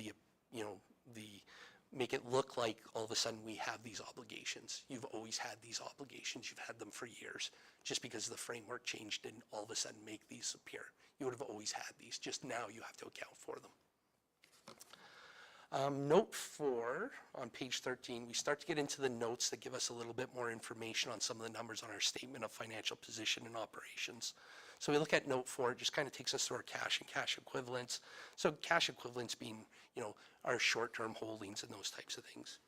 make it look like all of a sudden we have these obligations. You've always had these obligations. You've had them for years. Just because the framework changed didn't all of a sudden make these appear. You would have always had these. Just now you have to account for them. Note 4 on page 13, we start to get into the notes that give us a little bit more information on some of the numbers on our statement of financial position and operations. So we look at note 4, it just kind of takes us through our cash and cash equivalents. So cash equivalents being, our short-term holdings and those types of things.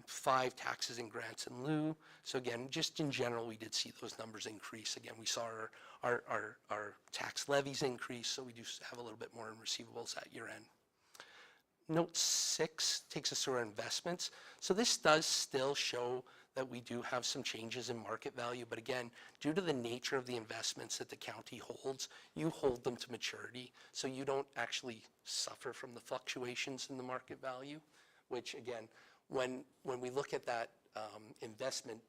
5, taxes and grants in lieu. So again, just in general, we did see those numbers increase. Again, we saw our tax levies increase, so we do have a little bit more in receivables at year end. Note 6 takes us through our investments. So this does still show that we do have some changes in market value, but again, due to the nature of the investments that the county holds, you hold them to maturity, so you don't actually suffer from the fluctuations in the market value, which again, when we look at that investment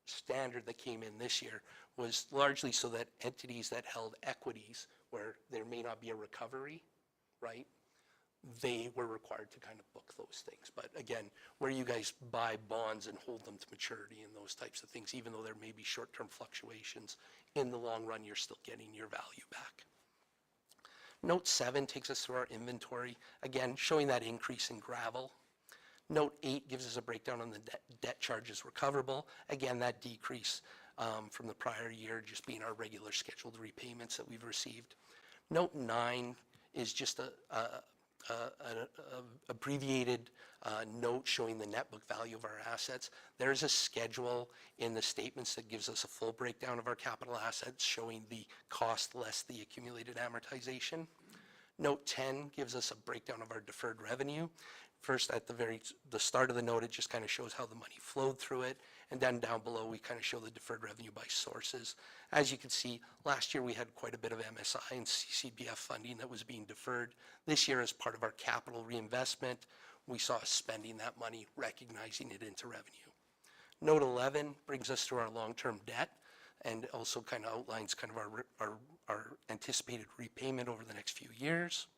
standard that came in this year was largely so that entities that held equities where there may not be a recovery, right? They were required to kind of book those things. But again, where you guys buy bonds and hold them to maturity and those types of things, even though there may be short-term fluctuations, in the long run, you're still getting your value back. Note 7 takes us through our inventory, again, showing that increase in gravel. Note 8 gives us a breakdown on the debt charges recoverable. Again, that decrease from the prior year just being our regular scheduled repayments that we've received. Note 9 is just an abbreviated note showing the net book value of our assets. There's a schedule in the statements that gives us a full breakdown of our capital assets showing the cost less the accumulated amortization. Note 10 gives us a breakdown of our deferred revenue. First, at the start of the note, it just kind of shows how the money flowed through it. And then down below, we kind of show the deferred revenue by sources. As you can see, last year we had quite a bit of MSI and CCBF funding that was being deferred. This year, as part of our capital reinvestment, we saw us spending that money, recognizing it into revenue. Note 11 brings us through our long-term debt and also kind of outlines kind of our anticipated repayment over the next few years.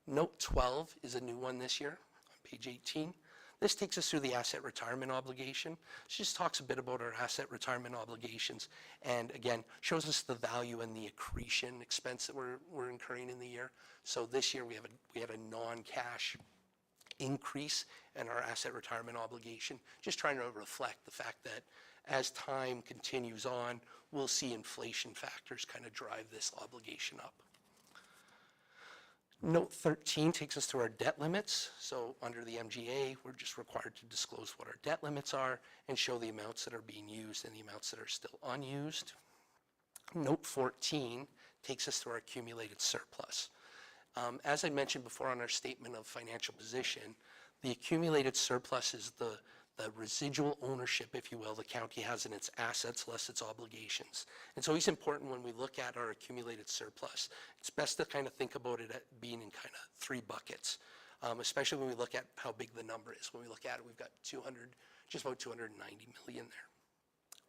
Note 12 is a new one this year. Page 18. This takes us through the asset retirement obligation. It just talks a bit about our asset retirement obligations and again, shows us the value and the accretion expense that we're incurring in the year. So this year we had a non-cash increase in our asset retirement obligation, just trying to reflect the fact that as time continues on, we'll see inflation factors kind of drive this obligation up. Note 13 takes us through our debt limits. So under the MGA, we're just required to disclose what our debt limits are and show the amounts that are being used and the amounts that are still unused. Note 14 takes us through our accumulated surplus. As I mentioned before on our statement of financial position, the accumulated surplus is the residual ownership, if you will, the county has in its assets less its obligations. It's always important when we look at our accumulated surplus, it's best to kind of think about it at being in kind of three buckets, especially when we look at how big the number is. When we look at it, we've got just about 290 million there.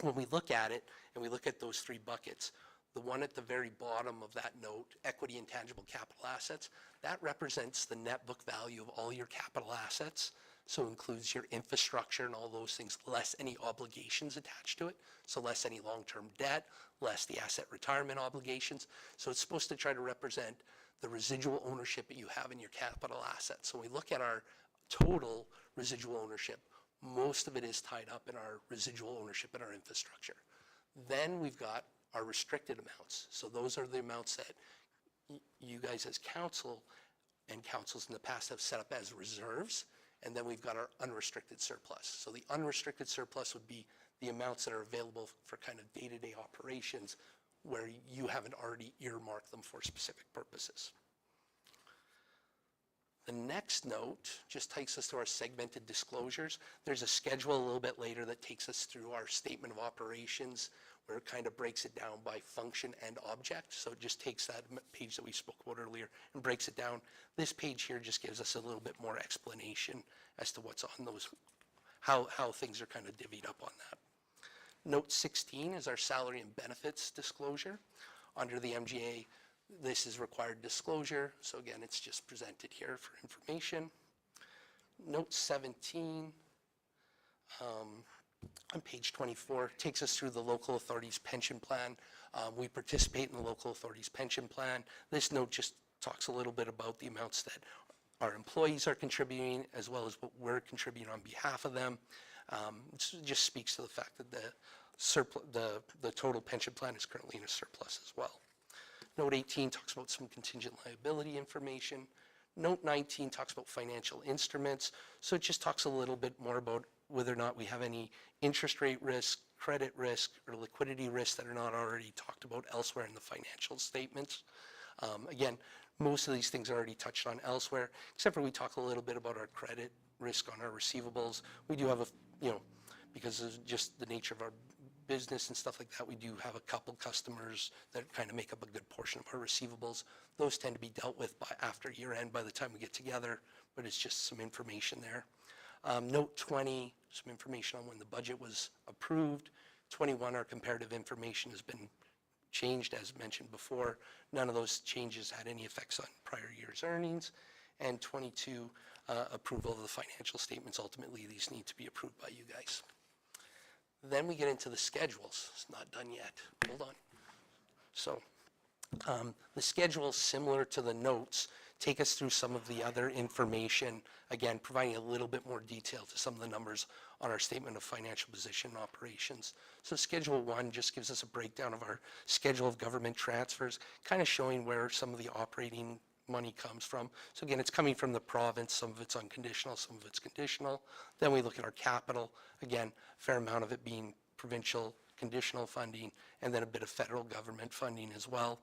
When we look at it and we look at those three buckets, the one at the very bottom of that note, equity and tangible capital assets, that represents the net book value of all your capital assets. So it includes your infrastructure and all those things, less any obligations attached to it. So less any long-term debt, less the asset retirement obligations. So it's supposed to try to represent the residual ownership that you have in your capital assets. So when we look at our total residual ownership, most of it is tied up in our residual ownership in our infrastructure. Then we've got our restricted amounts. So those are the amounts that you guys as council and councils in the past have set up as reserves. And then we've got our unrestricted surplus. So the unrestricted surplus would be the amounts that are available for kind of day-to-day operations where you haven't already earmarked them for specific purposes. The next note just takes us to our segmented disclosures. There's a schedule a little bit later that takes us through our statement of operations where it kind of breaks it down by function and object. So it just takes that page that we spoke about earlier and breaks it down. This page here just gives us a little bit more explanation as to what's on those, how things are kind of divvied up on that. Note 16 is our salary and benefits disclosure. Under the MGA, this is required disclosure. So again, it's just presented here for information. Note 17, on page 24, takes us through the local authority's pension plan. We participate in the local authority's pension plan. This note just talks a little bit about the amounts that our employees are contributing as well as what we're contributing on behalf of them. It just speaks to the fact that the total pension plan is currently in a surplus as well. Note 18 talks about some contingent liability information. Note 19 talks about financial instruments. So it just talks a little bit more about whether or not we have any interest rate risk, credit risk, or liquidity risk that are not already talked about elsewhere in the financial statements. Again, most of these things are already touched on elsewhere, except for we talk a little bit about our credit risk on our receivables. We do have because of just the nature of our business and stuff like that, we do have a couple customers that kind of make up a good portion of our receivables. Those tend to be dealt with by after year end by the time we get together, but it's just some information there. Note 20, some information on when the budget was approved. 21, our comparative information has been changed as mentioned before. None of those changes had any effects on prior year's earnings. And 22, approval of the financial statements. Ultimately, these need to be approved by you guys. Then we get into the schedules. It's not done yet. Hold on. So the schedules, similar to the notes, take us through some of the other information, again, providing a little bit more detail to some of the numbers on our statement of financial position and operations. So Schedule 1 just gives us a breakdown of our schedule of government transfers, kind of showing where some of the operating money comes from. So again, it's coming from the province. Some of it's unconditional, some of it's conditional. Then we look at our capital. Again, a fair amount of it being provincial conditional funding, and then a bit of federal government funding as well.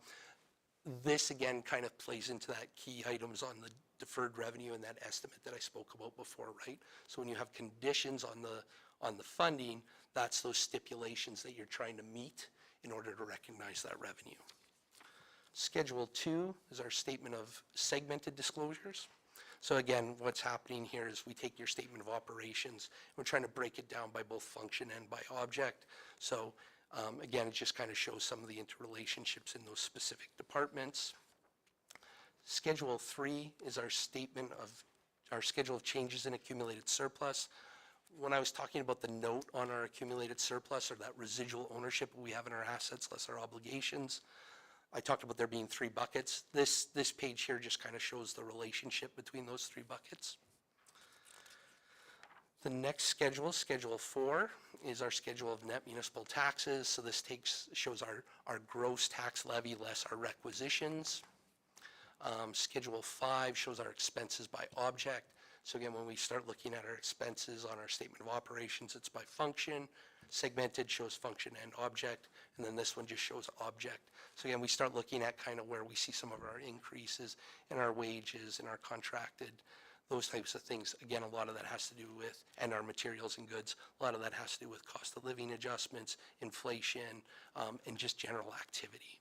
This again kind of plays into that key items on the deferred revenue and that estimate that I spoke about before, right? So when you have conditions on the funding, that's those stipulations that you're trying to meet in order to recognize that revenue. Schedule 2 is our statement of segmented disclosures. So again, what's happening here is we take your statement of operations, we're trying to break it down by both function and by object. So again, it just kind of shows some of the interrelationships in those specific departments. Schedule 3 is our statement of our schedule of changes in accumulated surplus. When I was talking about the note on our accumulated surplus, or that residual ownership we have in our assets less our obligations, I talked about there being 3 buckets. This page here just kind of shows the relationship between those 3 buckets. The next schedule, Schedule 4, is our schedule of net municipal taxes. So this shows our gross tax levy less our requisitions. Schedule 5 shows our expenses by object. So again, when we start looking at our expenses on our statement of operations, it's by function. Segmented shows function and object, and then this one just shows object. So again, we start looking at kind of where we see some of our increases in our wages and our contracted, those types of things. Again, a lot of that has to do with, and our materials and goods, a lot of that has to do with cost of living adjustments, inflation, and just general activity.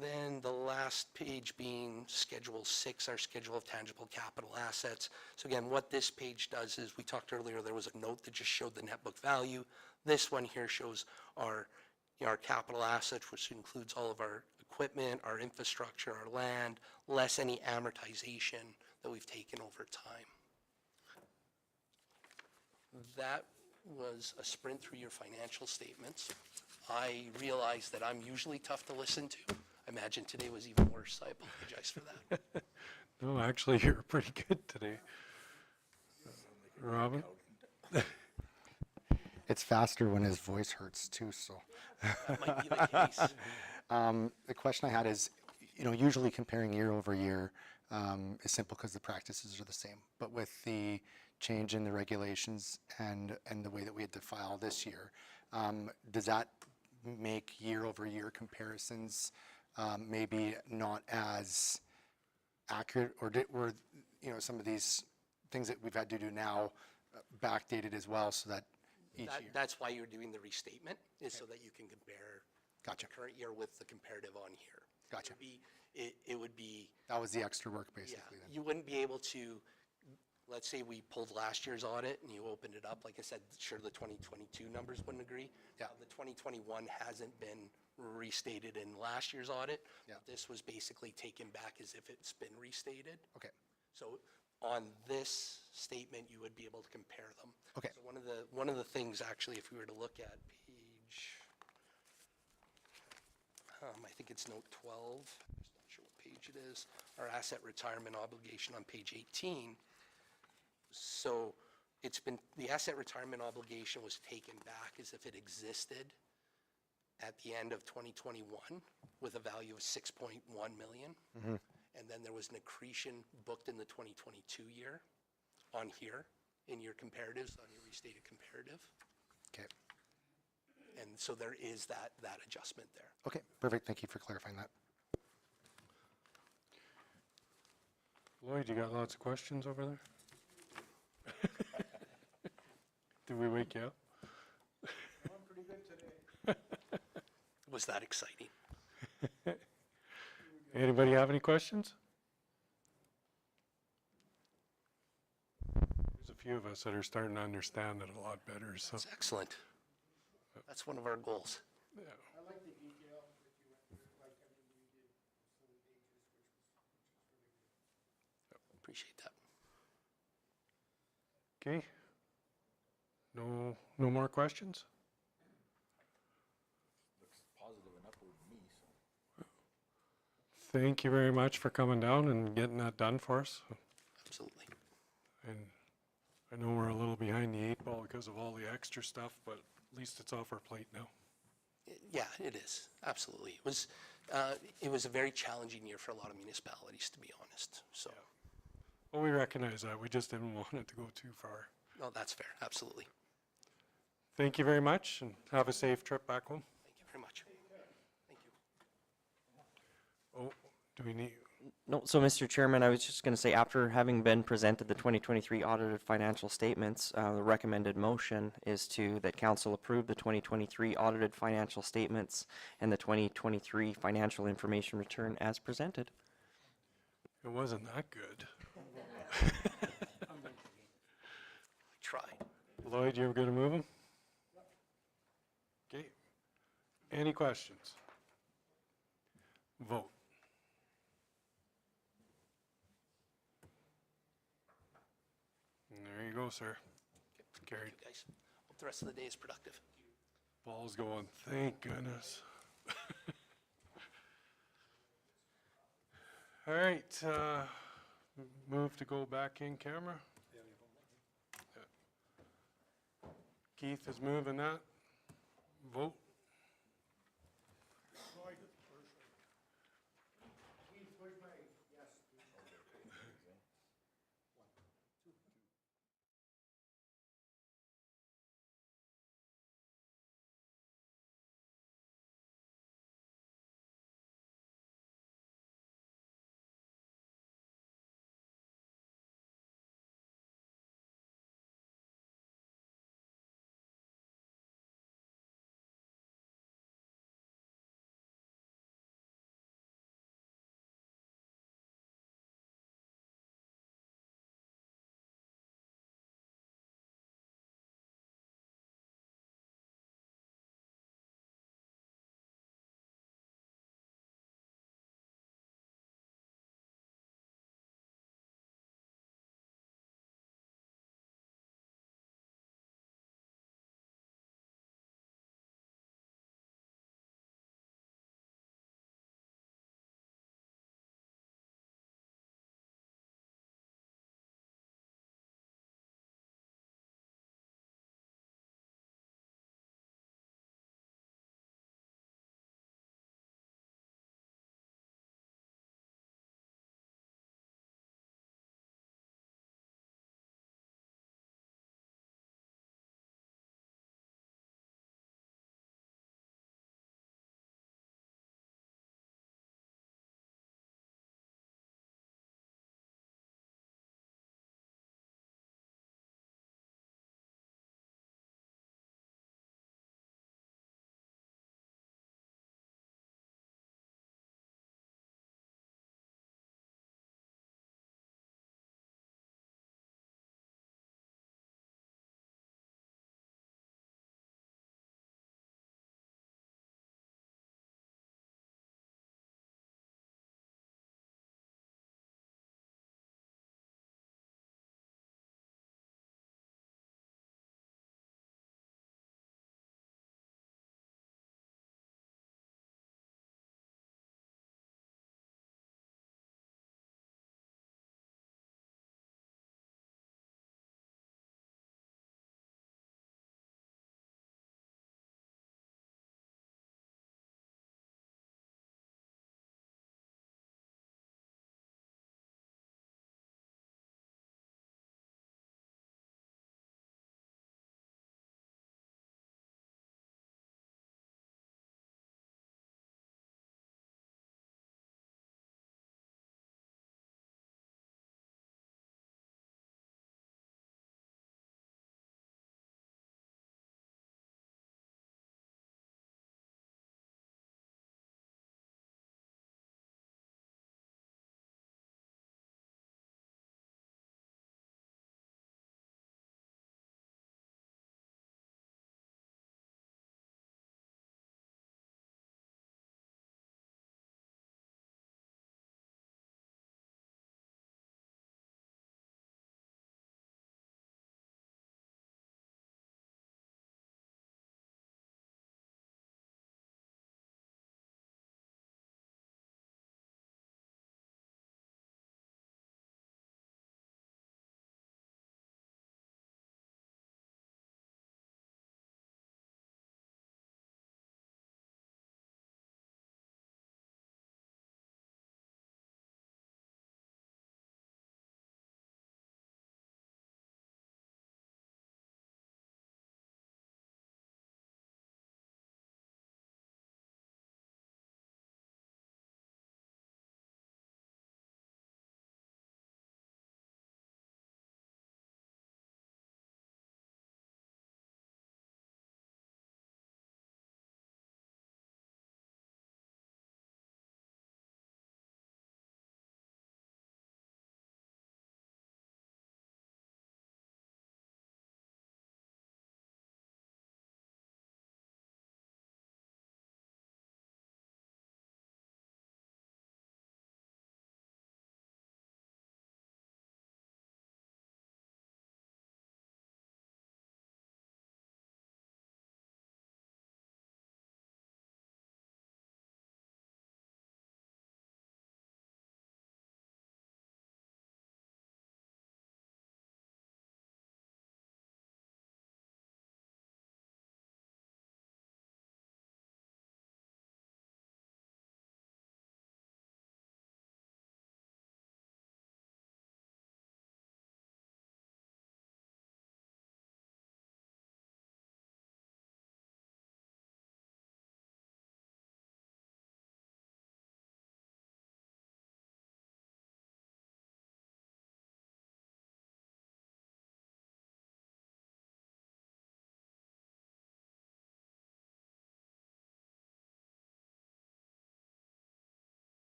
Then the last page being Schedule 6, our Schedule of Tangible Capital Assets. So again, what this page does is, we talked earlier, there was a note that just showed the net book value. This one here shows our, our capital assets, which includes all of our equipment, our infrastructure, our land, less any amortization that we've taken over time. That was a sprint through your financial statements. I realize that I'm usually tough to listen to. I imagine today was even worse. I apologize for that. No, actually, you're pretty good today. Robin? It's faster when his voice hurts too, so. That might be the case. The question I had is, usually comparing year over year is simple because the practices are the same. But with the change in the regulations and the way that we had to file this year, does that make year over year comparisons maybe not as accurate, or were some of these things that we've had to do now backdated as well, so that each year? That's why you're doing the restatement, is so that you can compare Gotcha. the current year with the comparative on here. Gotcha. It would be, That was the extra work, yeah, basically, then. you wouldn't be able to, let's say we pulled last year's audit and you opened it up, like I said, sure, the 2022 numbers wouldn't agree. Yeah. The 2021 hasn't been restated in last year's audit. Yeah. This was basically taken back as if it's been restated. Okay. So on this statement, you would be able to compare them. Okay. So one of the things, actually, if we were to look at page, I think it's note 12, just not sure what page it is, our asset retirement obligation on page 18. So it's been, the asset retirement obligation was taken back as if it existed at the end of 2021 with a value of 6.1 million. And then there was an accretion booked in the 2022 year on here in your comparatives, on your restated comparative. Okay. And so there is that adjustment there. Okay, perfect. Thank you for clarifying that. Lloyd, you got lots of questions over there? Did we wake you up? Was that exciting? Anybody have any questions? There's a few of us that are starting to understand it a lot better, so. That's excellent. That's one of our goals. Yeah. Appreciate that. Okay. No more questions? Looks positive and upward to me, so. Thank you very much for coming down and getting that done for us. Absolutely. And I know we're a little behind the 8 ball because of all the extra stuff, but at least it's off our plate now. Yeah, it is. Absolutely. It was a very challenging year for a lot of municipalities, to be honest. So, Well, we recognize that. We just didn't want it to go too far. no, that's fair. Absolutely. Thank you very much and have a safe trip back home. Thank you very much. Thank you. Oh, do we need, No, so Mr. Chairman, I was just going to say, after having been presented the 2023 audited financial statements, the recommended motion is that council approve the 2023 audited financial statements and the 2023 financial information return as presented. it wasn't that good. Try. Lloyd, you ever going to move them? Okay. Any questions? Vote. And there you go, sir. Carried. Thank you, guys. Hope the rest of the day is productive. Ball's going, thank goodness. All right, move to go back in camera. Yeah. Keith is moving that. Vote.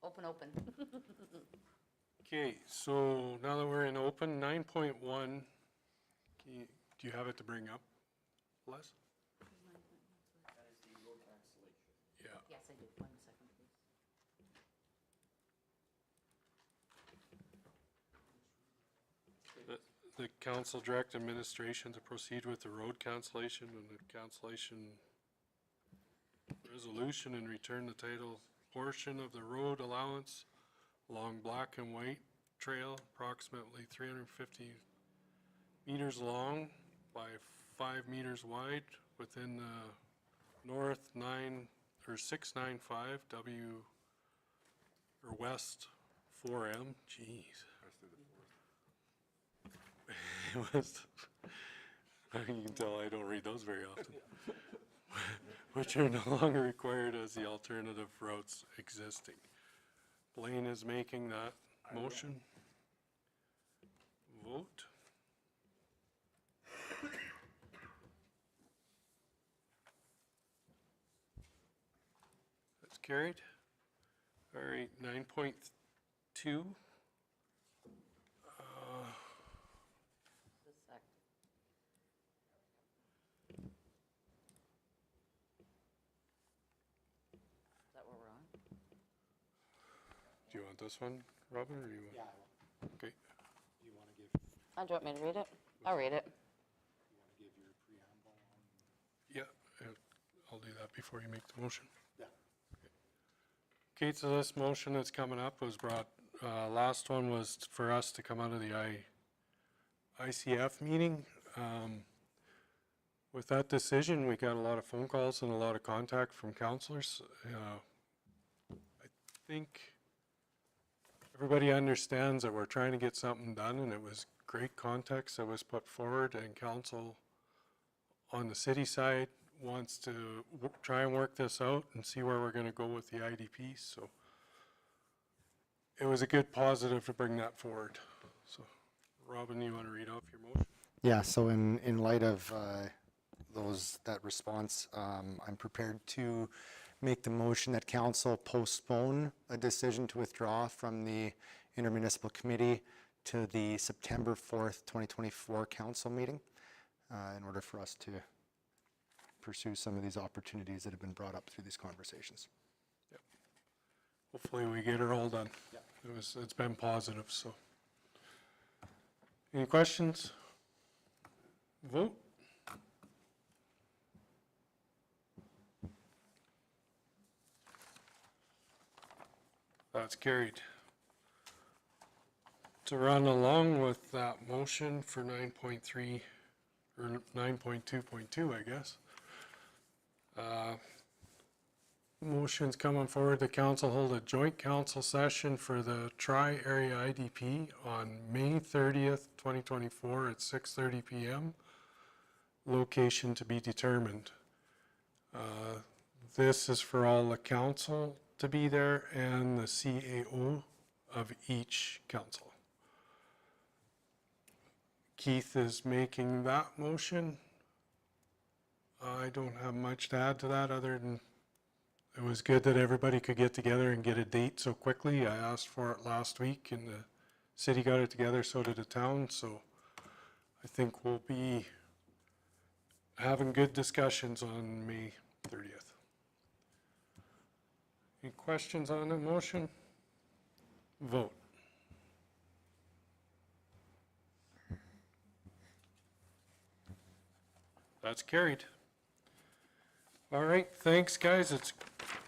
Open. Okay, so now that we're in open, 9.1, do you have it to bring up, Les? Yeah. Yes, I do. 1 second, please. The council direct administration to proceed with the road cancellation and the cancellation resolution and return the title portion of the road allowance along Black and White Trail, approximately 350 meters long by 5 meters wide within the north 695 W or west 4M. Jeez. You can tell I don't read those very often. Which are no longer required as the alternative routes existing. Blaine is making that motion. Vote. That's carried. All right, 9.2. Is that where we're on? Do you want this one, Robin, or do you want? Yeah, Okay. do you want to give, Do you want me to read it? I'll read it. your preamble on? Yeah, I'll do that before you make the motion. Yeah. Okay, so this motion that's coming up was brought, last one was for us to come out of the ICF meeting. With that decision, we got a lot of phone calls and a lot of contact from counselors. I think everybody understands that we're trying to get something done, and it was great context that was put forward, and council on the city side wants to try and work this out and see where we're going to go with the IDP. So it was a good positive to bring that forward. So Robin, you want to read off your motion? Yeah, so in light of that response, I'm prepared to make the motion that council postpone a decision to withdraw from the intermunicipal committee to the September 4th, 2024 council meeting in order for us to pursue some of these opportunities that have been brought up through these conversations. Yep. Hopefully we get it all done. Yep. It's been positive, so. Any questions? Vote. That's carried. To run along with that motion for 9.3 or 9.2.2, I guess. Motion's coming forward, the council hold a joint council session for the tri-area IDP on May 30th, 2024 at 6:30 PM. Location to be determined. This is for all the council to be there and the CAO of each council. Keith is making that motion. I don't have much to add to that other than it was good that everybody could get together and get a date so quickly. I asked for it last week and the city got it together, so did the town. So I think we'll be having good discussions on May 30th. Any questions on the motion? Vote. That's carried. All right, thanks guys. It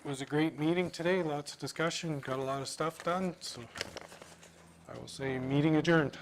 was a great meeting today. Lots of discussion, got a lot of stuff done. So I will say meeting adjourned.